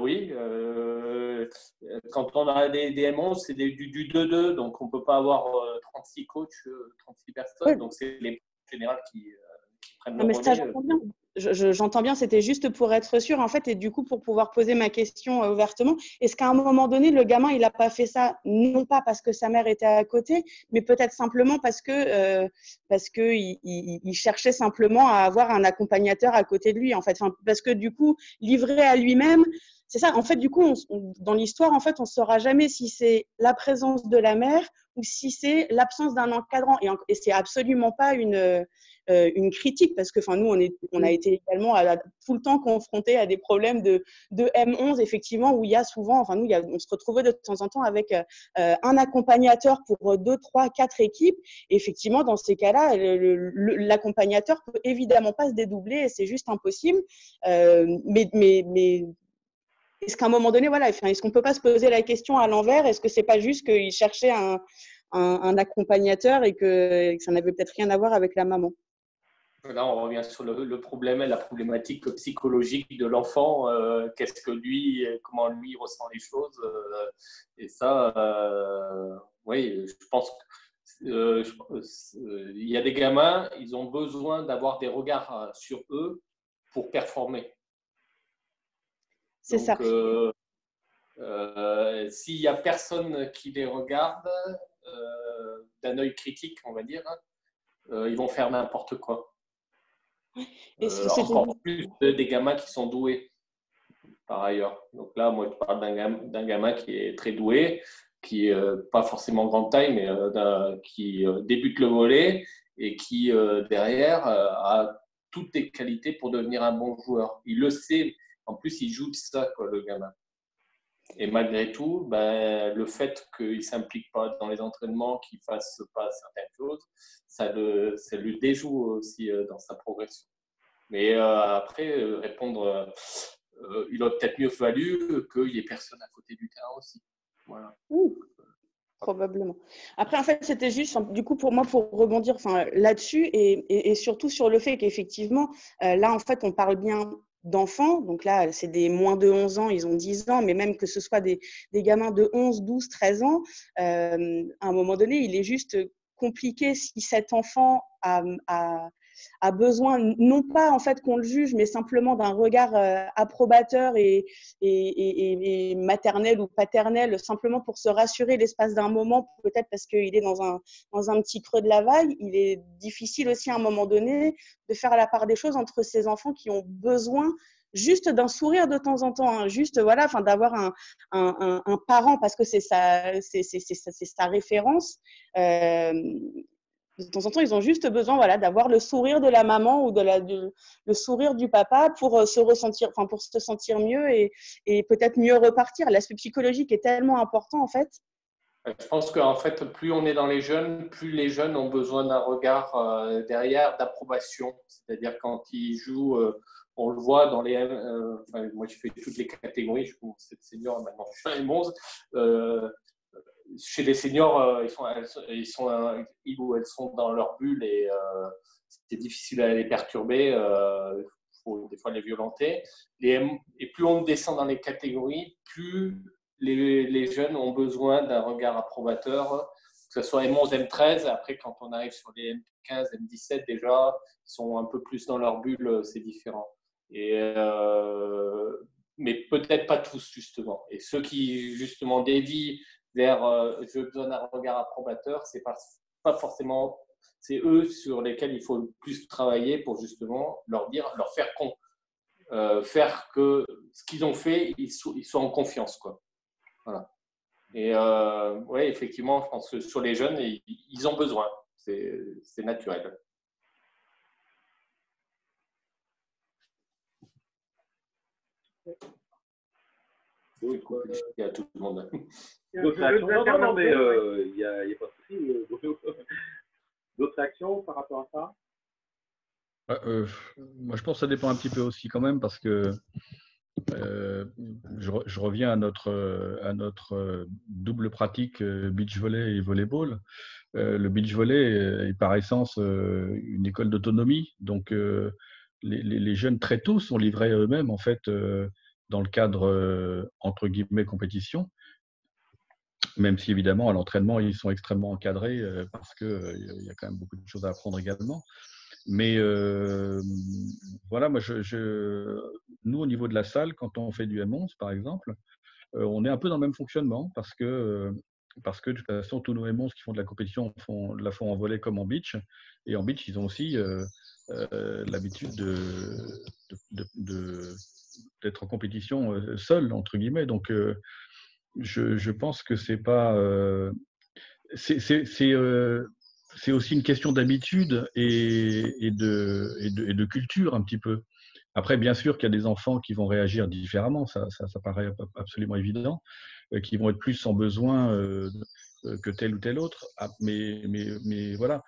Oui, quand on a des M11, c'est du 2-2, donc on ne peut pas avoir 36 coachs, 36 personnes, Oui. donc c'est les générales qui prennent le Non, mais ça, relais. j'entends bien. J'entends bien, c'était juste pour être sûr, en fait, et du coup, pour pouvoir poser ma question ouvertement. Est-ce qu'à un moment donné, le gamin, il n'a pas fait ça, non pas parce que sa mère était à côté, mais peut-être simplement parce que il cherchait simplement à avoir un accompagnateur à côté de lui, en fait. Enfin, parce que du coup, livré à lui-même, c'est ça. En fait, du coup, dans l'histoire, en fait, on ne saura jamais si c'est la présence de la mère ou si c'est l'absence d'un encadrant. Et c'est absolument pas une critique, parce que nous, on a été également tout le temps confrontés à des problèmes de M11, effectivement, où il y a souvent, nous, on se retrouvait de temps en temps avec un accompagnateur pour 2, 3, 4 équipes. Et effectivement, dans ces cas-là, l'accompagnateur peut évidemment pas se dédoubler et c'est juste impossible. Mais est-ce qu'à un moment donné, voilà, est-ce qu'on peut pas se poser la question à l'envers? Est-ce que c'est pas juste qu'il cherchait un accompagnateur et que ça n'avait peut-être rien à voir avec la maman? Là, on revient sur le problème, la problématique psychologique de l'enfant. Qu'est-ce que lui, comment lui ressent les choses. Et ça, oui, je pense qu'il y a des gamins, ils ont besoin d'avoir des regards sur eux pour performer. C'est ça. S'il n'y a personne qui les regarde d'un œil critique, on va dire, ils vont faire n'importe quoi. Encore plus des gamins qui sont doués, par ailleurs. Donc là, moi, je parle d'un gamin qui est très doué, qui n'est pas forcément grande taille, mais qui débute le volley et qui, derrière, a toutes les qualités pour devenir un bon joueur. Il le sait. En plus, il joue de ça, quoi, le gamin. Et malgré tout, le fait qu'il ne s'implique pas dans les entraînements, qu'il ne fasse pas certaines choses, ça lui déjoue aussi dans sa progression. Mais après, répondre, il aurait peut-être mieux fallu qu'il n'y ait personne à côté du terrain aussi. Voilà. Probablement. Après, en fait, c'était juste, du coup, pour moi, pour rebondir là-dessus et surtout sur le fait qu'effectivement, là, en fait, on parle bien d'enfants. Donc là, c'est des moins de 11 ans, ils ont 10 ans, mais même que ce soit des gamins de 11, 12, 13 ans, à un moment donné, il est juste compliqué si cet enfant a besoin, non pas en fait qu'on le juge, mais simplement d'un regard approbateur et maternel ou paternel, simplement pour se rassurer l'espace d'un moment, peut-être parce qu'il est dans un petit creux de la vague. Il est difficile aussi à un moment donné de faire la part des choses entre ces enfants qui ont besoin juste d'un sourire de temps en temps, hein, juste voilà, d'avoir un parent parce que c'est sa référence. De temps en temps, ils ont juste besoin, voilà, d'avoir le sourire de la maman ou le sourire du papa pour se sentir mieux et peut-être mieux repartir. L'aspect psychologique est tellement important en fait. Je pense qu'en fait, plus on est dans les jeunes, plus les jeunes ont besoin d'un regard derrière, d'approbation. C'est-à-dire quand ils jouent, on le voit dans les. Moi, je fais toutes les catégories. Je suis cette senior maintenant. Je suis un 11. Chez les seniors, ils ou elles sont dans leur bulle et c'est difficile à les perturber. Il faut des fois les violenter. Et plus on descend dans les catégories, plus les jeunes ont besoin d'un regard approbateur, que ce soit M11, M13. Après, quand on arrive sur les M15, M17, déjà, ils sont un peu plus dans leur bulle, c'est différent. Mais peut-être pas tous, justement. Et ceux qui, justement, dévient vers je donne un regard approbateur, c'est pas forcément, c'est eux sur lesquels il faut le plus travailler pour justement leur faire que ce qu'ils ont fait, ils soient en confiance, quoi. Voilà. Et ouais, effectivement, je pense que sur les jeunes, ils ont besoin, c'est naturel. Oui, il y a tout le monde. D'autres réactions? Non, mais il n'y a pas de souci. D'autres réactions par rapport à ça? Moi, je pense que ça dépend un petit peu aussi quand même parce que je reviens à notre double pratique beach volley et volleyball. Le beach volley est par essence une école d'autonomie. Donc, les jeunes très tôt sont livrés à eux-mêmes, en fait, dans le cadre, entre guillemets, compétition. Même si, évidemment, à l'entraînement, ils sont extrêmement encadrés parce qu'il y a quand même beaucoup de choses à apprendre également. Mais voilà, moi, nous, au niveau de la salle, quand on fait du M11, par exemple, on est un peu dans le même fonctionnement parce que de toute façon, tous nos M11 qui font de la compétition la font en volley comme en beach. Et en beach, ils ont aussi l'habitude d'être en compétition seuls, entre guillemets. Donc, je pense que c'est pas. C'est aussi une question d'habitude et de culture un petit peu. Après, bien sûr qu'il y a des enfants qui vont réagir différemment, ça paraît absolument évident, qui vont être plus en besoin que tel ou tel autre. Ah, mais voilà.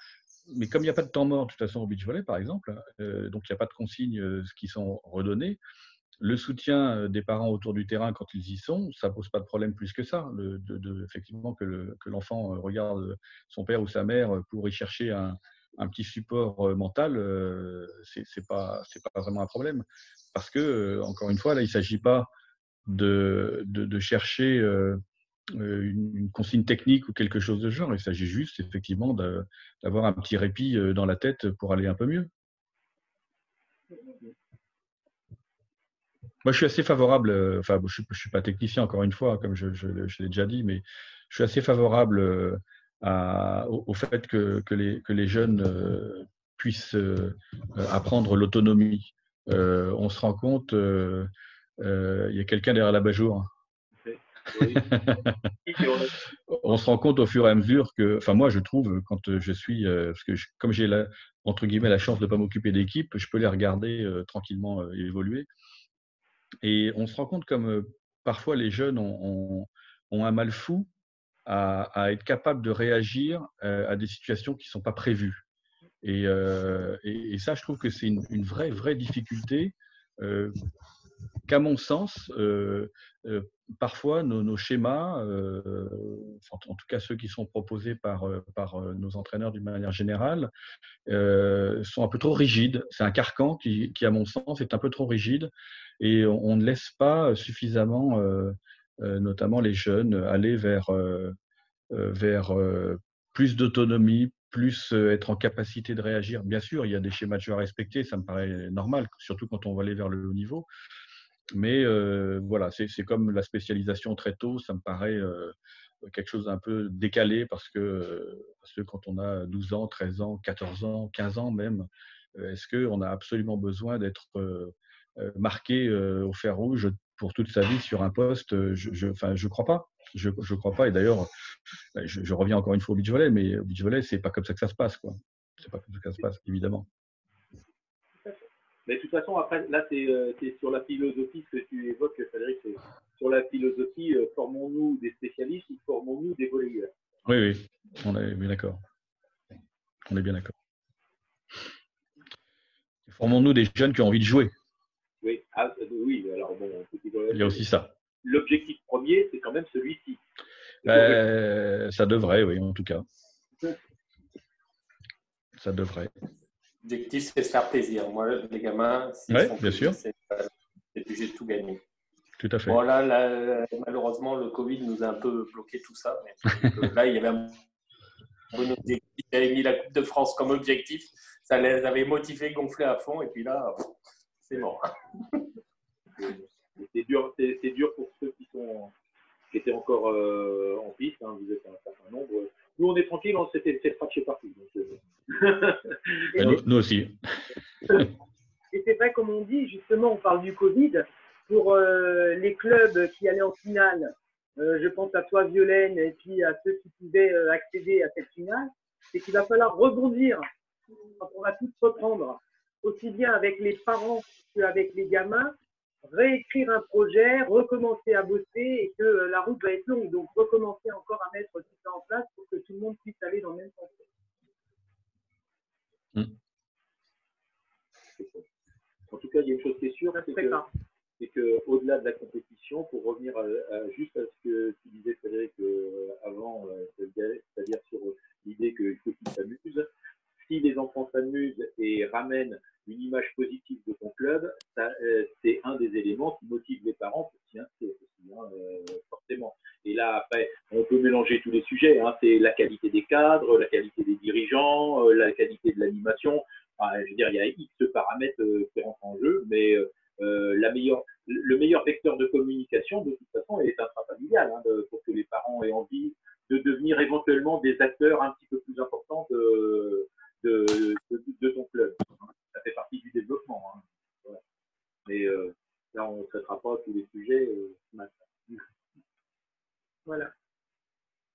Mais comme il n'y a pas de temps mort, de toute façon, au beach volley, par exemple, donc il n'y a pas de consignes qui sont redonnées, le soutien des parents autour du terrain quand ils y sont, ça ne pose pas de problème plus que ça. Effectivement, que l'enfant regarde son père ou sa mère pour y chercher un petit support mental, c'est pas vraiment un problème. Parce que, encore une fois, là, il ne s'agit pas de chercher une consigne technique ou quelque chose de genre. Il s'agit juste, effectivement, d'avoir un petit répit dans la tête pour aller un peu mieux. Moi, je suis assez favorable, enfin, je ne suis pas technicien, encore une fois, comme je l'ai déjà dit, mais je suis assez favorable au fait que les jeunes puissent apprendre l'autonomie. On se rend compte, il y a quelqu'un derrière l'abat-jour. Oui. On se rend compte au fur et à mesure que, enfin moi je trouve, quand je suis, parce que comme j'ai entre guillemets la chance de ne pas m'occuper d'équipe, je peux les regarder tranquillement évoluer. Et on se rend compte comme parfois les jeunes ont un mal fou à être capables de réagir à des situations qui ne sont pas prévues. Et ça, je trouve que c'est une vraie difficulté qu'à mon sens, parfois nos schémas, en tout cas ceux qui sont proposés par nos entraîneurs d'une manière générale, sont un peu trop rigides. C'est un carcan qui, à mon sens, est un peu trop rigide et on ne laisse pas suffisamment, notamment les jeunes, aller vers plus d'autonomie, plus être en capacité de réagir. Bien sûr, il y a des schémas de jeu à respecter, ça me paraît normal, surtout quand on va aller vers le haut niveau. Mais voilà, c'est comme la spécialisation très tôt, ça me paraît quelque chose d'un peu décalé parce que quand on a 12 ans, 13 ans, 14 ans, 15 ans même, est-ce qu'on a absolument besoin d'être marqué au fer rouge pour toute sa vie sur un poste? Je crois pas. Je crois pas. Et d'ailleurs, je reviens encore une fois au beach volley, mais au beach volley, c'est pas comme ça que ça se passe, quoi. C'est pas comme ça que ça se passe, évidemment. Mais de toute façon, après, là, c'est sur la philosophie que tu évoques, Frédéric, c'est sur la philosophie, formons-nous des spécialistes ou formons-nous des volleyeurs. Oui, on est bien d'accord. On est bien d'accord. Formons-nous des jeunes qui ont envie de jouer. Oui, oui, alors bon, il y a aussi ça. L'objectif premier, c'est quand même celui-ci. Ça devrait, oui, en tout cas. Ça devrait. L'objectif, c'est de se faire plaisir. Moi, les gamins, oui, bien sûr. C'est obligé de tout gagner. Tout à fait. Bon, là, malheureusement, le Covid nous a un peu bloqué tout ça. Mais là, il y avait un bon objectif. Ils avaient mis la Coupe de France comme objectif. Ça les avait motivés, gonflés à fond. Et puis là, c'est mort. C'est dur pour ceux qui étaient encore en piste. Hein, vous êtes un certain nombre. Nous, on est tranquille, on s'était fait scratcher partout. Nous aussi. Et c'est vrai, comme on dit, justement, on parle du Covid. Pour les clubs qui allaient en finale, je pense à toi, Violaine, et puis à ceux qui pouvaient accéder à cette finale, c'est qu'il va falloir rebondir quand on va tous reprendre, aussi bien avec les parents qu'avec les gamins, réécrire un projet, recommencer à bosser et que la route va être longue. Donc, recommencer encore à mettre tout ça en place pour que tout le monde puisse aller dans le même sens. En tout cas, il y a une chose qui est sûre, c'est qu'au-delà de la compétition, pour revenir juste à ce que tu disais, Frédéric, avant, c'est-à-dire sur l'idée qu'il faut qu'ils s'amusent, si les enfants s'amusent et ramènes une image positive de ton club, c'est un des éléments qui motive les parents pour s'y inscrire aussi, hein, forcément. Et là, après, on peut mélanger tous les sujets. Hein, c'est la qualité des cadres, la qualité des dirigeants, la qualité de l'animation. Enfin, je veux dire, il y a X paramètres qui rentrent en jeu, mais le meilleur vecteur de communication, de toute façon, est intrafamilial, hein, pour que les parents aient envie de devenir éventuellement des acteurs un petit peu plus importants de ton club. Ça fait partie du développement. Hein. Voilà. Mais là, on ne traitera pas tous les sujets ce matin. Voilà.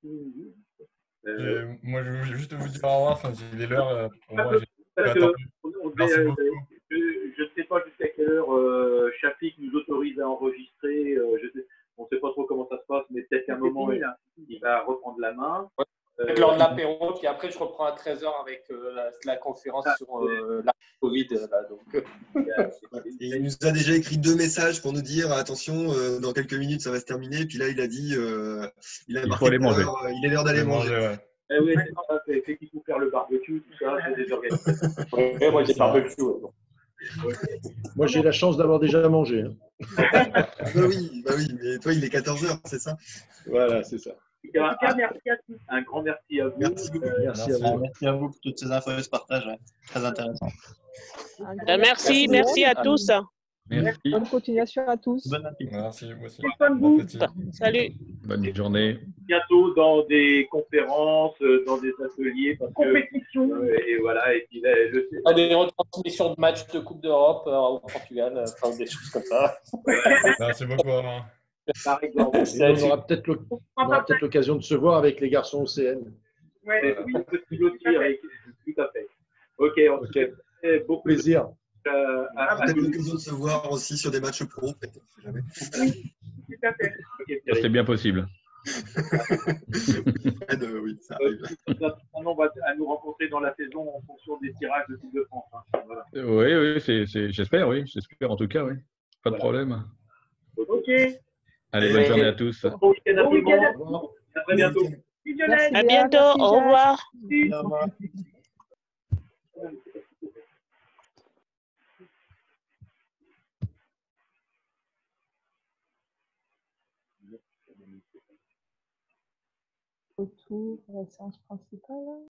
Moi, je veux juste vous dire au revoir. Enfin, il est l'heure. Pour moi, j'ai Merci beaucoup. Je ne sais pas jusqu'à quelle heure Shafik nous autorise à enregistrer. On ne sait pas trop comment ça se passe, mais peut-être qu'à un moment, il va reprendre la main. Lors de l'apéro, puis après, je reprends à 13h avec la conférence sur la Covid. Et il nous a déjà écrit 2 messages pour nous dire attention, dans quelques minutes, ça va se terminer. Et puis là, il a dit il faut aller manger. Il est l'heure d'aller manger. Ouais. Oui, c'est qu'il faut faire le barbecue, tout ça, c'est des organisations. Ouais, moi, j'ai barbecue. Moi, j'ai la chance d'avoir déjà mangé. Hein. Bah oui, mais toi, il est 14h, c'est ça? Voilà, c'est ça. Merci à tous. Un grand merci à vous. Merci beaucoup. Merci à vous. Merci à vous pour toutes ces infos et ce partage. Ouais. Très intéressant. Merci à tous. Merci. Bonne continuation à tous. Bon appétit. Merci, moi aussi. Bon appétit. Salut. Bonne journée. Bientôt dans des conférences, dans des ateliers. Compétition. Et voilà. Et puis, Des retransmissions de matchs de Coupe d'Europe au Portugal, enfin des choses comme ça. Merci beaucoup, Romain. Par exemple. On aura peut-être l'occasion de se voir avec les garçons au CN. Ouais, oui, tout à fait. Ok, on se fait beaucoup plaisir. Peut-être l'occasion de se voir aussi sur des matchs pro, peut-être, on sait jamais. Oui, tout à fait. Ça, c'est bien possible. Oui, ça arrive. On va à nous rencontrer dans la saison en fonction des tirages de Coupe de France. Hein. Voilà. Oui, j'espère, oui. J'espère en tout cas, oui. Pas de problème. Ok. Allez, bonne journée à tous. Bon week-end à tout le monde. À très bientôt. À bientôt. Au revoir. Au revoir. Retour à la séance principale.